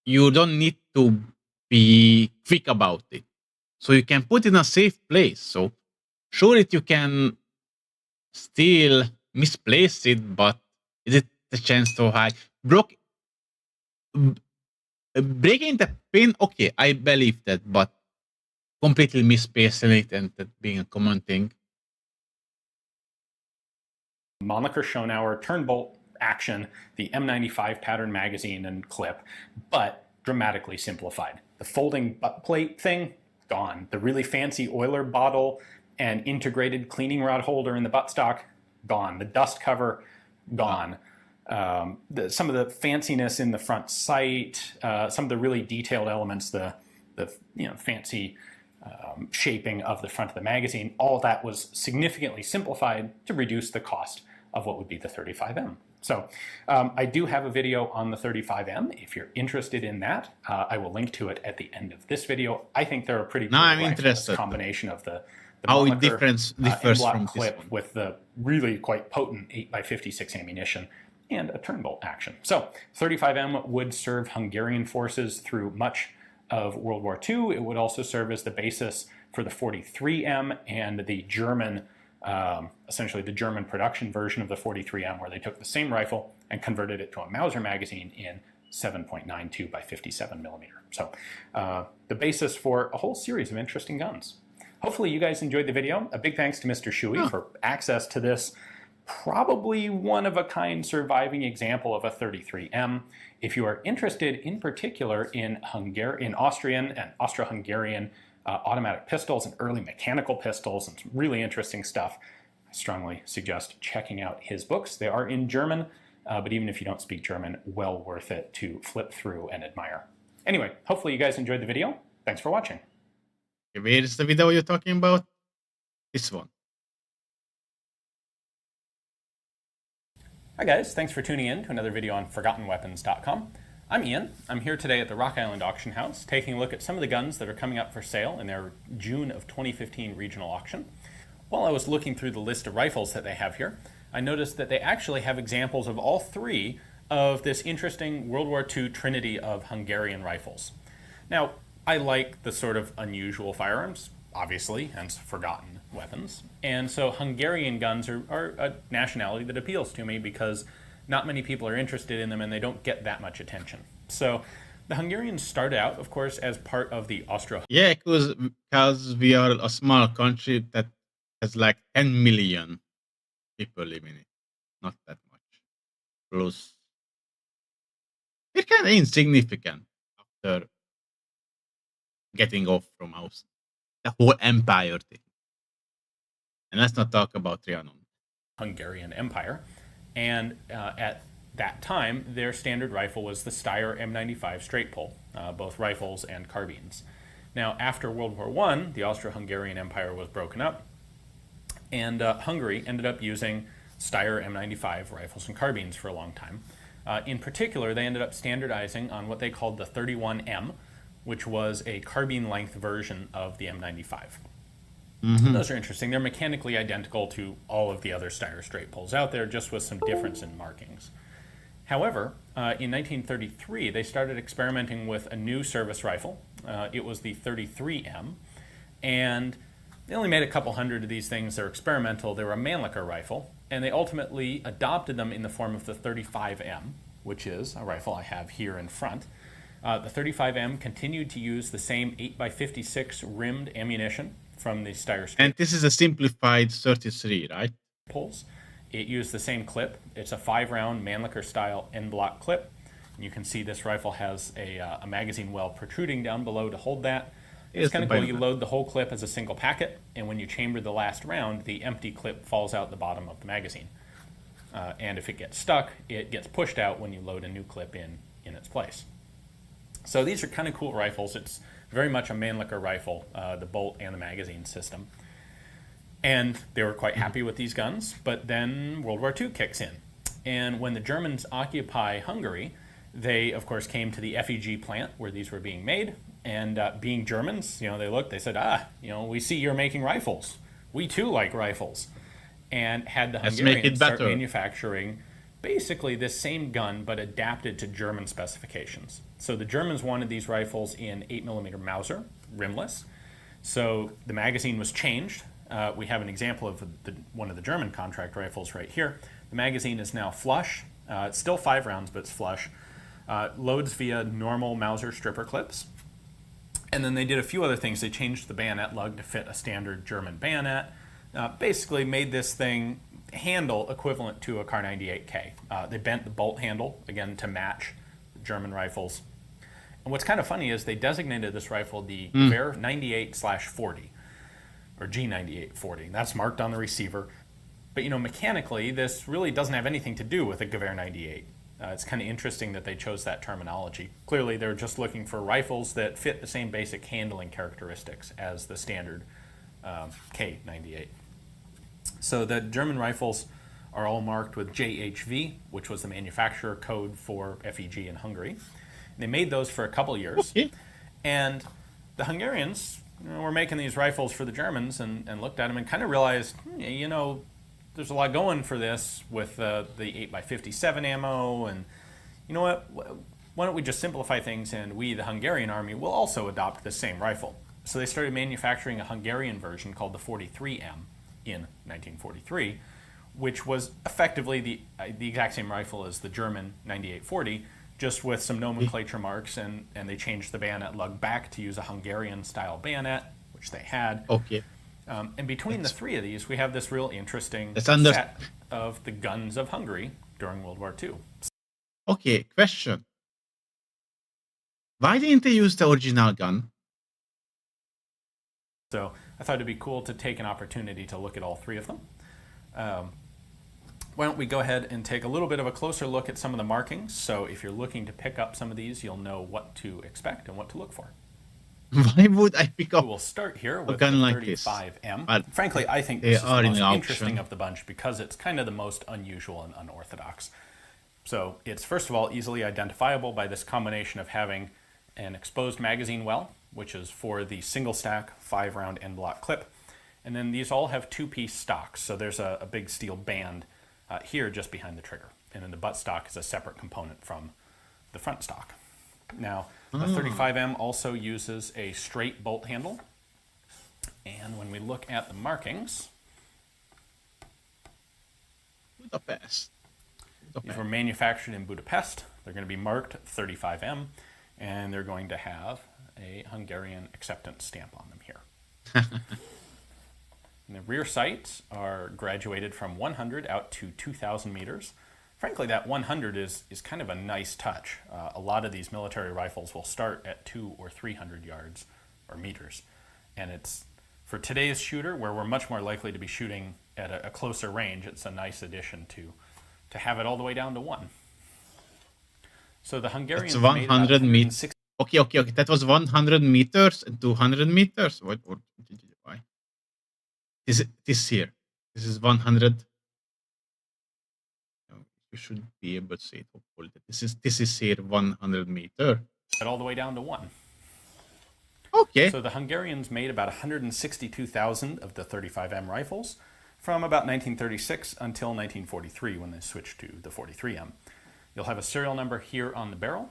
you don't need to be quick about it. So you can put it in a safe place. So sure, you can still misplace it, but is it the chance to hide? Breaking the pin, okay, I believe that, but completely misplacing it and that being a common thing. Moniker Schonauer turn bolt action, the M95 pattern magazine and clip, but dramatically simplified. The folding butt plate thing, gone. The really fancy oiler bottle and integrated cleaning rod holder in the buttstock, gone. The dust cover, gone. Some of the fanciness in the front sight, some of the really detailed elements, the fancy shaping of the front of the magazine, all of that was significantly simplified to reduce the cost of what would be the 35M. So I do have a video on the 35M. If you're interested in that, I will link to it at the end of this video. I think they're a pretty cool rifle, combination of the how it differs from clip with the really quite potent 8x56 ammunition and a turn bolt action. So 35M would serve Hungarian forces through much of World War II. It would also serve as the basis for the 43M and the German, essentially the German production version of the 43M, where they took the same rifle and converted it to a Mauser magazine in 7.92 by 57 millimeter. So the basis for a whole series of interesting guns. Hopefully you guys enjoyed the video. A big thanks to Mr. Shuey for access to this probably one-of-a-kind surviving example of a 33M. If you are interested in particular in Austrian and Austro-Hungarian automatic pistols and early mechanical pistols and some really interesting stuff, I strongly suggest checking out his books. They are in German, but even if you don't speak German, well worth it to flip through and admire. Anyway, hopefully you guys enjoyed the video. Thanks for watching. Where is the video you're talking about? This one. Hi guys, thanks for tuning in to another video on ForgottenWeapons.com. I'm Ian. I'm here today at the Rock Island Auction House taking a look at some of the guns that are coming up for sale in their June of 2015 regional auction. While I was looking through the list of rifles that they have here, I noticed that they actually have examples of all three of this interesting World War II trinity of Hungarian rifles. Now, I like the sort of unusual firearms, obviously, hence forgotten weapons. And so Hungarian guns are a nationality that appeals to me because not many people are interested in them and they don't get that much attention. So the Hungarians started out, of course, as part of the Austro... Yeah, because we are a small country that has like 10 million people living in it. Not that much. Plus, it's kind of insignificant after getting off from the whole empire thing. And let's not talk about Trianon. Hungarian Empire. And at that time, their standard rifle was the Steyr M95 straight pull, both rifles and carbines. Now, after World War I, the Austro-Hungarian Empire was broken up, and Hungary ended up using Steyr M95 rifles and carbines for a long time. In particular, they ended up standardizing on what they called the 31M, which was a carbine length version of the M95. Those are interesting. They're mechanically identical to all of the other Steyr straight pulls out there, just with some difference in markings. However, in 1933, they started experimenting with a new service rifle. It was the 33M, and they only made a couple hundred of these things. They're experimental. They were a Mannlicher rifle, and they ultimately adopted them in the form of the 35M, which is a rifle I have here in front. The 35M continued to use the same 8x56 rimmed ammunition from the Steyr straight And this is a simplified 33, right? pulls. It used the same clip. It's a 5-round Mannlicher style en bloc clip. And you can see this rifle has a magazine well protruding down below to hold that. It's kind of cool. You load the whole clip as a single packet, and when you chamber the last round, the empty clip falls out the bottom of the magazine. And if it gets stuck, it gets pushed out when you load a new clip in its place. So these are kind of cool rifles. It's very much a Mannlicher rifle, the bolt and the magazine system. And they were quite happy with these guns, but then World War II kicks in. And when the Germans occupy Hungary, they, of course, came to the FEG plant where these were being made. And being Germans, they looked, they said, we see you're making rifles. We too like rifles. And had the Hungarians start manufacturing basically this same gun, but adapted to German specifications. So the Germans wanted these rifles in 8mm Mauser, rimless. So the magazine was changed. We have an example of one of the German contract rifles right here. The magazine is now flush. It's still 5 rounds, but it's flush. Loads via normal Mauser stripper clips. And then they did a few other things. They changed the bayonet lug to fit a standard German bayonet. Basically made this thing handle equivalent to a Kar 98K. They bent the bolt handle, again, to match German rifles. And what's kind of funny is they designated this rifle the Gewehr 98/40, or G9840. That's marked on the receiver. But, mechanically, this really doesn't have anything to do with a Gewehr 98. It's kind of interesting that they chose that terminology. Clearly, they're just looking for rifles that fit the same basic handling characteristics as the standard K98. So the German rifles are all marked with JHV, which was the manufacturer code for FEG in Hungary. They made those for a couple years. Okay. And the Hungarians were making these rifles for the Germans and looked at them and kind of realized, there's a lot going for this with the 8x57 ammo, and you know what? Why don't we just simplify things, and we, the Hungarian army, will also adopt the same rifle. So they started manufacturing a Hungarian version called the 43M in 1943, which was effectively the exact same rifle as the German 9840, just with some nomenclature marks, and they changed the bayonet lug back to use a Hungarian-style bayonet, which they had. Okay. And between the three of these, we have this real interesting set of the guns of Hungary during World War II. Okay, question. Why didn't they use the original gun? So I thought it'd be cool to take an opportunity to look at all three of them. Why don't we go ahead and take a little bit of a closer look at some of the markings. So if you're looking to pick up some of these, you'll know what to expect and what to look for. Why would I pick up We'll start here with a gun the like 35M. this? Frankly, I think this is the most interesting of the bunch because it's kind of the most unusual and unorthodox. So it's, first of all, easily identifiable by this combination of having an exposed magazine well, which is for the single stack 5-round en bloc clip. And then these all have 2-piece stocks. So there's a big steel band here just behind the trigger. And then the butt stock is a separate component from the front stock. Now, the 35M also uses a straight bolt handle. And when we look at the markings, Budapest. These were manufactured in Budapest. They're going to be marked 35M, and they're going to have a Hungarian acceptance stamp on them here. And the rear sights are graduated from 100 out to 2,000 meters. Frankly, that 100 is kind of a nice touch. A lot of these military rifles will start at 200 or 300 yards or meters, and it's For today's shooter, where we're much more likely to be shooting at a closer range, it's a nice addition to have it all the way down to 1. So the Hungarians It's made about 100 meters. 160. Okay. That was 100 meters and 200 meters. What? Why? This here. This is 100. No, you should be able to say it. Hopefully, this is here 100 meter. All the way down to 1. Okay. So the Hungarians made about 162,000 of the 35M rifles from about 1936 until 1943 when they switched to the 43M. You'll have a serial number here on the barrel.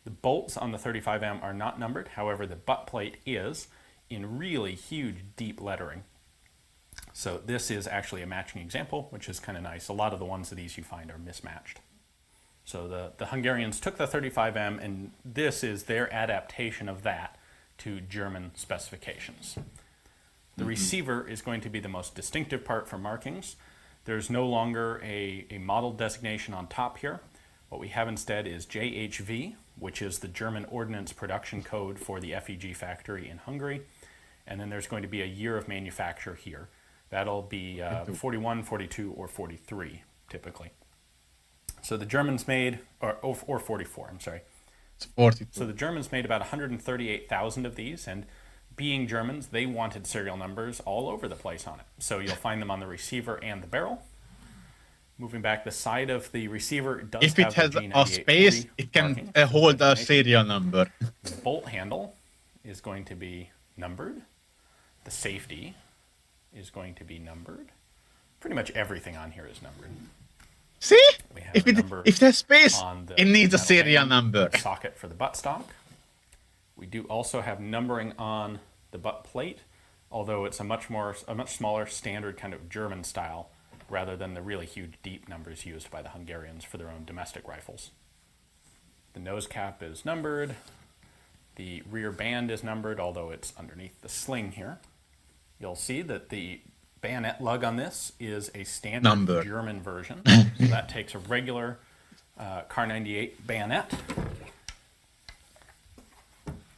The bolts on the 35M are not numbered, however the butt plate is in really huge deep lettering. So this is actually a matching example, which is kind of nice. A lot of the ones of these you find are mismatched. So the Hungarians took the 35M and this is their adaptation of that to German specifications. The receiver is going to be the most distinctive part for markings. There's no longer a model designation on top here. What we have instead is JHV, which is the German ordnance production code for the FEG factory in Hungary. And then there's going to be a year of manufacture here. That'll be 41, 42, or 43, typically. So the Germans made, or 44, I'm sorry. It's 42. So the Germans made about 138,000 of these, and being Germans, they wanted serial numbers all over the place on it. So you'll find them on the receiver and the barrel. Moving back, the side of the receiver does If it has a space, it can hold a serial number. The bolt handle is going to be numbered. The safety is going to be numbered. Pretty much everything on here is numbered. See? We have If there's space, on the it needs a metal serial band, number. the socket for the buttstock. We do also have numbering on the butt plate, although it's a much smaller standard kind of German style rather than the really huge deep numbers used by the Hungarians for their own domestic rifles. The nose cap is numbered. The rear band is numbered, although it's underneath the sling here. You'll see that the bayonet lug on this is a standard German version. So that takes a regular Kar 98 bayonet.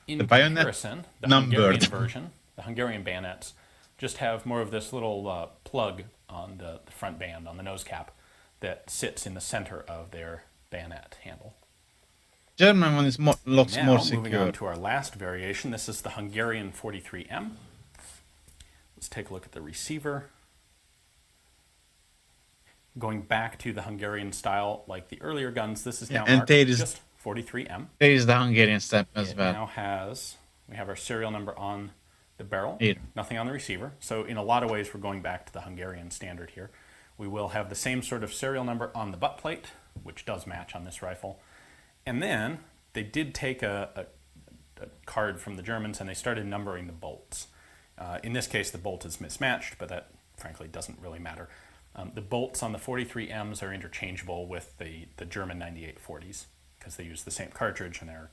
In comparison, the Hungarian version, the Hungarian bayonets, just have more of this little plug on the front band, on the nose cap, that sits in the center of their bayonet handle. German one is looks now, more secure. Moving on to our last variation, this is the Hungarian 43M. Let's take a look at the receiver. Going back to the Hungarian style, like the earlier guns, this is now marked just 43M. There is the Hungarian step as well. It now has, we have our serial number on the barrel, Here. nothing on the receiver. So in a lot of ways, we're going back to the Hungarian standard here. We will have the same sort of serial number on the butt plate, which does match on this rifle. And then they did take a card from the Germans and they started numbering the bolts. In this case, the bolt is mismatched, but that frankly doesn't really matter. The bolts on the 43Ms are interchangeable with the German 9840s because they use the same cartridge and they're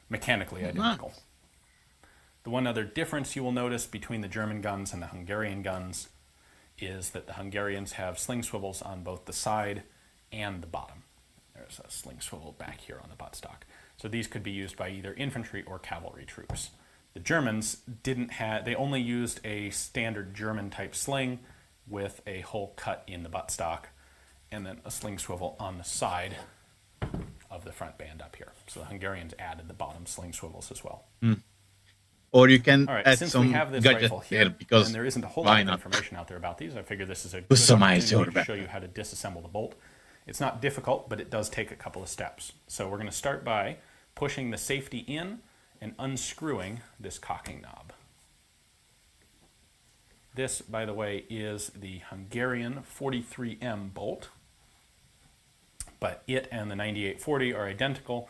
mechanically identical. The one other difference you will notice between the German guns and the Hungarian guns is that the Hungarians have sling swivels on both the side and the bottom. There's a sling swivel back here on the buttstock. So these could be used by either infantry or cavalry troops. The Germans didn't have, they only used a standard German type sling with a hole cut in the buttstock and then a sling swivel on the side of the front band up here. So the Hungarians added the bottom sling swivels as well. Or you can All right, add since some we have this gadget rifle here, here because and there isn't a whole why lot of not? information out there about these, I figure this is a good Customize your opportunity to show you how to disassemble the bolt. It's not difficult, but it does take a couple of steps. So we're going to start by pushing the safety in and unscrewing this cocking knob. This, by the way, is the Hungarian 43M bolt, but it and the 9840 are identical,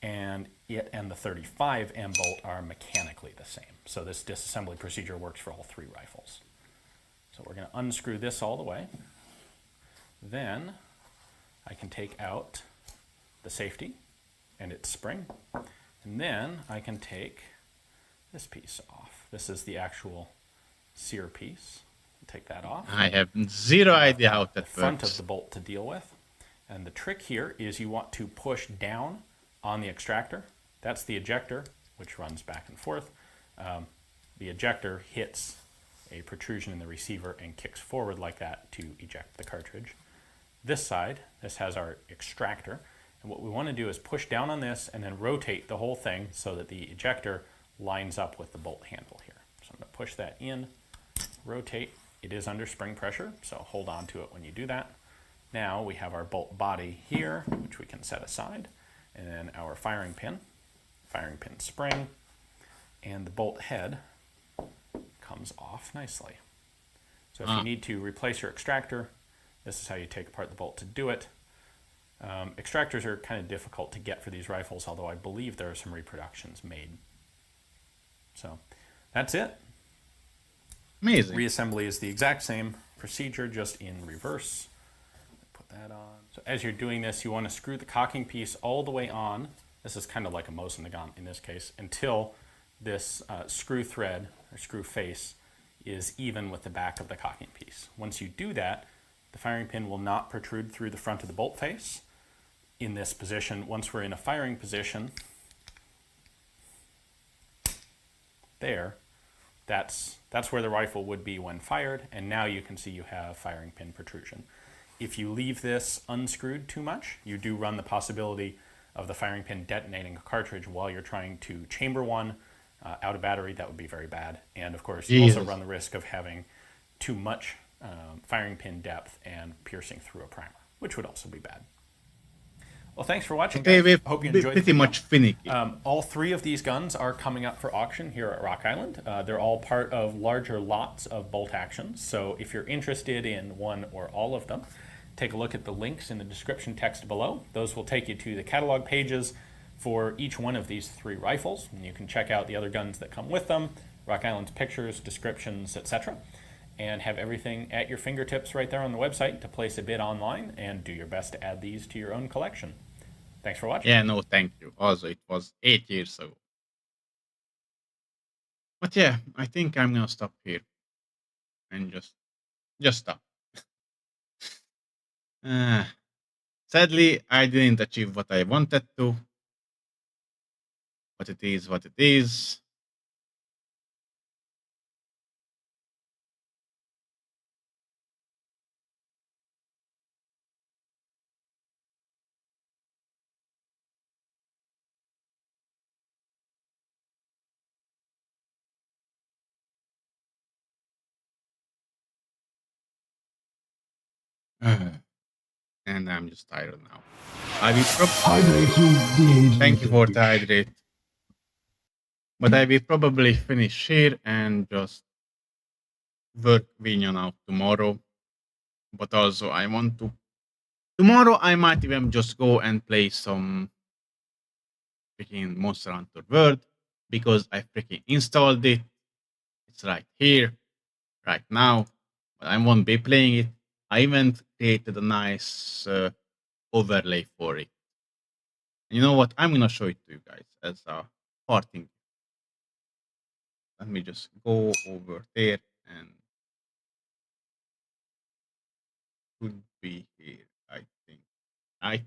and it and the 35M bolt are mechanically the same. So this disassembly procedure works for all three rifles. So we're going to unscrew this all the way. Then I can take out the safety and its spring, and then I can take this piece off. This is the actual sear piece. Take that off. I have zero idea how that the front works. of the bolt to deal with. And the trick here is you want to push down on the extractor. That's the ejector, which runs back and forth. The ejector hits a protrusion in the receiver and kicks forward like that to eject the cartridge. This side, this has our extractor, and what we want to do is push down on this and then rotate the whole thing so that the ejector lines up with the bolt handle here. So I'm going to push that in, rotate. It is under spring pressure, so hold on to it when you do that. Now we have our bolt body here, which we can set aside, and then our firing pin spring, and the bolt head comes off nicely. So if you need to replace your extractor, this is how you take apart the bolt to do it. Extractors are kind of difficult to get for these rifles, although I believe there are some reproductions made. So that's it. Amazing. Reassembly is the exact same procedure, just in reverse. Put that on. So as you're doing this, you want to screw the cocking piece all the way on. This is kind of like a Mosin Nagant in this case, until this screw thread or screw face is even with the back of the cocking piece. Once you do that, the firing pin will not protrude through the front of the bolt face. In this position, once we're in a firing position, there, that's where the rifle would be when fired, and now you can see you have firing pin protrusion. If you leave this unscrewed too much, you do run the possibility of the firing pin detonating a cartridge while you're trying to chamber one out of battery. That would be very bad. And of course, you also run the risk of having too much firing pin depth and piercing through a primer, which would also be bad. Well, thanks for watching, guys. Hope you enjoyed pretty the video. much finicky. All three of these guns are coming up for auction here at Rock Island. They're all part of larger lots of bolt actions. So if you're interested in one or all of them, take a look at the links in the description text below. Those will take you to the catalog pages for each one of these three rifles. And you can check out the other guns that come with them, Rock Island's pictures, descriptions, etc. And have everything at your fingertips right there on the website to place a bid online and do your best to add these to your own collection. Thanks for watching. Yeah, no, thank you. Also, it was 8 years ago. But yeah, I think I'm gonna stop here and just stop. Sadly, I didn't achieve what I wanted to. But it is what it is. And I'm just tired now. I will Hydrate you, the thank you for the hydrate. But I will probably finish here and just work Vnyan out tomorrow. But also I want to... Tomorrow I might even just go and play some freaking Monster Hunter World, because I freaking installed it. It's right here, right now. But I won't be playing it. I even created a nice overlay for it. And you know what? I'm gonna show it to you guys as a parting. Let me just go over there and should be here, I think. Right?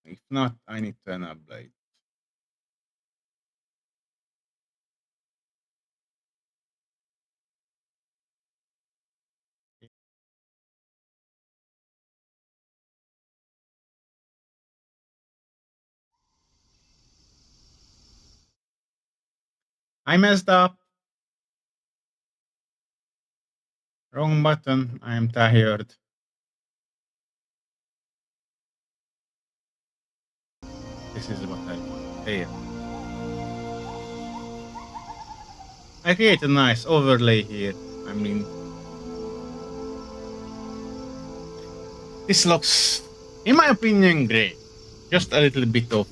If not, I need to enable it. I messed up. Wrong button. I am tired. This is what I want. There. I create a nice overlay here. I mean, this looks, in my opinion, great. Just a little bit of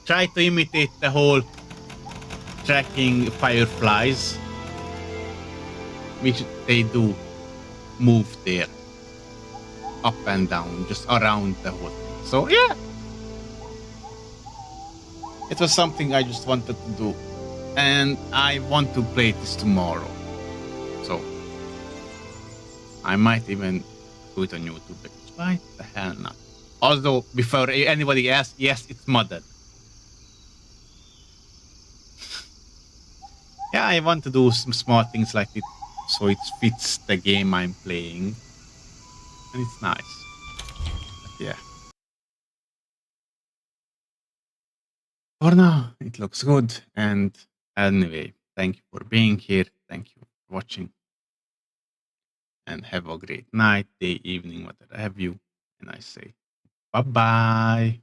try to imitate the whole tracking fireflies, which they do move there up and down, just around the whole thing. So yeah, it was something I just wanted to do, and I want to play this tomorrow. So I might even do it on YouTube, because why the hell not? Also, before anybody asks, yes, it's modded. Yeah, I want to do some small things like it so it fits the game I'm playing. And it's nice. But yeah. For now, it looks good. And anyway, thank you for being here. Thank you for watching. And have a great night, day, evening, whatever have you. And I say bye-bye.